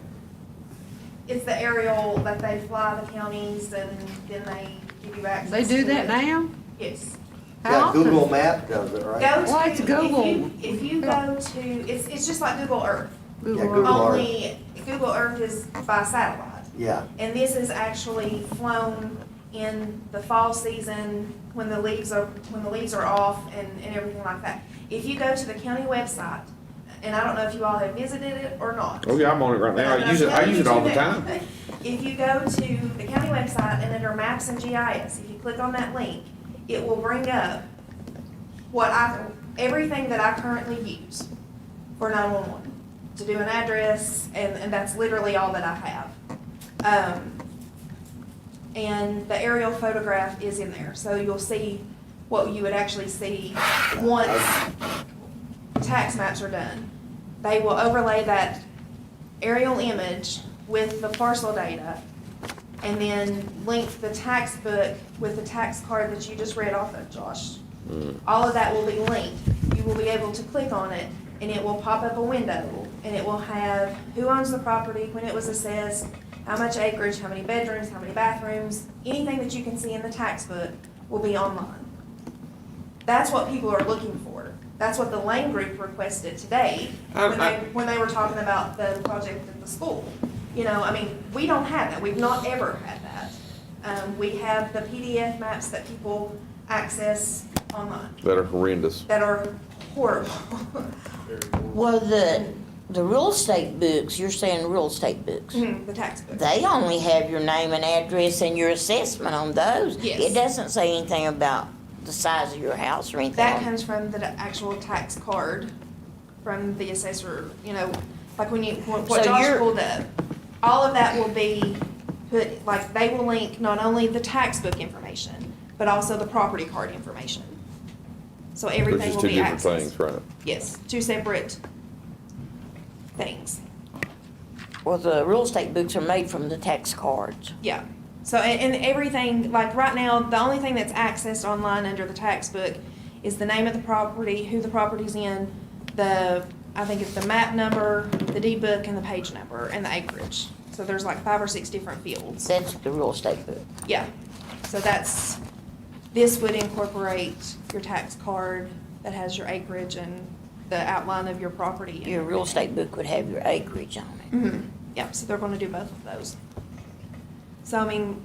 It's the aerial that they fly the counties and then they give you access They do to that it. now? Yes. How Yeah, often? Google Map does it, right? Go to, Well, it's Google. if you go to, it's just like Google Earth. Yeah, Google Earth. Only Google Earth is by satellite. Yeah, And this is actually flown in the fall season when the leaves are off and everything like that. If you go to the county website, and I don't know if you all have visited it or not. Oh, yeah, I'm on it right now. But I use it, I I'm use it all the telling you time. to- If you go to the county website and under Maps and GIS, if you click on that link, it will bring up everything that I currently use for 911, to do an address, and that's literally all that I have. And the aerial photograph is in there, so you'll see what you would actually see once tax maps are done. They will overlay that aerial image with the parcel data and then link the tax book with the tax card that you just read off of, Josh. All of that will be linked. You will be able to click on it and it will pop up a window and it will have who owns the property, when it was assessed, how much acreage, how many bedrooms, how many bathrooms, anything that you can see in the tax book will be online. That's what people are looking for. That's what the Lane Group requested today when they were talking about the project at the school. You know, I mean, we don't have that. We've not ever had that. We have the PDF maps that people access online That are horrendous. that are horrible. Well, the real estate books, you're saying real estate books, The tax book. they only have your name and address and your assessment on those. Yes. It doesn't say anything about the size of your house or anything. That comes from the actual tax card from the assessor, you know, like what So Josh you're- pulled up. All of that will be put, like, they will link not only the tax book information, but also the property card information. So There's everything just will two be different accessed. things, right? Yes, two separate things. Well, the real estate books are made from the tax cards. Yeah. So, and everything, like right now, the only thing that's accessed online under the tax book is the name of the property, who the property's in, I think it's the map number, the deed book, and the page number, and the acreage. So there's like 5 or 6 different fields. That's the real estate book. Yeah, so this would incorporate your tax card that has your acreage and the outline of your property. Your real estate book would have your acreage on it. Mm-hmm. Yep, so they're gonna do both of those. So, I mean,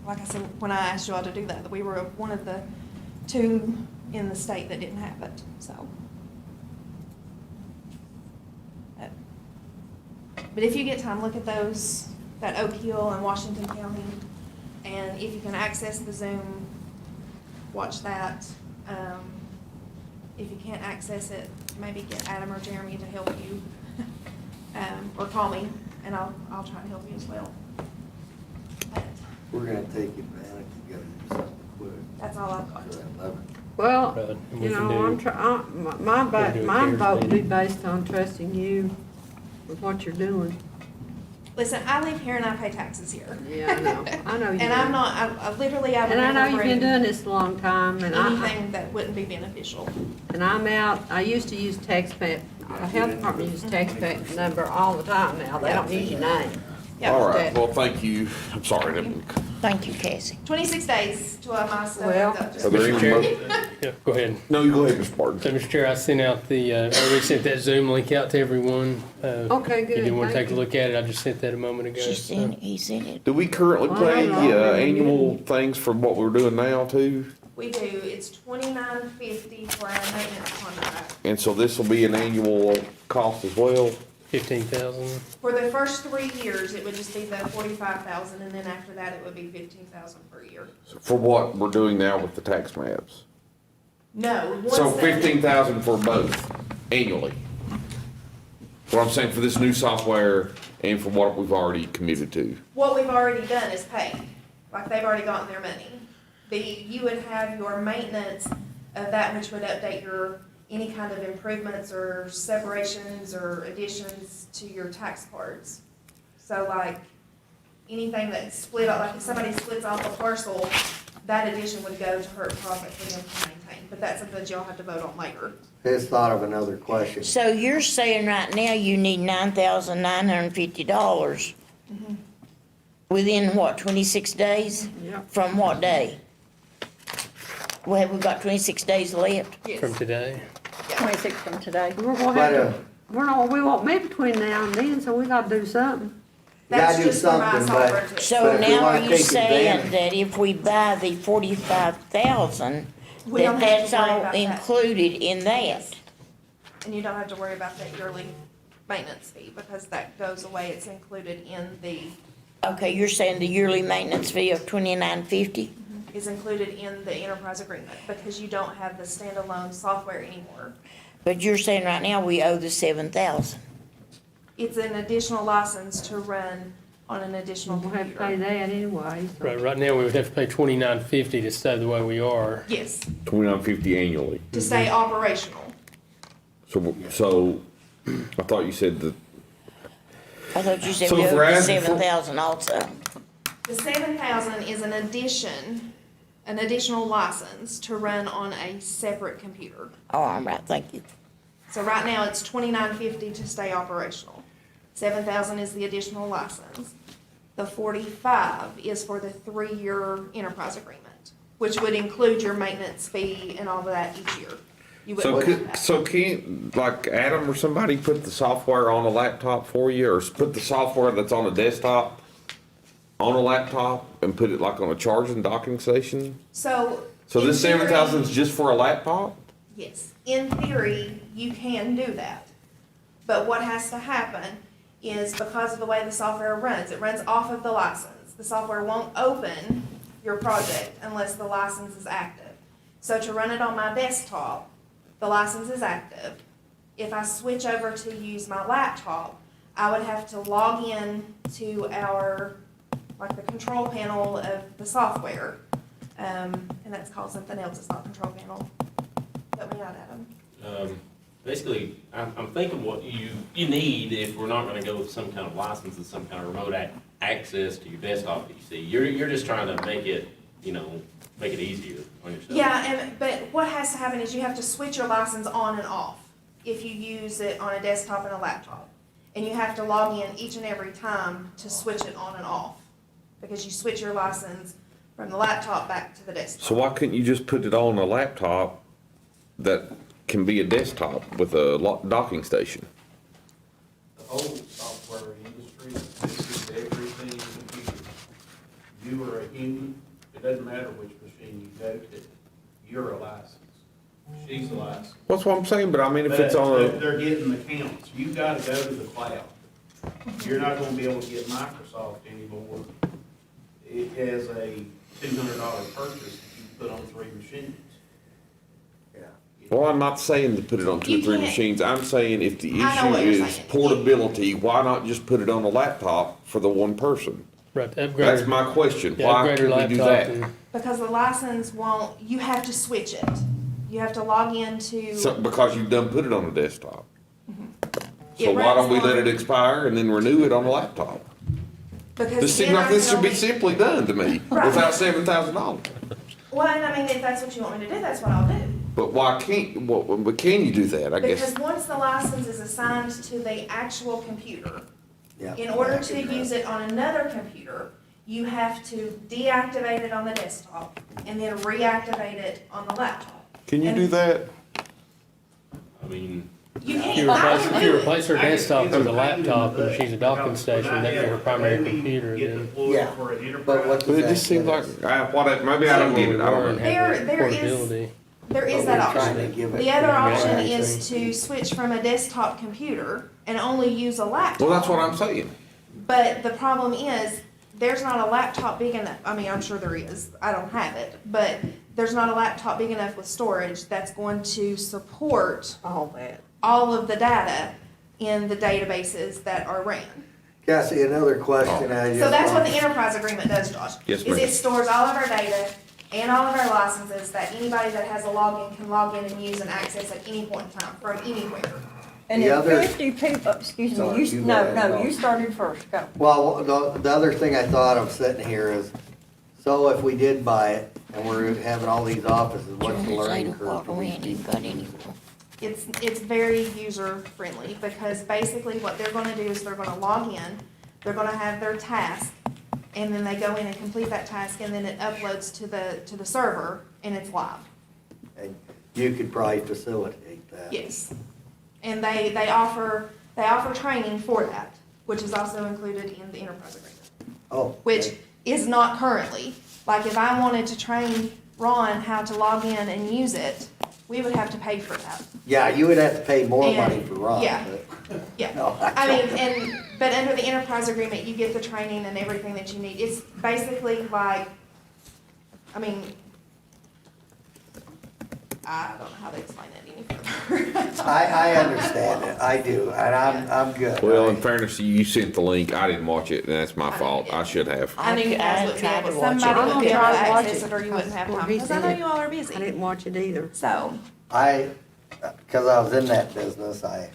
like I said, when I asked you all to do that, we were one of the 2 in the state that didn't have it, so. But if you get time, look at those, that Oak Hill and Washington County, and if you can access the Zoom, watch that. If you can't access it, maybe get Adam or Jeremy to help you, or call me, and I'll try to help you as well. But We're gonna take advantage, you gotta do something quick. that's all I've got. For that 11. Well, Right, and we you can know, do- my CARES vote would be meeting. based on trusting you with what you're doing. Listen, I live here and I pay taxes here. Yeah, I know you do. And I'm not, I literally, I would And I know never you've been bring doing this a long time, and anything that wouldn't be beneficial. and I'm out, I used to use taxpayer, the health department uses taxpayer number all the time now, they don't use your name. Yeah. All right, well, thank you. I'm sorry. Thank you, Cassie. 26 days to my stuff. Well- Are there Mr. any Chair? mo- Yeah, go ahead. No, you go ahead, Mr. Martin. So, Mr. Chair, I sent out we sent that Zoom link out to everyone. Okay, good, If you didn't want to thank take a you. look at it, I just sent that a moment ago. He sent it. Do we currently Well, pay I don't know. annual things for what we're doing now too? We do, it's $29.50 for our maintenance contract. And so this will be an annual cost as well? 15,000. For the first 3 years, it would just be the 45,000, and then after that, it would be 15,000 per year. For what we're doing now with the tax maps? No, So once that, 15,000 for both annually? What I'm saying for this new software and for what we've already committed to? what we've already done is paid, like they've already gotten their money. You would have your maintenance of that which would update your, any kind of improvements or separations or additions to your tax cards. So like, anything that's split up, like if somebody splits off a parcel, that addition would go to her profit for them to maintain, but that's something that y'all have to vote on later. Just thought of another question. So you're saying right now you need $9,950 within what, 26 days? Yep. From what day? Well, have we got 26 days left? From today. 26 from today. We're gonna But, have to, we won't meet between now and then, so we gotta do something. You gotta That's do just for my something, software but too. So But if we now are wanna you take saying advantage- that if we buy the 45,000, We don't that have to that's worry all about that. included in that? And you don't have to worry about that yearly maintenance fee, because that goes away, it's included in Okay, you're saying the yearly maintenance fee of $29.50? is included in the enterprise agreement, because you don't have the standalone software anymore. But you're saying right now we owe the 7,000. It's an additional license to run on an additional We'll have to pay computer. that anyway, so. Right now, we would have to pay $29.50 to stay the way we are. Yes, $29.50 annually. to stay operational. So I thought you said that, I thought you said So we if owed we're the asking for- 7,000 also. The 7,000 is an addition, an additional license to run on a separate computer. Oh, I'm right, thank you. So right now, it's $29.50 to stay operational. 7,000 is the additional license. The 45 is for the 3-year enterprise agreement, which would include your maintenance fee and all of that each year. You so wouldn't have could, that. so can't, like Adam or somebody put the software on a laptop for you, or put the software that's on a desktop on a laptop and put it like on a charging docking station? So. So in this theory- 7,000 is just for a laptop? Yes, in theory, you can do that. But what has to happen is, because of the way the software runs, it runs off of the license. The software won't open your project unless the license is active. So to run it on my desktop, the license is active. If I switch over to use my laptop, I would have to log in to our, like the control panel of the software. And that's called something else, it's not control panel. Help me out, Adam. Basically, I'm thinking what you need if we're not gonna go with some kind of license and some kind of remote access to your desktop PC. You're just trying to make it, make it easier on yourself. Yeah, but what has to happen is you have to switch your license on and off if you use it on a desktop and a laptop. And you have to log in each and every time to switch it on and off, because you switch your license from the laptop back to the desktop. So why couldn't you just put it on a laptop that can be a desktop with a docking station? The whole software industry, this is everything computer. You are a human, it doesn't matter which machine you go to, you're a license. She's a license. That's what I'm saying, but I mean, if But it's on a, they're getting the counts. You gotta go to the cloud. You're not gonna be able to get Microsoft anymore. It has a $200 purchase if you put on 3 machines. well, I'm not saying to put it on 2 or 3 machines. I'm saying if the I know issue what you're is saying. portability, why not just put it on a laptop for the one person? Right, to upgrade. That's my question. Yeah, Why upgrade your can't we do laptop that? and- Because the license won't, you have to switch it. You have to log into. So, because you've done put it on a desktop. So It why don't we runs let on- it expire and then renew it on a laptop? Because This seems then like I this can should be only- simply done to me, Right. without $7,000. Well, and I mean, if that's what you want me to do, that's what I'll do. But why can't, but can you do that, I guess? Because once the license is assigned to the actual computer, Yeah. in order to use it on another computer, you have to deactivate it on the desktop and then reactivate it on the laptop. Can you do that? I mean, You If can't. if you replace her desktop with a laptop and she's a docking station, that'd be her primary computer, Get then. deployed Yeah. for an But enterprise. what But does it that just seems give like, us? maybe I don't get it, I don't know. There is- Portability. There is But that we're trying to option. give it The other the option right is to switch from a desktop computer and only use a laptop. Well, that's what I'm saying. But the problem is, there's not a laptop big enough, I mean, I'm sure there is, I don't have it, but there's not a laptop big enough with storage that's going to support All that. all of the data in the databases that are ran. Cassie, another question I just. So that's what the enterprise agreement does, Josh. Yes, Is ma'am. it stores all of our data and all of our licenses that anybody that has a login can log in and use and access at any point in time, from anywhere. And The if other- 50 people, excuse me, Sorry, you go no, ahead, no, go. you started first, go. Well, the other thing I thought of sitting here is, so if we did buy it and we're having all these offices, what's the learning curve for these people? It's very user friendly, because basically what they're gonna do is they're gonna log in, they're gonna have their task, and then they go in and complete that task, and then it uploads to the server, and it's live. And you could probably facilitate that. Yes. And they offer training for that, which is also included in the enterprise agreement, Oh. which okay. is not currently. Like if I wanted to train Ron how to log in and use it, we would have to pay for that. Yeah, you would have to pay more And- money for Ron. yeah. but- Yeah. No, I mean, but under the enterprise agreement, you get the training and everything that you need. It's basically like, I mean, I don't know how to explain it any further. I understand it, I do, and I'm good. Well, in fairness, you sent the link, I didn't watch it, and that's my fault, I should have. I knew you guys would be tried able, to watch it. somebody would be able to I'm gonna try to watch access it, it, or you wouldn't have because time, he because I know said you all are I busy. didn't watch it either. So, Cause I was in that business, I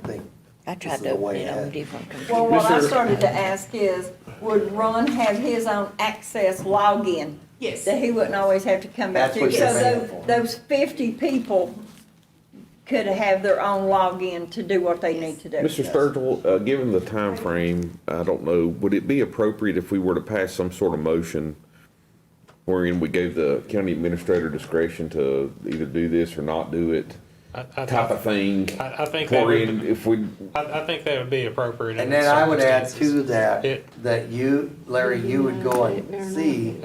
think I this tried is to the open way it on ahead. different computers. Well, what I started to ask is, would Ron have his own access login? yes. That he wouldn't always have to come back That's to? what you're So paying those, for. those 50 people could have their own login to do what they need to do. Mr. Sturgill, given the time frame, I don't know, would it be appropriate if we were to pass some sort of motion wherein we gave the county administrator discretion to either do this or not do it, type of thing? I think that Wherein would, if we, I think that would be appropriate in And the then I would add circumstances. to that, It- that you, Larry, you would go and see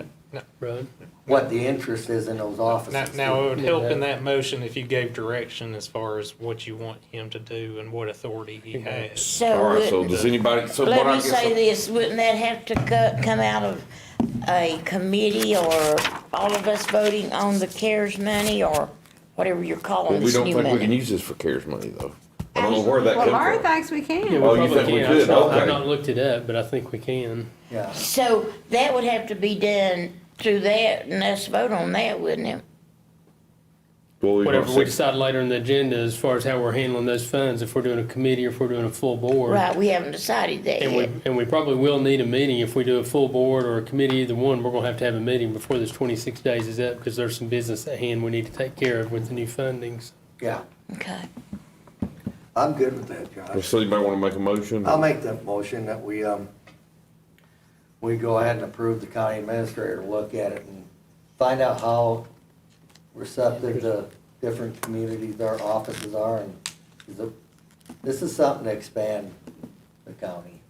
Road. what the interest is in those offices. Now, it would Yeah, help that- in that motion if you gave direction as far as what you want him to do and what authority he has. So, all right, so wouldn't- does anybody, so let what I me guess. say this, wouldn't that have to come out of a committee, or all of us voting on the CARES money, or whatever you're Well, calling we this don't new think we can money? use this for CARES money, though. I don't know where that Well, Larry comes from. thinks we Yeah, can. we Oh, you probably think we can. could? I've Okay. not looked it up, but I think we can. Yeah, So that would have to be done through that, and us vote on that, wouldn't it? Well, we've whatever got we six- decide later in the agenda as far as how we're handling those funds, if we're doing a committee or if we're doing a full board. Right, we haven't decided that yet. And we probably will need a meeting if we do a full board or a committee, either one, we're gonna have a meeting before this 26 days is up, because there's some business at hand we need to take care of with the new fundings. Yeah, Okay. I'm good with that, Josh. So anybody want to make a motion? I'll make that motion that we go ahead and approve the county administrator to look at it and find out how receptive the different communities, our offices are, and this is something to expand the county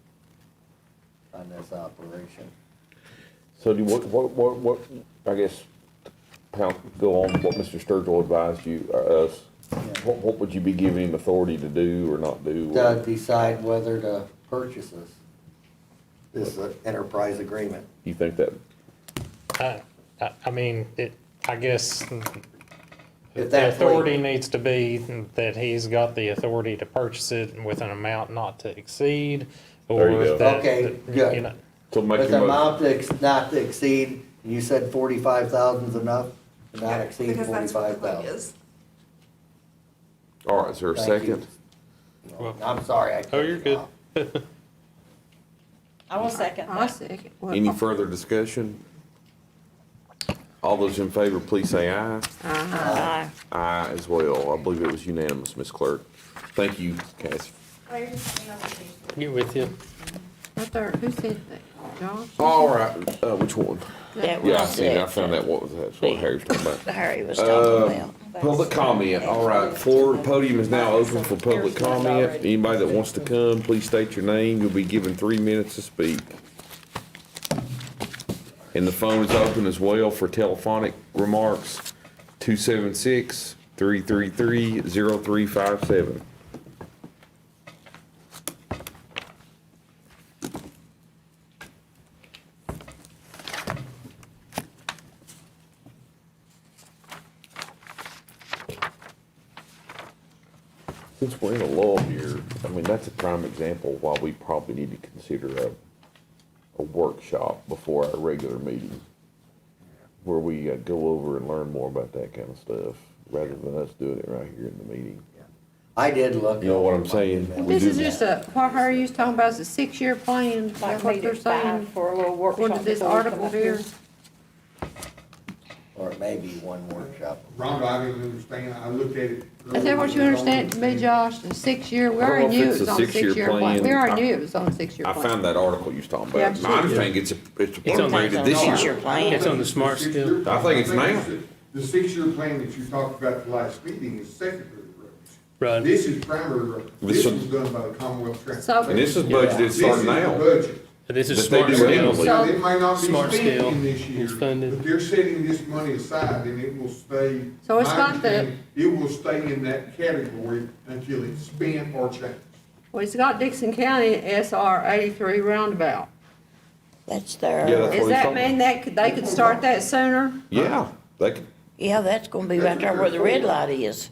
on this operation. So do what, I guess, go on what Mr. Sturgill advised you, us. What would you be giving him authority to do or not do? To decide whether to purchase this enterprise agreement. You think that, I mean, I guess If the that's authority needs to be that he's got the authority to purchase it with an amount not to exceed, There you or go. that. Okay, that, good. you know, so make With your an motion. amount not to exceed, you said 45,000 is enough, to not exceed Because that's what the 45,000. quote is. All right, is there a Thank you. second? No, I'm sorry. I cut Oh, you're you good. off. I will second I that. second. Well, Any further discussion? All those in favor, please say aye. Aye. Aye as well. I believe it was unanimous, Ms. Clerk. Thank you, Cassie. Get with you. Right there, who said that? Josh? All right, which one? That Yeah, I was seen it. I it. found that, what was that? That's what Harry's talking about. Harry was talking about. Public comment, all right, floor, podium is now open for public comment. Anybody that wants to come, please state your name, you'll be given 3 minutes to speak. And the phone is open as well for telephonic remarks, 276-333-0357. Since we're in a lull here, I mean, that's a prime example why we probably need to consider a workshop before our regular meeting, where we go over and learn more about that kind of stuff, rather than us doing it right here in the meeting. I did look. You know what I'm saying? We This is do- just what Harry was talking about, is a 6-year plan, is Like that what me they're to buy saying? for a little workshop. According to this before we come article up here. Or maybe one workshop. Rhonda, I didn't understand, I looked at it. Is that what you understand it to be, Josh? The 6-year, we I don't know already if knew it's it was a on a 6-year 6-year plan. plan. We already knew it was on a 6-year I plan. found that article you was talking Yeah, about. I'm My sure. understanding, it's It's on the- appropriated this Six-year year. plan. It's on the smart scale. I think it's now. The 6-year plan that you talked about at the last meeting is secondary roads. Right. This is primary road. This This is- was done by the Commonwealth And Transportation. this is budgeted starting This is now. the budget. This is That they smart do scale. annually. Now, it may not be Smart spent scale in this year, is funded. but they're setting this money aside and it will stay. So it's my got the- understanding, it will stay in that category until it's spent or changed. Well, it's got Dixon County SR 83 roundabout. That's Yeah, their, that's what Does he's that talking mean they could start that sooner? Yeah, they could, yeah, that's gonna be right there where the red light is,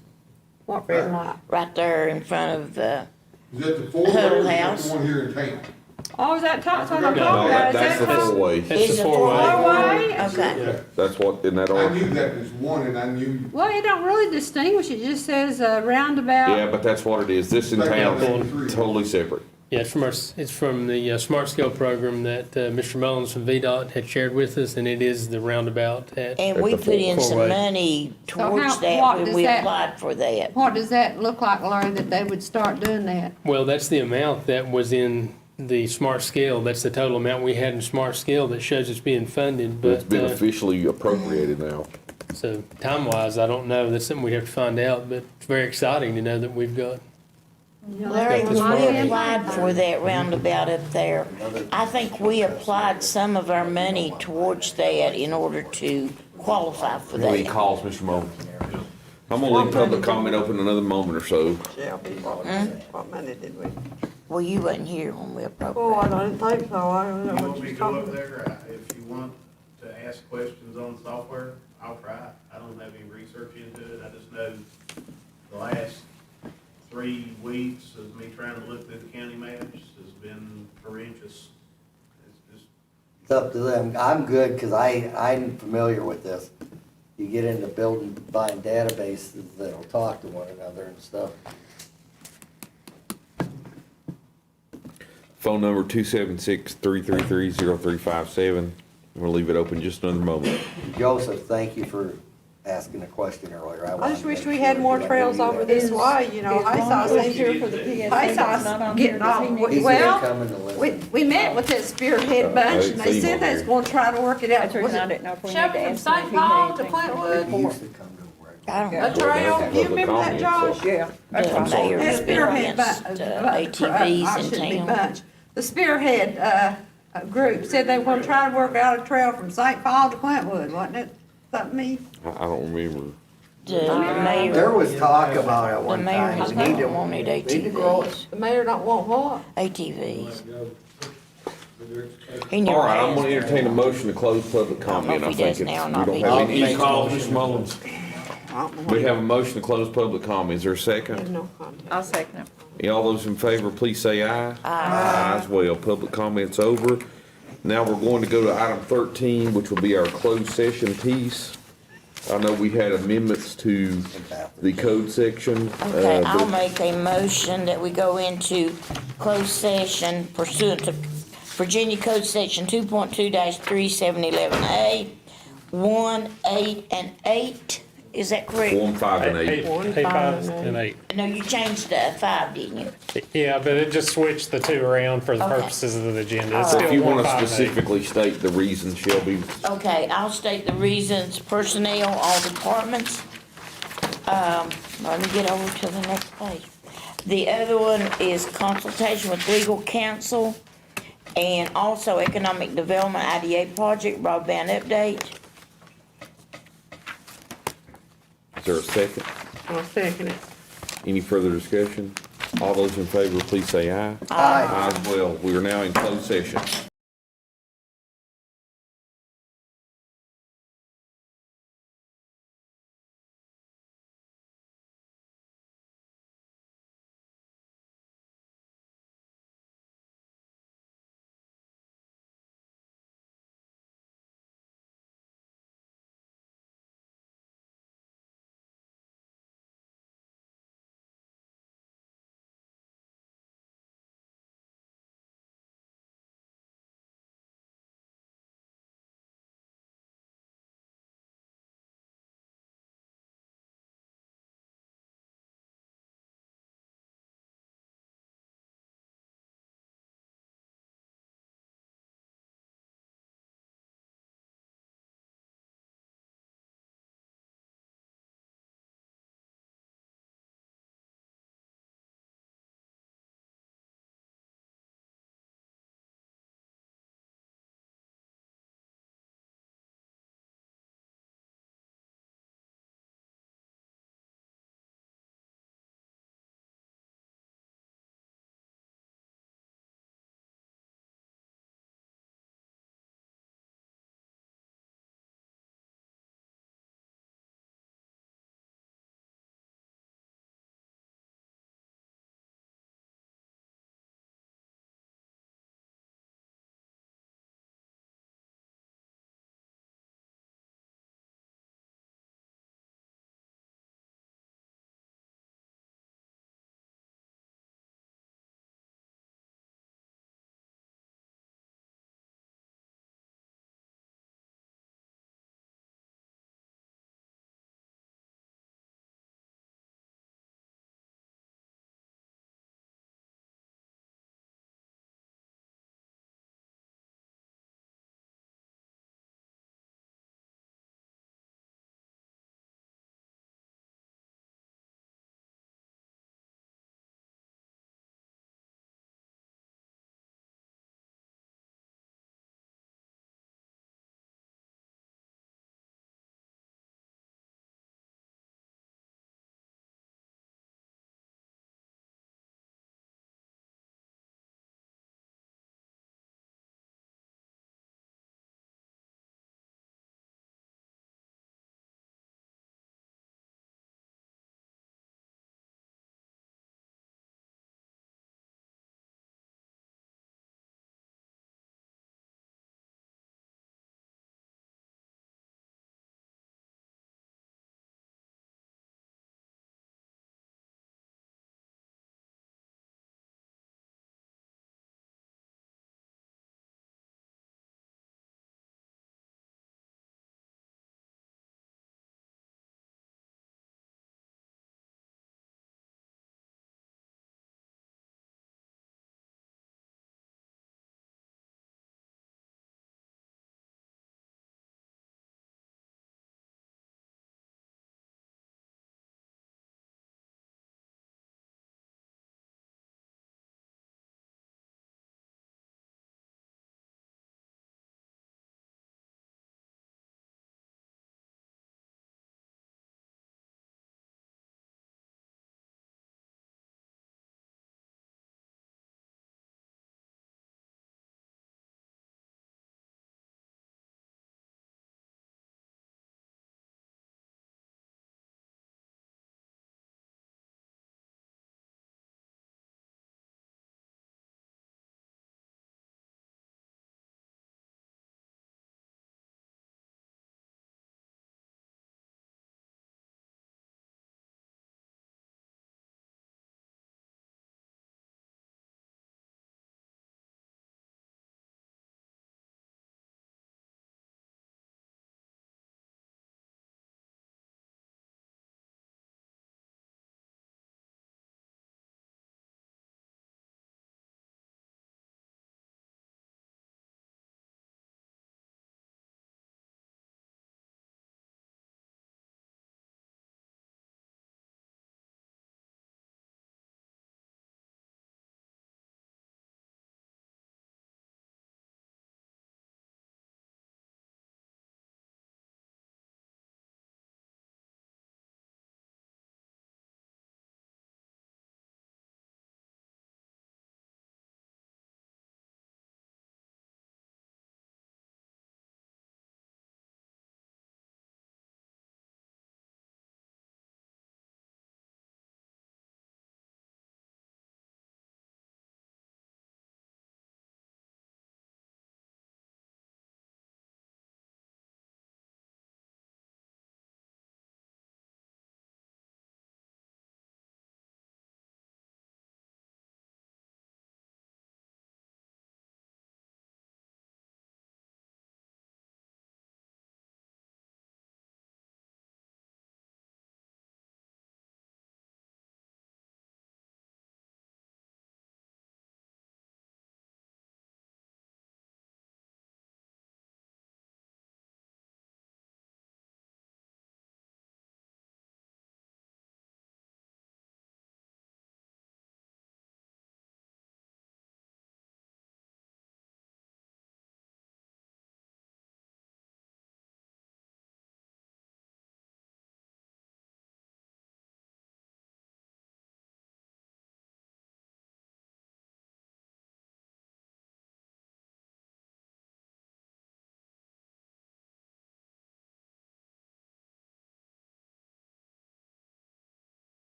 What red light? right there in front of, Is that the four-way or Huddle is that house. the one here in town? Oh, is that top, what I'm No, talking no, about? Is that's the that top? four-way. That's is the a four-way. four-way? Four-way? Okay. That's what, in that I article. knew that was one and I knew. Well, it don't really distinguish, it just says roundabout. Yeah, but that's what it is. This in town, totally separate. Yeah, it's from the Smart Scale program that Mr. Mullins from VDOT had shared with us, and it is the roundabout at. And At we the put in some four-way. money So towards how- that what when does we that- applied for that. What does that look like, Larry, that they would start doing that? Well, that's the amount that was in the Smart Scale. That's the total amount we had in Smart Scale that shows it's being funded, It's but, been officially appropriated now. so time-wise, I don't know. That's something we'd have to find out, but it's very exciting to know that we've got. Larry, Got this when we money. applied for that roundabout up there, I think we applied some of our money towards that in order to qualify for Any that. calls, Mr. Moore? I'm gonna leave public comment open another moment or so. What money did we? Well, you wasn't here when we Oh, appropriated. I didn't think so, I don't know You what want me you're to go talking up about. there, if you want to ask questions on software, I'll try. I don't have any research into it, I just know the last 3 weeks of me trying to look through the county maps has been horrendous. It's just, It's up to them. I'm good, cause I'm familiar with this. you get into building, buying databases that'll talk to one another and stuff. Phone number 276-333-0357. We'll leave it open just another moment. Joseph, thank you for asking a question earlier. I wanted just to wish make we sure had more that I trails knew over that. this way, you know, Is Ron Bush here for the PSA that's not on here? getting Does off, he need- He's well, gonna come in and we, listen. we met with that Spearhead bunch, and they seen said him they was here. gonna try to work it out. That's the Was reason I it didn't know if we need to Shoving from ask him if St. he Paul needs to anything. Clintwood? He used to come to work. I don't a know. trail, you remember that, Josh? Yeah. that's The right. mayor's That been Spearhead against ATVs I in shouldn't be town. bunch. The Spearhead, group said they were gonna try to work out a trail from St. Paul to Clintwood, wasn't it? Something me? I don't remember. The mayor. There was talk about it The one mayor time. has We need not to- wanted need to grow it. ATVs. The mayor don't want what? ATVs. He All never right, I'm has. gonna entertain a motion to close public comment. if he does now or not, We but don't have he- any. Call, Ms. Mullins. I don't know what. We have a motion to close public comment. Is there a There's second? no contact. I'll second it. All those in favor, please say aye. Aye as well. Public comment's over. Now we're going to go to item 13, which will be our closed session piece. I know we had amendments to the code section. Okay, I'll but make a motion that we go into closed session pursuant to Virginia Code Section 2.2-3711A, 1, 8, and 8. Is that correct? 1, 5, and 8. A5 and 8. No, you changed the 5, didn't you? Yeah, but it just switched the two around for the Okay. purposes of the agenda. It's So still if you 1, want to 5, and 8. specifically state the reasons, Shelby, Okay, I'll state the reasons, personnel, all departments. Let me get over to the next page. The other one is consultation with legal counsel and also economic development IDA project broadband update. is there a second? I'll second it. Any further discussion? All those in favor, please say aye. Aye. Aye as well. We are now in closed session.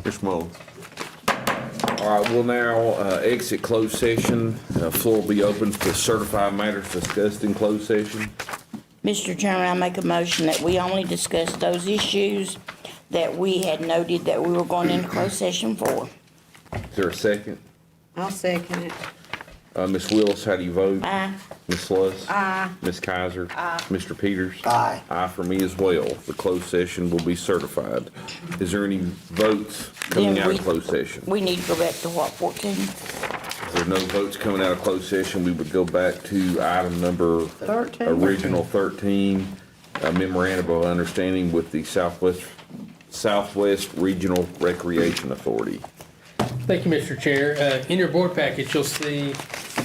Mr. Mullins. All right, we'll now exit closed session. Floor will be open for certified matters discussed in closed session. Mr. Chairman, I make a motion that we only discuss those issues that we had noted that we were going into closed session for. Is there a second? I'll second it. Ms. Willis, how do you vote? Aye. Ms. Sluss? Aye. Ms. Kaiser? Aye. Mr. Peters? Aye. Aye for me as well. The closed session will be certified. Is there any votes coming Then out we- of closed session? We need to go back to what, 14? If there are no votes coming out of closed session, we would go back to item number 13. original 13, memorandum of understanding with the Southwest Regional Recreation Authority. Thank you, Mr. Chair. In your board package, you'll see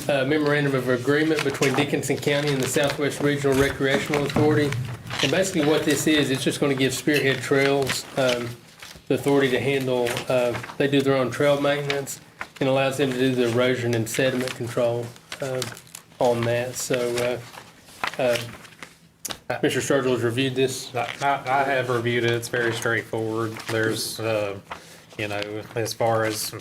a memorandum of agreement between Dickinson County and the Southwest Regional Recreational Authority. And basically what this is, it's just going to give Spearhead Trails the authority to handle, they do their own trail maintenance and allows them to do the erosion and sediment control on that. So Mr. Sturgill has reviewed this. I have reviewed it, it's very straightforward. There's, you know, as far as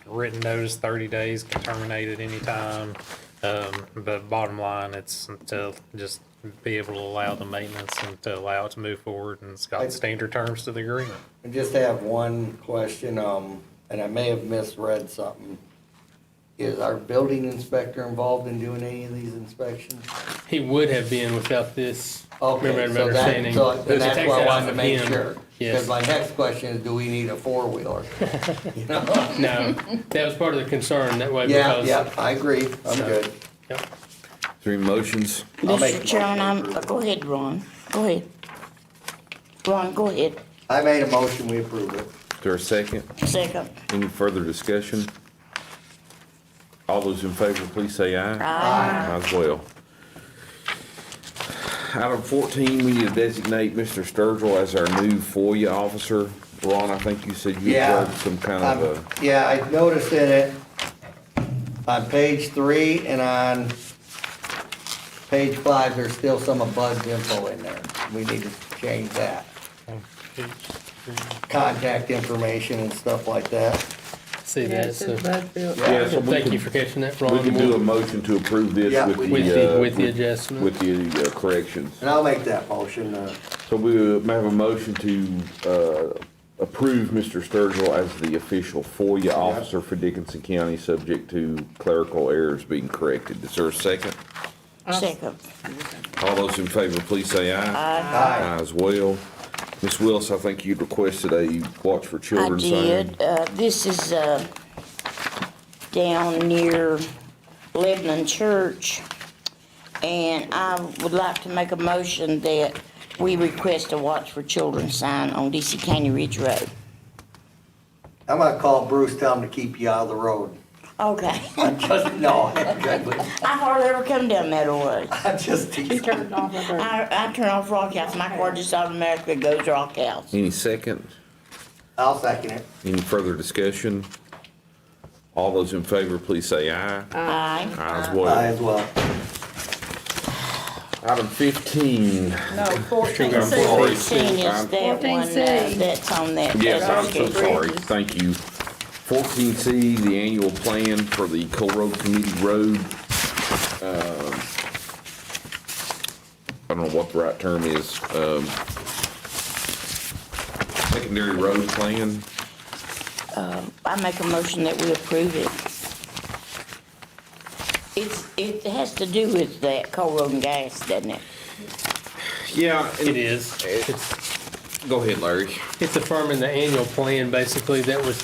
written notice, 30 days, can terminate at any time. But bottom line, it's to just be able to allow the maintenance and to allow it to move forward, and it's got standard terms to the agreement. I just have one question, and I may have misread something. Is our building inspector involved in doing any of these inspections? He would have been without this Okay, memorandum of so understanding. that, so It then was a that's text what I out wanted to of make him. sure. Yes. Because my next question is, do we need a four-wheeler? You know? No, that was part of the concern, that way Yeah, because. yeah, I agree, I'm So- good. Yep. Is there any motions? I'll make Mr. a Chairman, motion. go ahead, Ron. Go ahead. Ron, go ahead. I made a motion, we approve it. Is there a second? Second. Any further discussion? All those in favor, please say aye. Aye. Aye as well. Item 14, we need to designate Mr. Sturgill as our new FOIA officer. Ron, I think you said you Yeah. had some kind of a, Yeah, I noticed in it, on page 3 and on page 5, there's still some of Bud's info in there. We need to change that. Contact information and stuff like that. See that, so, yeah, so we thank can, you for catching that, Ron. we can do a motion to approve this Yeah. with With the adjustment. with the corrections. And I'll make that motion. So we may have a motion to approve Mr. Sturgill as the official FOIA officer for Dickinson County, subject to clerical errors being corrected. Is there a second? Second. All those in favor, please say aye. Aye. Aye as well. Ms. Willis, I think you requested a Watch for I Children sign. did. This is down near Lebanon Church. And I would like to make a motion that we request a Watch for Children sign on DC County Ridge Road. I'm gonna call Bruce, tell him to keep you out of the road. Okay. I'm just, no, I'm good, but I hardly ever come down that way. I'm just teasing. I turn off Rock House. My car just automatically goes Rock House. Any second? I'll second it. Any further discussion? All those in favor, please say aye. Aye. Aye as I well. as well. Item 15. No, 14. I'm sorry. 14 is that one, 14C. that's on that. Yes, I'm so Okay. sorry. Thank you. 14C, the annual plan for the Coal Road Committee Road. I don't know what the right term is. Secondary road plan. I make a motion that we approve it. It has to do with that coal road and gas, doesn't it? Yeah. It is. Go ahead, Larry. It's affirming the annual plan, basically, that was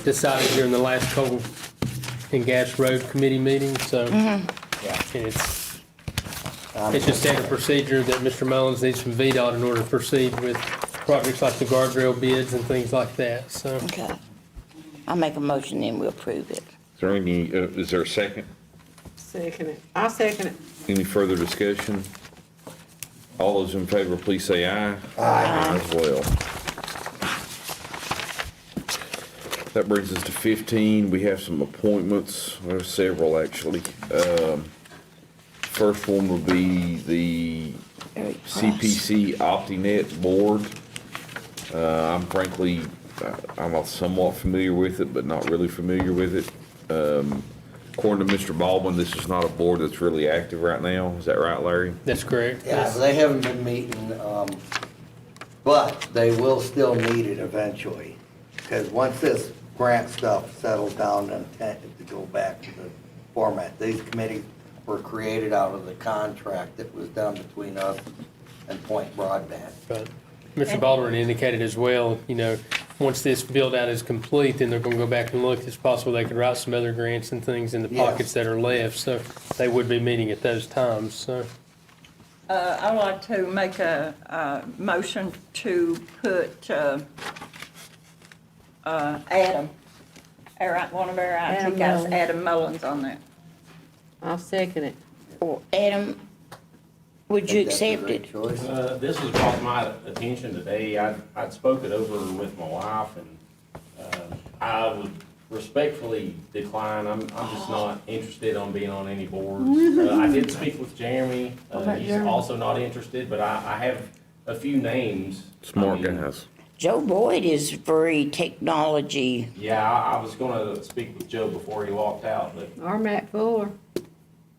decided during the last coal and gas road committee meeting, so. Yeah. And it's just standard procedure that Mr. Mullins needs from VDOT in order to proceed with projects like the guardrail bids and things like that, so. Okay. I make a motion then we approve it. Is there a second? Second it. I'll second it. Any further discussion? All those in favor, please say aye. Aye. As well. That brings us to 15. We have some appointments. There's several, actually. First one would be the Eric Price. CPC OptiNet Board. I'm frankly I'm somewhat familiar with it, but not really familiar with it. According to Mr. Baldwin, this is not a board that's really active right now. Is that right, Larry? That's correct. Yeah, they haven't been meeting, but they will still need it eventually. Because once this grant stuff settles down, then intended to go back to the format. These committees were created out of the contract that was done between us and Point Broadband. But Mr. Baldwin indicated as well, once this build out is complete, then they're gonna go back and look. It's possible they could write some other grants and things in the Yes. pockets that are left, so they would be meeting at those times, so. I'd like to make a motion to put Adam, one of our Adam IT guys, Mullins. Adam Mullins on there. I'll second it. Adam, would you Think that's a accept great it? choice. This was brought to my attention today. I'd spoke it over with my wife, and I would respectfully decline. I'm just not interested on being on any boards. I did speak with Jeremy. He's also not interested, but I have a few names. Smart I mean, guys. Joe Boyd is very technology. Yeah, I was gonna speak with Joe before he walked out, but Or Matt Fuller.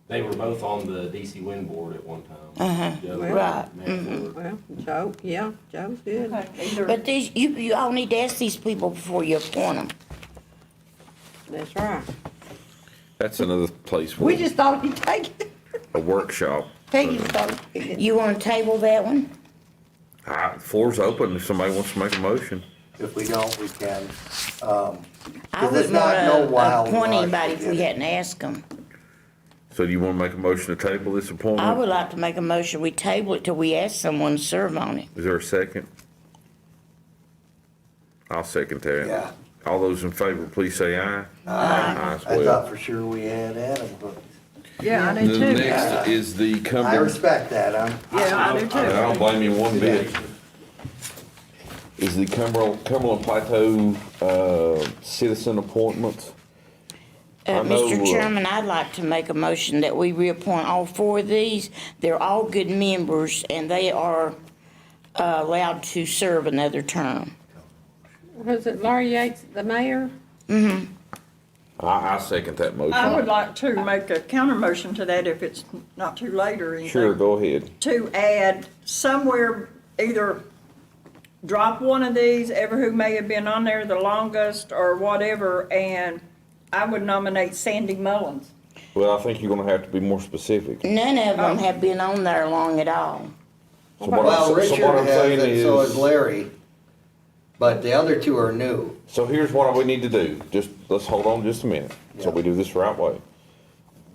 they were both on the DC Wind Board at one time. Joe Well, right, and Matt Fuller. Well, Joe's good. Either- But these, you all need to ask these people before you appoint them. That's right. That's another place We for just thought he'd take it. a workshop. Peggy just thought he'd take it. You wanna table that one? Floor's open if somebody wants to make a motion. If we don't, we can. I 'Cause it's wouldn't not no wanna wild appoint rush anybody to if we get it. hadn't asked them. So do you want to make a motion to table this appointment? I would like to make a motion, we table it till we ask someone to serve on it. Is there a second? I'll second that. Yeah. All those in favor, please say aye. Aye as I well. thought for sure we had Adam, but Yeah, I The do too. next is the I Cumberland. respect that. Yeah, I do I too. don't blame you one bit. Is the Cumberland Plateau, citizen appointments? I know, Mr. Chairman, I'd like to make a motion that we reappoint all four of these. They're all good members, and they are allowed to serve another term. Was it Larry Yates, the mayor? I second that motion. I would like to make a counter motion to that if it's not too late or anything. Sure, go ahead. To add somewhere, either drop one of these, ever who may have been on there the longest or whatever, and I would nominate Sandy Mullins. Well, I think you're gonna have to be more specific. None of them have been on there long at all. So what well, I'm- so Richard what I'm has saying it, so is- is Larry. But the other two are new. So here's what we need to do. Just, let's hold on just a minute, so we do this the right way.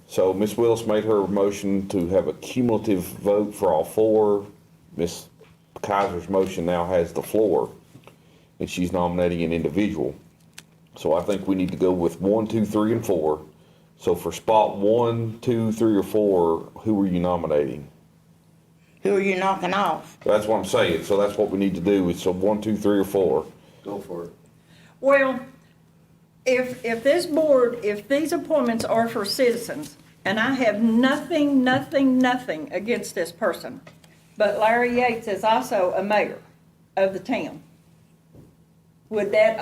So Ms. Willis made her motion to have a cumulative vote for all four. Ms. Kaiser's motion now has the floor, and she's nominating an individual. So I think we need to go with 1, 2, 3, and 4. So for spot 1, 2, 3, or 4, who are you nominating? Who are you knocking off? That's what I'm saying. So that's what we need to do, is so 1, 2, 3, or 4. Go for it. Well, if this board, if these appointments are for citizens, and I have nothing against this person, but Larry Yates is also a mayor of the town, would that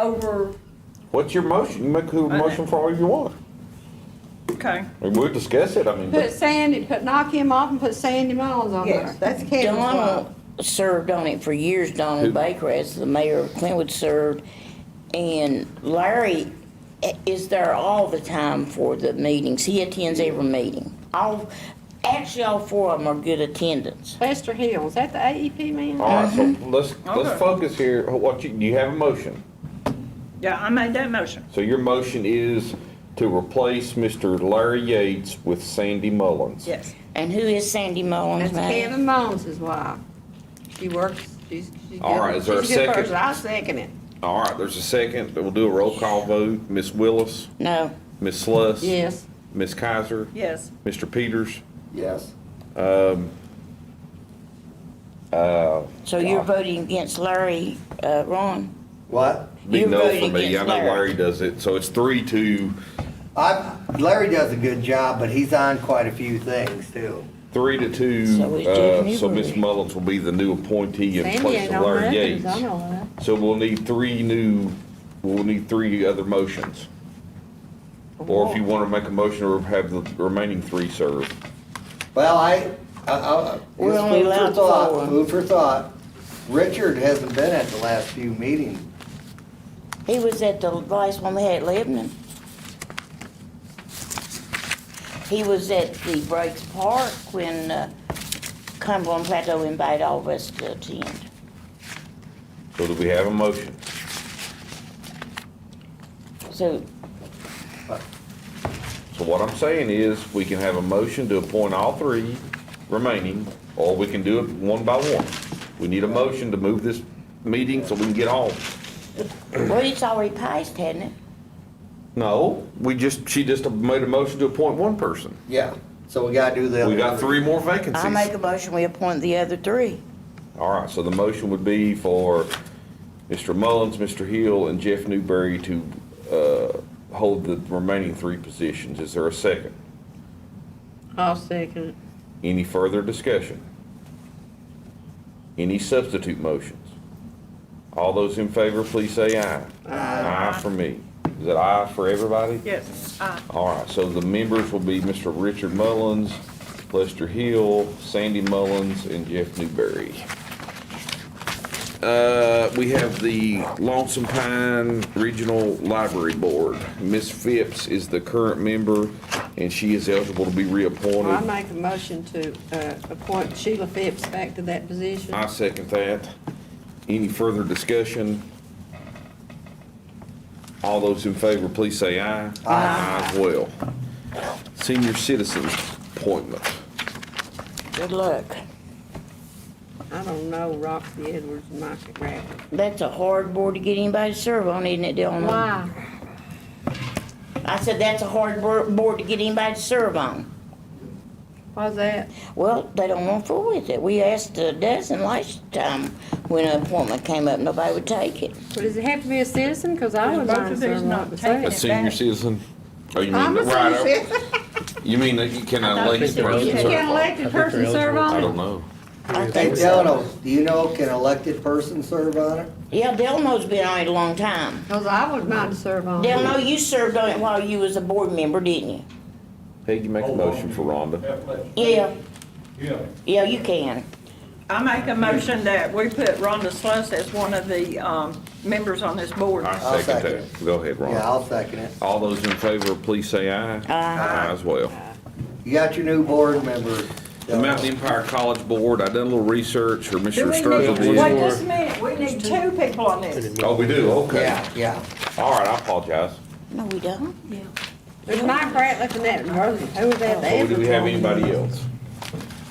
What's your motion? You make a motion for whatever you want. okay? And we'll discuss it, I mean. Put knock him off and put Sandy Mullins on there. Yes. That's Kevin's wife. Donald served on it for years, Donald Baker, as the mayor of Glenwood served. And Larry is there all the time for the meetings. He attends every meeting. Actually, all four of them are good attendance. Lester Hill, is that the AEP man? All right, so let's Okay. focus here. You have a motion. Yeah, I made that motion. So your motion is to replace Mr. Larry Yates with Sandy Mullins. Yes. And who is Sandy Mullins, That's man? Kevin Mullins' wife. She works, she's All right, is there a she's good second? person. I'll second it. All right, there's a second. We'll do a roll call vote. Ms. Willis, No. Ms. Sluss. Yes. Ms. Kaiser, Yes. Mr. Peters. Yes. So you're voting against Larry, Ron? What? Be You're no for voting me. I against know Larry. Larry does it. So it's 3-2. Larry does a good job, but he's on quite a few things too. 3-2, So is Jeff so Ms. Newberry. Mullins will be the new appointee in Sandy place ain't of on Larry nothing, Yates. I know that. So we'll need three other motions. Or if you want to make a motion or have the remaining three serve. Well, We're just only food for allowed thought, 4. food for thought. Richard hasn't been at the last few meetings. He was at the last one we had at Lebanon. He was at the Breaks Park when Cumberland Plateau invited all of us to attend. So do we have a motion? So, So what I'm saying is, we can have a motion to appoint all three remaining, or we can do it one by one. We need a motion to move this meeting so we can get home. well, it's already passed, hadn't it? No, she just made a motion to appoint one person. Yeah, so we gotta do the other. We got three more I vacancies. make a motion, we appoint the other 3. All right, so the motion would be for Mr. Mullins, Mr. Hill, and Jeff Newberry to hold the remaining 3 positions. Is there a second? I'll second it. Any further discussion? Any substitute motions? All those in favor, please say aye. Aye for me. Is that aye for everybody? Yes. All right, so the members will be Mr. Richard Mullins, Lester Hill, Sandy Mullins, and Jeff Newberry. We have the Lonesome Pine Regional Library Board. Ms. Phipps is the current member, and she is eligible to be I reappointed. make a motion to appoint Sheila Phipps back to that position. I second that. Any further discussion? All those in favor, please say aye. Aye as well. Senior Citizens Appointment. Good luck. I don't know Roxy Edwards and Mike McGrath. That's a hard board to get anybody to serve on, isn't it, Dylan? Why? I said that's a hard board to get anybody to serve on. Why's that? Well, they don't want to fool with it. We asked a dozen last time when an appointment came up, nobody would take it. But does it have to be a citizen? Because I There's was both on of these some not like taking A it senior back. citizen? Oh, you I'm mean, a right, senior citizen. you mean that you can I thought elect you a said you person? Can an elected person serve I on don't it? know. I Hey, think so. Delano, do you know, can elected person serve on it? Yeah, Delano's been on it a long time. Because I would mind to serve on it. Delano, you served on it while you was a board member, didn't you? Peg, you make a motion for Rhonda. Yeah, Yeah. yeah, you can. I make a motion that we put Rhonda Sluss as one of the members on this board. I I'll second second that. Go ahead, Yeah, Rhonda. I'll second it. All those in favor, please say aye. Aye as well. You got your new board member. The Mountain Empire College Board, I done a little research, or Do Mr. we Sturgill need, wait did. just a minute, we need 2 people on this. Oh, we do, okay. Yeah. All right, I apologize. No, we don't. There's Mike Ratliff and that Rosie. Who was that? Oh, do we have anybody else?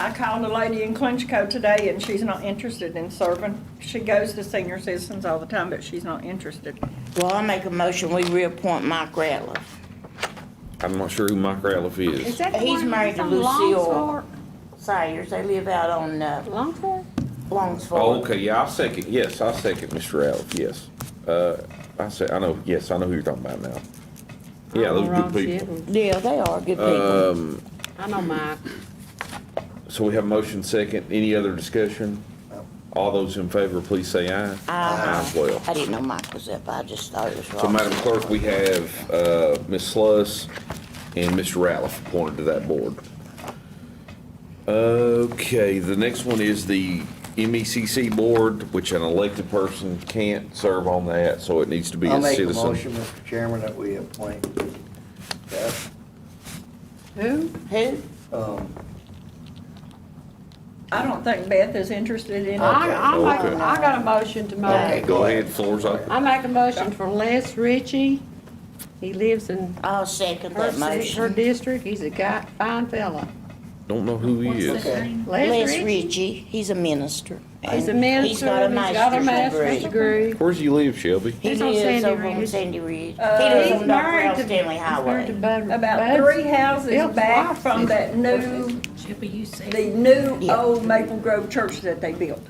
I called a lady in Clinchco today and she's not interested in serving. She goes to senior citizens all the time, but she's not interested. Well, I make a motion, we reappoint Mike Ratliff. I'm not sure who Mike Ratliff Is is. that the He's one married to from Lucille Longsford? Sayers. They live out on Longsford? Longsford. Oh, okay, yeah, I'll second Mr. Ratliff, yes. I know who you're talking about now. Yeah, those are good people. Yeah, they are good people. I know Mike. So we have motion second. Any other discussion? All those in favor, please say aye. Aye as well. I didn't know Mike was up. I just thought it was wrong. So Madam Clerk, we have Ms. Sluss and Mr. Ratliff appointed to that board. Okay, the next one is the MECC board, which an elected person can't serve on that, so it needs to be I'll a make a citizen. motion, Mr. Chairman, that we appoint Beth. Who? Who? I don't think Beth is interested in it. I got a motion to Okay, make. go ahead, floor's open. I make a motion for Les Ritchie. He lives in I'll second her that motion. district. He's a guy, fine fella. Don't know who he is. Okay. Les Ritchie, he's a minister. He's a And minister. He's got a master's degree. Where's he live, Shelby? He He's on lives Sandy over on Ridge. Sandy Ridge. He Uh, lives He's on Dr. married L. to- Stanley Highway. About 3 houses Bill's back wife from is- that new, the new old Maple Grove church that they built.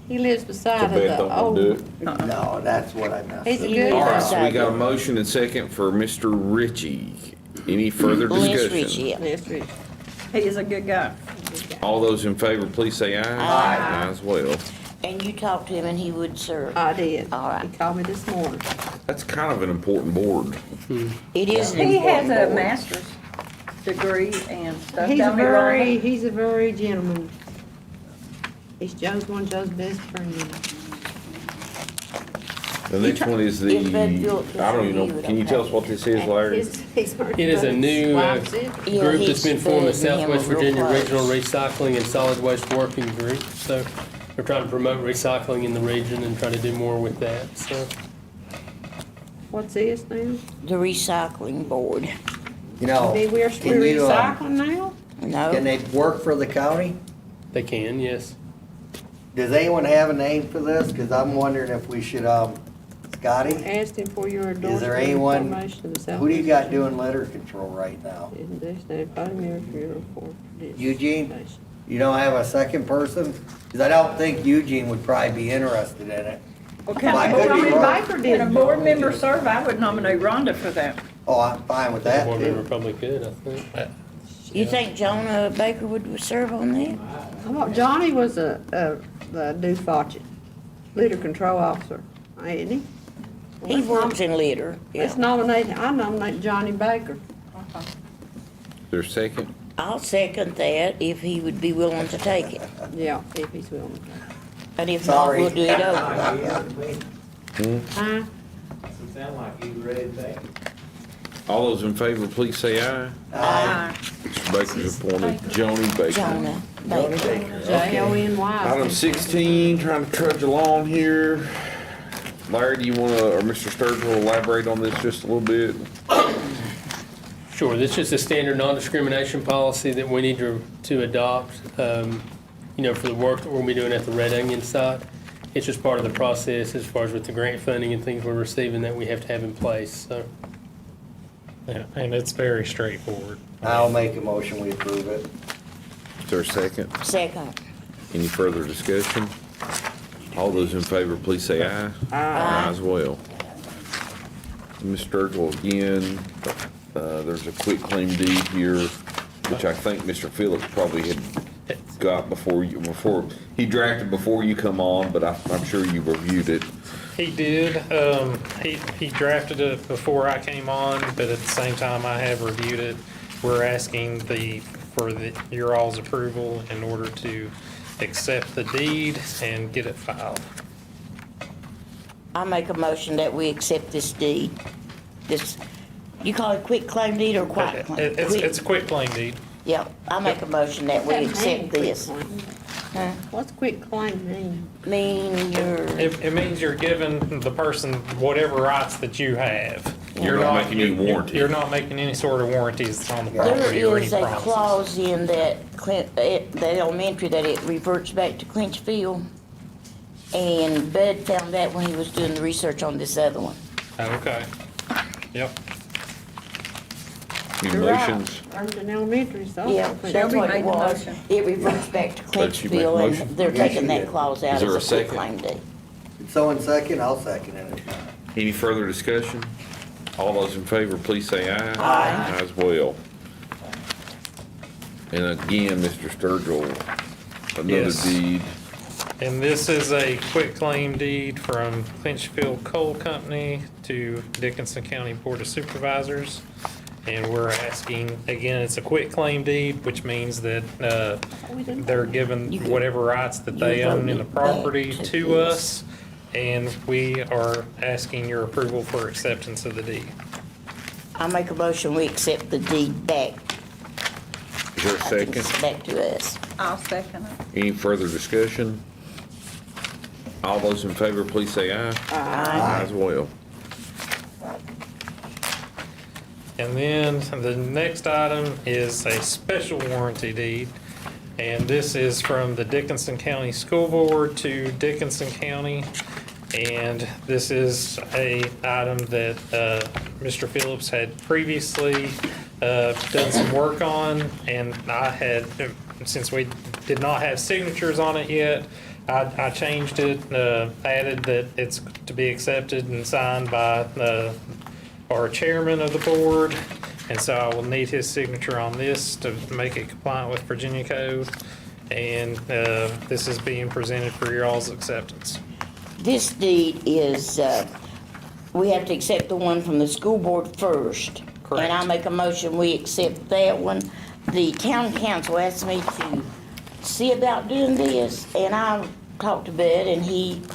He lives So beside Beth the don't want to do old. it? No, that's what I messed He's a up. good All right, guy. so we got a motion and second for Mr. Ritchie. Any further Les discussion? Ritchie, yeah. Les Ritchie. He is a good guy. Good guy. All those in favor, please say aye. Aye as well. And you talked to him and he would serve. I did. All right. He called me this morning. That's kind of an important board. It is an He has important a board. master's degree and stuff. He's a don't he, Rhonda? he's a very gentleman. He's Joe's best friend. The next one is the, If Bud Phillips I don't even review know, it, can you okay. tell us what this is, Larry? It is a new group that's been formed, the Southwest Virginia Regional Recycling and Solid Waste Working Group. So they're trying to promote recycling in the region and trying to do more with that, so. What's this now? The recycling board. You know, We're can you, recycling now? can No, they work for the county? They can, yes. Does anyone have a name for this? Cause I'm wondering if we should, Scotty, Asked him for your is endorsement. there anyone, information of the who do you got Southwest doing litter control right now? Isn't this the primary funeral for this Eugene? station? You don't have a second person? Cause I don't think Eugene would probably be interested in it. Well, Why can could we work? Baker a did. board member serve? I would nominate Rhonda for that. Oh, I'm fine with The that board member too. probably could, I think. you think Jonah Baker would serve on that? I thought Johnny was the new Fawcett, litter control officer, ain't he? He works in litter. Let's Yeah. I nominate Johnny Baker. There's a second? I'll second that if he would be willing to take it. Yeah, if he's willing. And if not, Sorry. we'll do it over. Huh? Sound like you ready to take it. All those in favor, please say aye. Aye. Mr. Baker's appointed. Joni Baker. Jonah Baker. J-O-N-Y. Item 16, trying to trudge along here. Larry, do you want to, or Mr. Sturgill, elaborate on this just a little bit? Sure, this is a standard non-discrimination policy that we need to adopt, you know, for the work that we'll be doing at the Red Onion site. It's just part of the process as far as with the grant funding and things we're receiving that we have to have in place, so. Yeah, and it's very straightforward. I'll make a motion, we approve it. Is there a second? Second. Any further discussion? All those in favor, please say aye. Aye as well. Mr. Sturgill, again, there's a quick claim deed here, which I think Mr. Phillips probably had got before he drafted before you come on, but I'm sure you reviewed it. He did, he drafted it before I came on, but at the same time, I have reviewed it. We're asking for your all's approval in order to accept the deed and get it filed. I make a motion that we accept this deed. This, you call it quick claim deed or quiet claim? It's a quick claim deed. Yeah, I make a motion that we That mean, accept quick this. claim? Huh? What's quick claim mean? Mean you're, It means you're giving the person whatever rights that you have. You're not making any warranty. You're not making any sort of warranties on the property or there any is a promises. clause in that elementary that it reverts back to Clinchfield. And Bud found that when he was doing the research on this other one. Okay. Yep. Any You're right. motions? Learned in elementary, so. Yeah, that's Shelby what it made the was. motion. It reverts back to Did she make the Clinchfield motion? and they're Yes, taking she that did. clause out Is there as a a quick second? claim deed. If someone's second, I'll second it. Any further discussion? All those in favor, please say aye. Aye. As well. And again, Mr. Sturgill, another Yes. deed. And this is a quick claim deed from Clinchfield Coal Company to Dickinson County Board of Supervisors. And we're asking, again, it's a quit claim deed, which means that they're given whatever rights that they own in the property to us. And we are asking your approval for acceptance of the deed. I make a motion, we accept the deed back. Is there a I think second? it's back to us. I'll second it. Any further discussion? All those in favor, please say aye. Aye. As well. And then the next item is a special warranty deed. And this is from the Dickinson County School Board to Dickinson County. And this is a item that Mr. Phillips had previously done some work on. And I had, since we did not have signatures on it yet, I changed it, added that it's to be accepted and signed by our chairman of the board. And so I will need his signature on this to make it compliant with Virginia code. And this is being presented for your all's acceptance. This deed is, we have to accept the one from the school board first. Correct. And I make a motion, we accept that one. The town council asked me to see about doing this, and I talked to Bud, and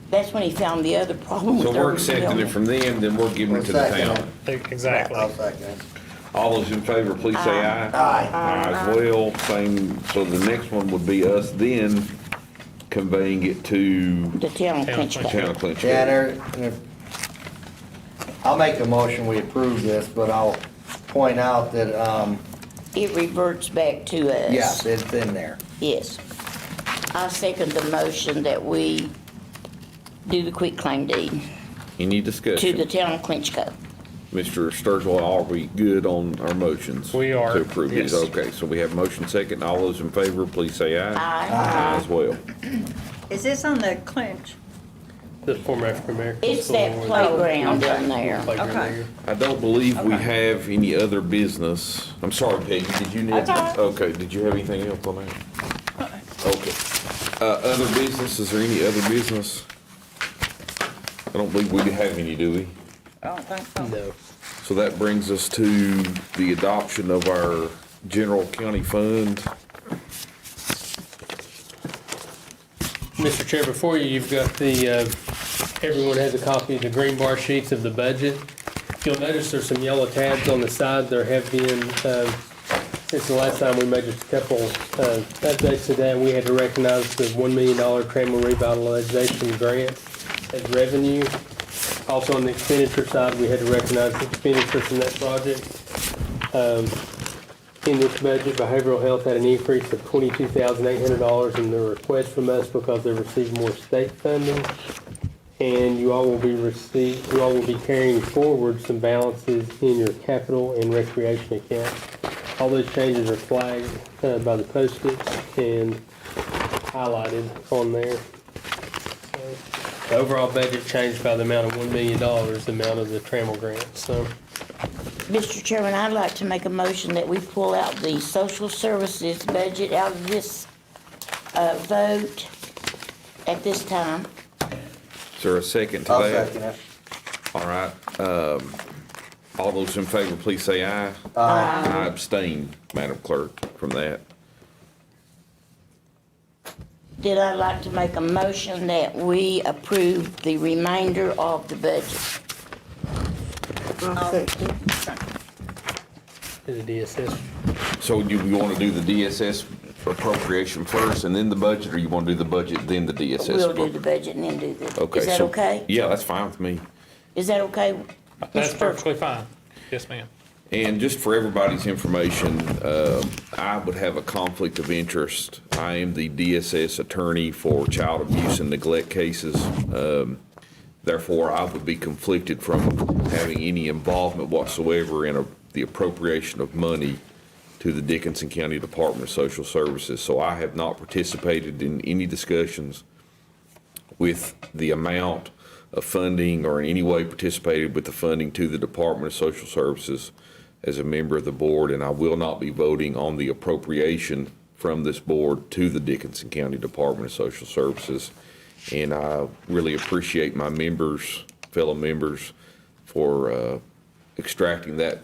that's when he found the other problem with So we're accepting it from them, then we're giving it to the town. Exactly. I'll second it. All those in favor, please say aye. Aye. Aye as well, same, so the next one would be us then conveying it to the town clinch the town of Clinch. Yeah, I'll make a motion, we approve this, but I'll point out that, It reverts back to us. yes, it's in there. Yes. I second the motion that we do the quitclaim deed Any to the discussion? town of Clinchco. Mr. Sturgill, are we good on our motions? We are, To approve these, yes. okay, so we have motion second, all those in favor, please say aye. Aye. Aye as well. Is this on the clinch? The former African American. It's school that where- playground down there. Playground Okay. there. I don't believe we Okay. have any other business. I'm sorry, Peggy, did you need? That's all right. Okay, did you have anything else on that? Okay. Other business, is there any other business? I don't believe we have any, do we? I don't think so. No. So that brings us to the adoption of our general county fund. Mr. Chair, before you've got everyone has a copy of the green bar sheets of the budget. You'll notice there's some yellow tabs on the side. There have been, since the last time we made just a couple updates to that, we had to recognize the $1 million Trammell Revitalization Grant as revenue. Also on the expenditure side, we had to recognize the expenditure from that project. In this budget, behavioral health had an increase of $22,800 in their request from us because they received more state funding. And you all will be carrying forward some balances in your capital and recreation account. All those changes are flagged by the Post-its and highlighted on there. So, the overall budget changed by the amount of $1 million, the amount of the Trammell grant, so. Mr. Chairman, I'd like to make a motion that we pull out the social services budget out of this vote at this time. Is there a second to I'll that? second it. All right, all those in favor, please say aye. Aye. I abstain, Madam Clerk, from that. Did I like to make a motion that we approve the remainder of the budget? Is the DSS. So do you want to do the DSS appropriation first and then the budget, or you want to do the budget, then the DSS? We'll do the budget and then do the, Okay, is that so- okay? Yeah, that's fine with me. Is that okay? That's Mr. perfectly fine. Yes, ma'am. And just for everybody's information, I would have a conflict of interest. I am the DSS attorney for child abuse and neglect cases. Therefore, I would be conflicted from having any involvement whatsoever in the appropriation of money to the Dickinson County Department of Social Services. So I have not participated in any discussions with the amount of funding or in any way participated with the funding to the Department of Social Services as a member of the board, and I will not be voting on the appropriation from this board to the Dickinson County Department of Social Services. And I really appreciate my members, fellow members, for extracting that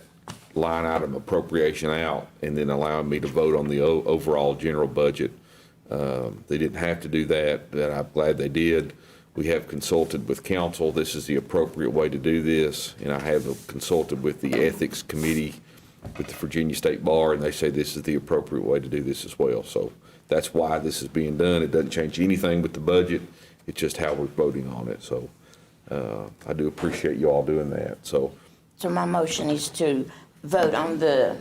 line item appropriation out and then allowing me to vote on the overall general budget. They didn't have to do that, but I'm glad they did. We have consulted with council. This is the appropriate way to do this, and I have consulted with the Ethics Committee with the Virginia State Bar, and they say this is the appropriate way to do this as well. So that's why this is being done. It doesn't change anything with the budget. It's just how we're voting on it. So I do appreciate you all doing that. So my motion is to vote on the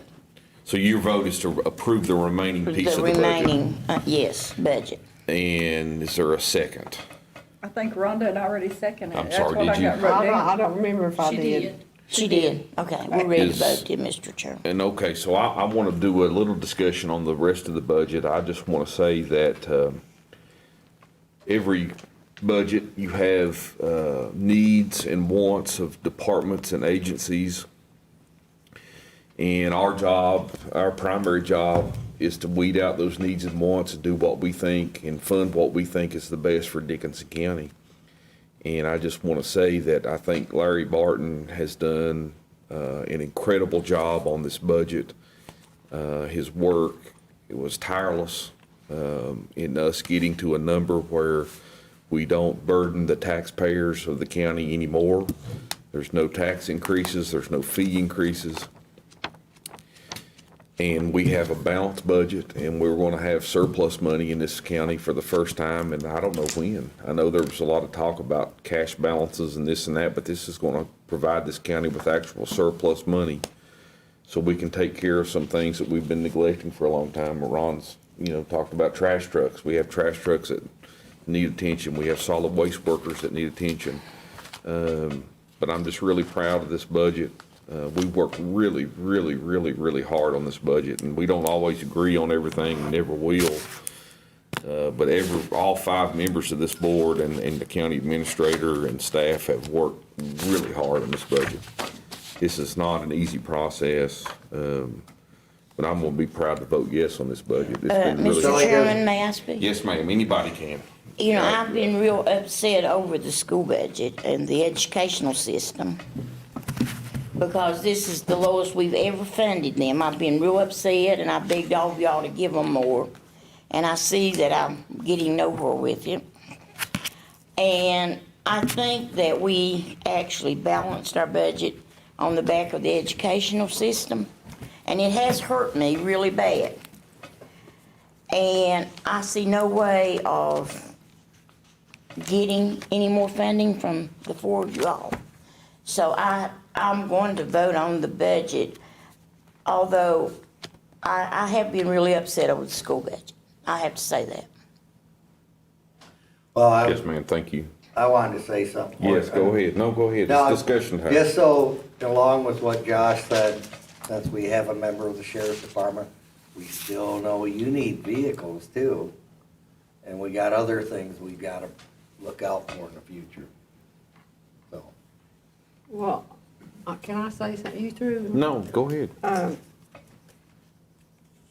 your vote is to approve the remaining piece of the budget. remaining, yes, budget. And is there a second? I think Rhonda had already seconded it. I'm That's sorry, what did I you? got wrote down. I don't remember if I did. She did. Okay, we're ready to Is- vote then, Mr. Chairman. And okay, so I want to do a little discussion on the rest of the budget. I just want to say that every budget you have needs and wants of departments and agencies. And our job, our primary job, is to weed out those needs and wants and do what we think and fund what we think is the best for Dickinson County. And I just want to say that I think Larry Barton has done an incredible job on this budget. His work, it was tireless in us getting to a number where we don't burden the taxpayers of the county anymore. There's no tax increases, there's no fee increases. And we have a balanced budget, and we're going to have surplus money in this county for the first time, and I don't know when. I know there was a lot of talk about cash balances and this and that, but this is going to provide this county with actual surplus money so we can take care of some things that we've been neglecting for a long time. Ron's, talked about trash trucks. We have trash trucks that need attention. We have solid waste workers that need attention. But I'm just really proud of this budget. We worked really, really, really, really hard on this budget, and we don't always agree on everything, and never will. But all 5 members of this board and the county administrator and staff have worked really hard on this budget. This is not an easy process, but I'm going to be proud to vote yes on this budget. It's been really Mr. Chairman, may I speak? Yes, ma'am. Anybody can. I've been real upset over the school budget and the educational system because this is the lowest we've ever funded them. I've been real upset, and I begged all of y'all to give them more. And I see that I'm getting nowhere with it. And I think that we actually balanced our budget on the back of the educational system, and it has hurt me really bad. And I see no way of getting any more funding from the 4 of you all. So I'm going to vote on the budget, although I have been really upset over the school budget. I have to say that. Well, Yes, ma'am. Thank you. I wanted to say something. Yes, go ahead. No, go ahead. No, It's discussion time. Just so, along with what Josh said, since we have a member of the sheriff's department, we still know you need vehicles too. And we got other things we gotta look out for in the future. So, Well, can I say something? You through? No, go ahead.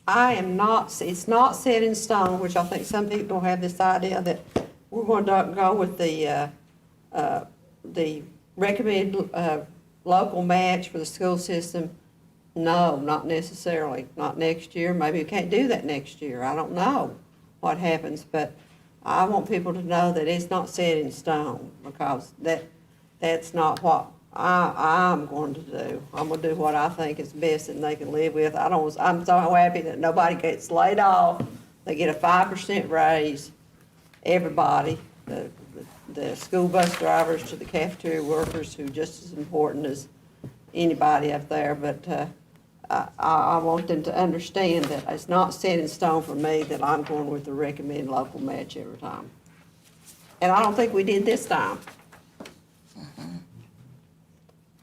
I am not, it's not set in stone, which I think some people have this idea that we're going to go with the recommended local match for the school system. No, not necessarily, not next year. Maybe we can't do that next year. I don't know what happens, but I want people to know that it's not set in stone, because that's not what I'm going to do. I'm going to do what I think is best and they can live with. I'm so happy that nobody gets laid off. They get a 5% raise, everybody, the school bus drivers to the cafeteria workers, who are just as important as anybody up there. But I want them to understand that it's not set in stone for me that I'm going with the recommended local match every time. And I don't think we did this time.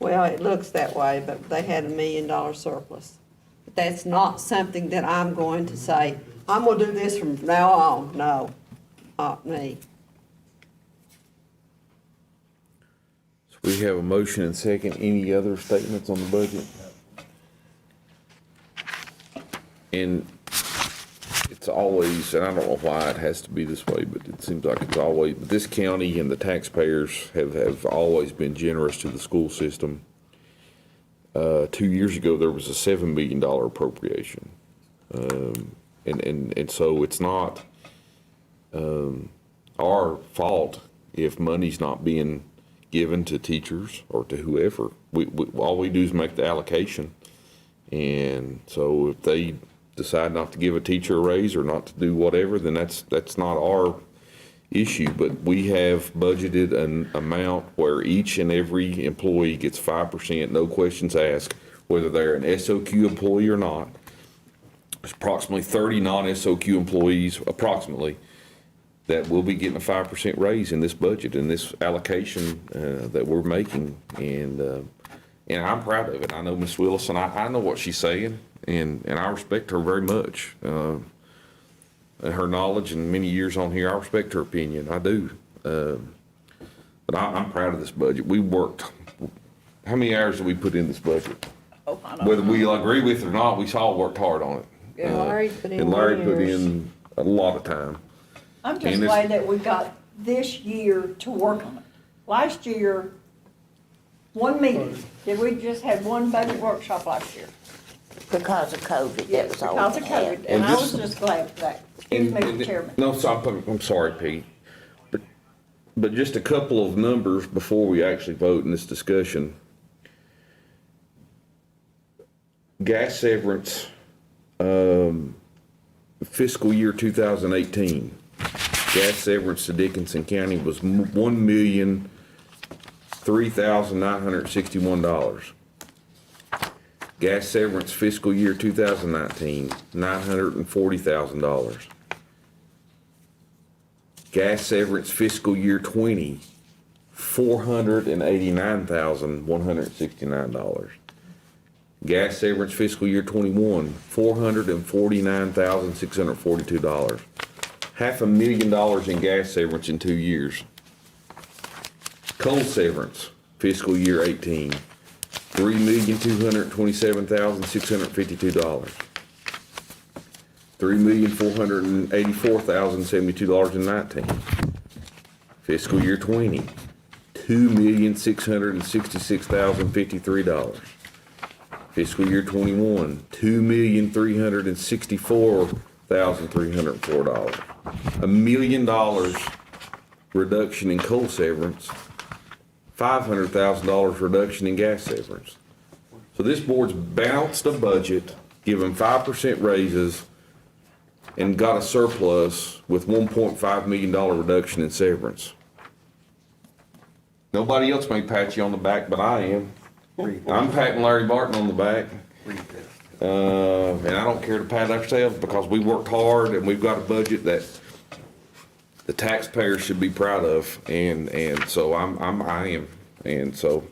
Well, it looks that way, but they had $1 million surplus. But that's not something that I'm going to say, I'm gonna do this from now on. No, not me. So we have a motion and second. Any other statements on the budget? And it's always, and I don't know why it has to be this way, but it seems like it's always, but this county and the taxpayers have always been generous to the school system. 2 years ago, there was a $7 million appropriation. And so it's not our fault if money's not being given to teachers or to whoever. All we do is make the allocation. And so if they decide not to give a teacher a raise or not to do whatever, then that's not our issue. But we have budgeted an amount where each and every employee gets 5%, no questions asked, whether they're an SOQ employee or not. There's approximately 30 non-SOQ employees, approximately, that will be getting a 5% raise in this budget, in this allocation that we're making. And I'm proud of it. I know Ms. Willis, and I know what she's saying, and I respect her very much. Her knowledge and many years on here, I respect her opinion. I do. But I'm proud of this budget. We worked, how many hours did we put in this budget? Whether we agree with it or not, we all worked hard on it. Yeah, Larry put in And Larry put years. in a lot of time. I'm And just it's- glad that we got this year to work on it. Last year, one meeting, did we just have one budget workshop last year? Because of COVID, that Yes, was all because of we had. COVID, And and I was this- just glad for that. Excuse me, Mr. Chairman. No, I'm sorry, Pete. But just a couple of numbers before we actually vote in this discussion. Gas severance, fiscal year 2018, gas severance to Dickinson County was $1,003,961. Gas severance fiscal year 2019, $940,000. Gas severance fiscal year 20, $489,169. Gas severance fiscal year 21, $449,642. $500,000 in gas severance in 2 years. Coal severance fiscal year 18, $3,227,652. $3,484,072.19. Fiscal year 20, $2,666,053. Fiscal year 21, $2,364,304. $1 million reduction in coal severance, $500,000 reduction in gas severance. So this board's balanced a budget, given 5% raises, and got a surplus with $1.5 million reduction in severance. Nobody else may pat you on the back, but I am. I'm patting Larry Barton on the back. And I don't care to pat ourselves because we worked hard and we've got a budget that the taxpayers should be proud of. And so I am. And so,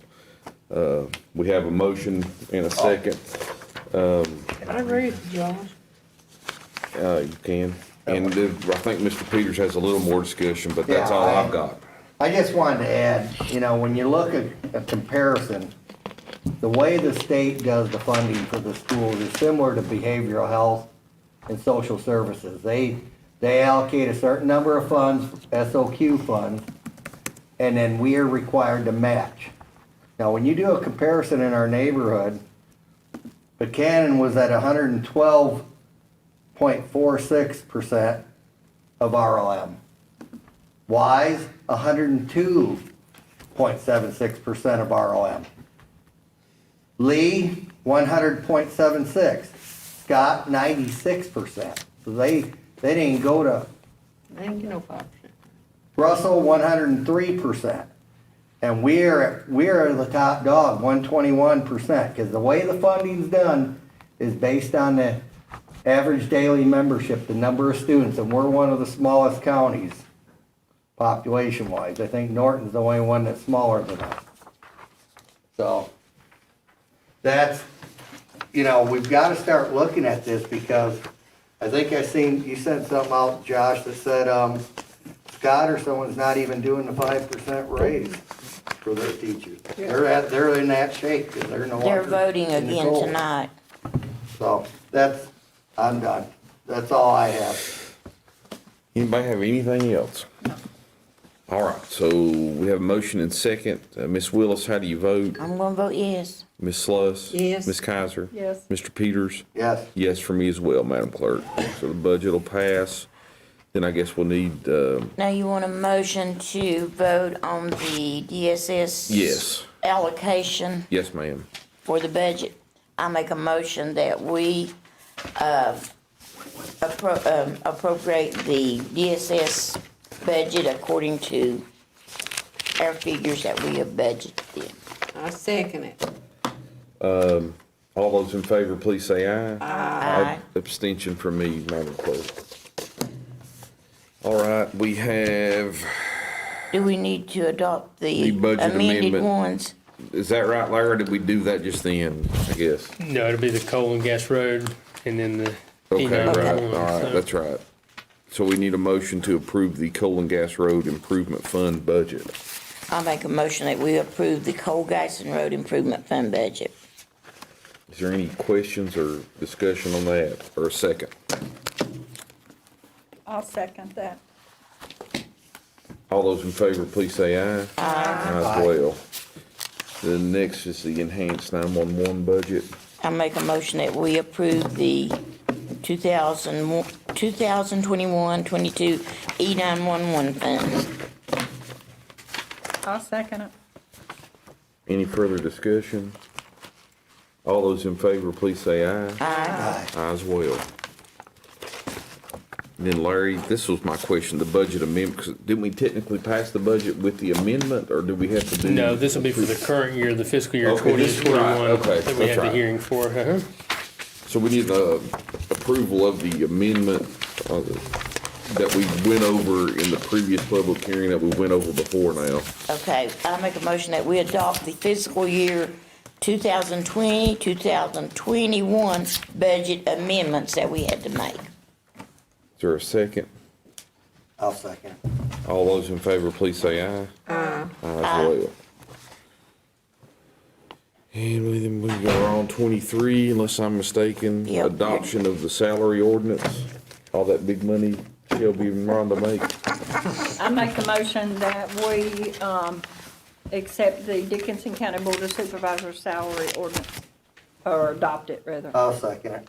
we have a motion and a second. I agree with you, Josh. You can. And I think Mr. Peters has a little more discussion, but that's all I've got. I just wanted to add, when you look at a comparison, the way the state does the funding for the schools is similar to behavioral health and social services. They allocate a certain number of funds, SOQ funds, and then we are required to match. Now, when you do a comparison in our neighborhood, Buchanan was at 112.46% of RLM. Wise, 102.76% of ROM. Lee, 100.76. Scott, 96%. So they didn't go to. They didn't get no 5%. Russell, 103%. And we're the top dog, 121%, because the way the funding's done is based on the average daily membership, the number of students, and we're one of the smallest counties, population-wise. I think Norton's the only one that's smaller than us. So, that's, we've got to start looking at this because I think I seen, you sent something out, Josh, that said, Scott or someone's not even doing the 5% raise for their teachers. They're in that shape, because they're no longer. They're voting in the again cold. tonight. So, I'm done. That's all I have. Anybody have anything else? No. All right, so we have a motion and second. Ms. Willis, how do you vote? I'm gonna vote yes. Ms. Sluss? Yes. Ms. Kaiser? Yes. Mr. Peters? Yes. Yes for me as well, Madam Clerk. So the budget will pass. Then I guess we'll need, Now you want a motion to vote on the DSS? yes. Allocation Yes, ma'am. for the budget. I make a motion that we, appropriate the DSS budget according to our figures that we have budgeted. I second it. All those in favor, please say aye. Aye. Abstention from me, Madam Clerk. All right, we have, Do we need to adopt The the budget amended amendment. ones? is that right, Larry, or did we do that just then, I guess? No, it'll be the coal and gas road and then the. Okay, E9 right, one, all right, so- that's right. So we need a motion to approve the Coal and Gas Road Improvement Fund budget. I'll make a motion that we approve the coal, gas, and road improvement fund budget. Is there any questions or discussion on that, or a second? I'll second that. All those in favor, please say aye. Aye. As well. The next is the enhanced 911 budget. I make a motion that we approve the 2021-22 E911 funds. I'll second it. Any further discussion? All those in favor, please say aye. Aye. Aye as well. And then Larry, this was my question, the budget amendment, 'cause didn't we technically pass the budget with the amendment, or do we have to do? No, this will be for the current year, the fiscal year Okay, this is right. 2021 Okay, that we that's had the right. hearing for. Uh-huh. So we need the approval of the amendment that we went over in the previous public hearing that we went over before now. Okay, I make a motion that we adopt the fiscal year 2020, 2021 budget amendments that we had to make. Is there a second? I'll second. All those in favor, please say aye. Aye as well. And then we go on 23, unless I'm mistaken, Yep. adoption of the salary ordinance. All that big money Shelby and Rhonda make. I make a motion that we, accept the Dickinson County Board of Supervisors salary ordinance, or adopt it rather. I'll second it.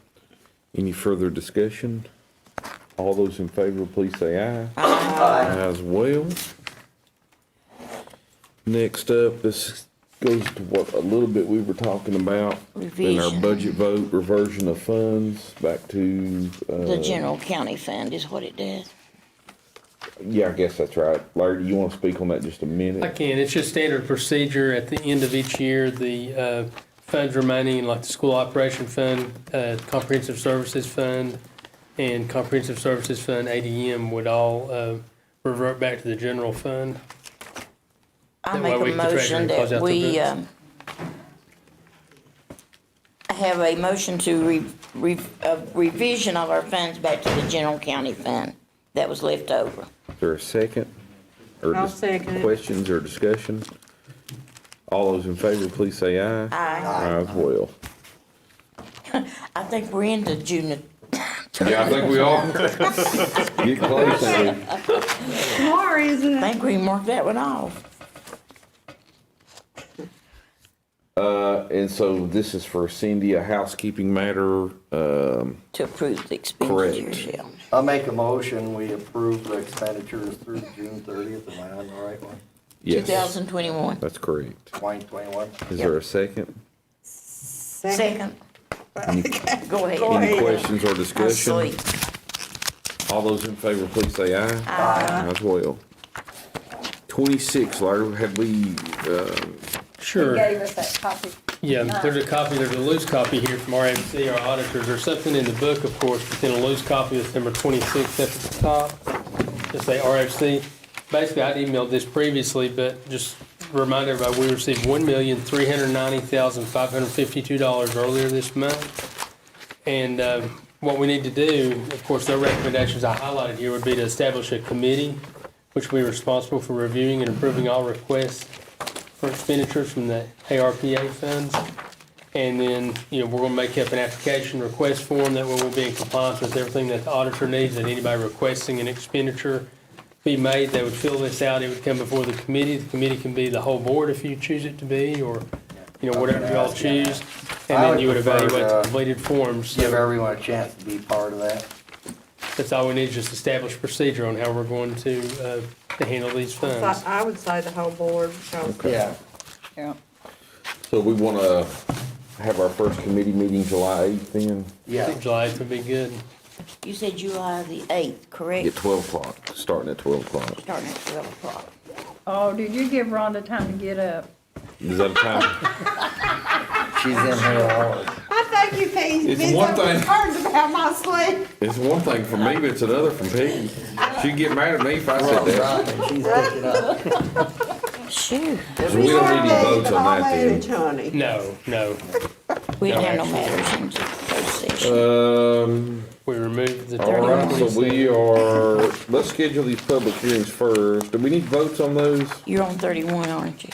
Any further discussion? All those in favor, please say aye. Aye. As well. Next up, this goes to what a little bit we were talking about in our Revision. budget vote, reversion of funds back to, The general county fund is what it does. yeah, I guess that's right. Larry, do you want to speak on that just a minute? I can. It's just standard procedure. At the end of each year, the funds remaining, like the school operation fund, comprehensive services fund, and comprehensive services fund ADM would all revert back to the general fund. I That way make we a can treasure motion and close that out the we, books. have a motion to revision of our funds back to the general county fund that was left over. Is there a second? Or I'll dis- second it. Questions or discussion? All those in favor, please say aye. Aye. Aye as well. I think we're into junior. Yeah, I think we are. Get close, Amy. More, isn't I think we can mark that one off. And so this is for Cindy, a housekeeping matter, To approve the expenditures, Correct. yeah. I'll make a motion, we approve the expenditures through June 30th. Am I on the right one? yes, 2021. that's correct. 2021. Is there a second? Second. Any Go ahead. any questions or I'm discussion? asleep. All those in favor, please say aye. Aye. As well. 26, Larry, have we, Sure. He gave us that copy. Yeah, there's a loose copy here from RFC, our auditors. There's something in the book, of course, but then a loose copy that's number 26 up at the top. Just say RFC. Basically, I'd emailed this previously, but just remind everybody, we received $1,390,552 earlier this month. And what we need to do, of course, their recommendations I highlighted here would be to establish a committee which will be responsible for reviewing and approving all requests for expenditures from the ARPA funds. And then, we're gonna make up an application request form that will be in compliance with everything that the auditor needs, that anybody requesting an expenditure be made, they would fill this out, it would come before the committee. The committee can be the whole board if you choose it to be, or, whatever you all choose. And then you would evaluate the completed forms. Give So everyone a chance to be part of that. that's all we need, just establish procedure on how we're going to handle these funds. I would say the whole board. Okay. Yeah. Yeah. so we want to have our first committee meeting July 8th then? I Yeah. think July 8th would be good. You said July the 8th, correct? At 12 o'clock, starting at 12 o'clock. Starting at 12 o'clock. Oh, did you give Rhonda time to get up? Is that a time? She's in here hard. I think you paid It's one thing. words about my sleep. It's one thing for me, but it's another from Peggy. She'd get mad at me if I said that. Right, she's picking up. Shoot. So we don't need any votes on that then. Honey. No. We didn't have no matters in closed session. We removed the All right, so 31. we are, let's schedule these public hearings first. Do we need votes on those? You're on 31, aren't you?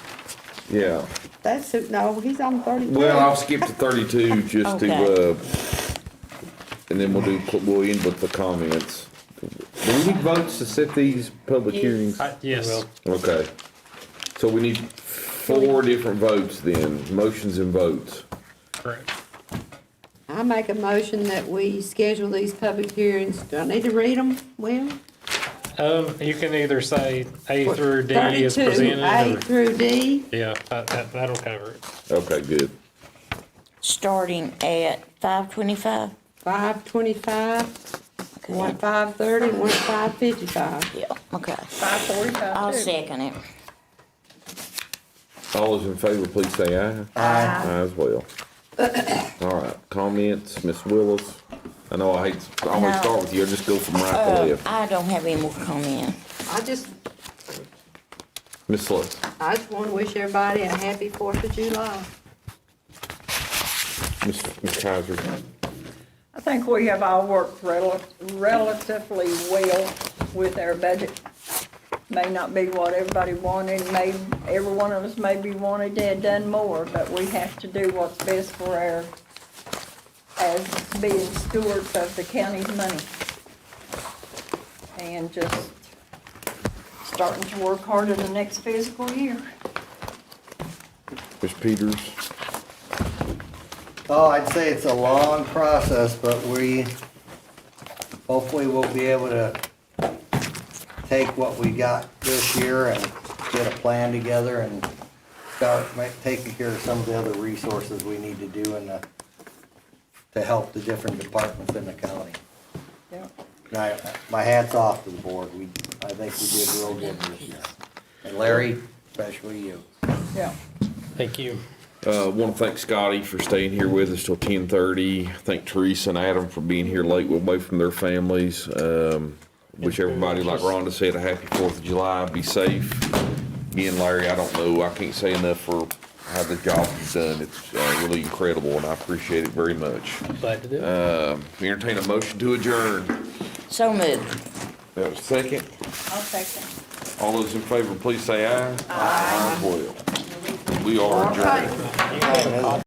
Yeah. That's, no, he's on 32. Well, I'll skip to 32 just to, Okay. and then we'll end with the comments. Do we need votes to set these public hearings? Yes. Okay. So we need 4 different votes then, motions and votes. Correct. I make a motion that we schedule these public hearings. Do I need to read them, Will? You can either say A through D is 32, presented, A or, through D. yeah, that'll cover it. Okay, good. Starting at 5:25? 5:25, one at 5:30, one at 5:55. Yeah, okay. 5:45 I'll too. second it. All those in favor, please say aye. Aye. Aye as well. All right, comments, Ms. Willis. I know I always No. start with you, I just go from right to left. I don't have any more comment. I just Ms. Slus. want to wish everybody a happy 4th of July. Ms. Kaiser. I think we have all worked relatively well with our budget. May not be what everybody wanted, every one of us maybe wanted to have done more, but we have to do what's best for as being stewards of the county's money. And just starting to work hard in the next fiscal year. Ms. Peters. Oh, I'd say it's a long process, but hopefully we'll be able to take what we got this year and get a plan together and start taking care of some of the other resources we need to do to help the different departments in the county. Yeah. And my hat's off to the board. I think we did real good this year. And Larry, especially you. Yeah. Thank you. Want to thank Scotty for staying here with us till 10:30. Thank Teresa and Adam for being here late away from their families. Wish everybody, like Rhonda said, a happy 4th of July. Be safe. Again, Larry, I don't know, I can't say enough for how the job you've done. It's really incredible, and I appreciate it very much. Glad to do it. Entertain a motion to adjourn. So moved. That was second. I'll second. All those in favor, please say aye. Aye. Well, we are adjourned.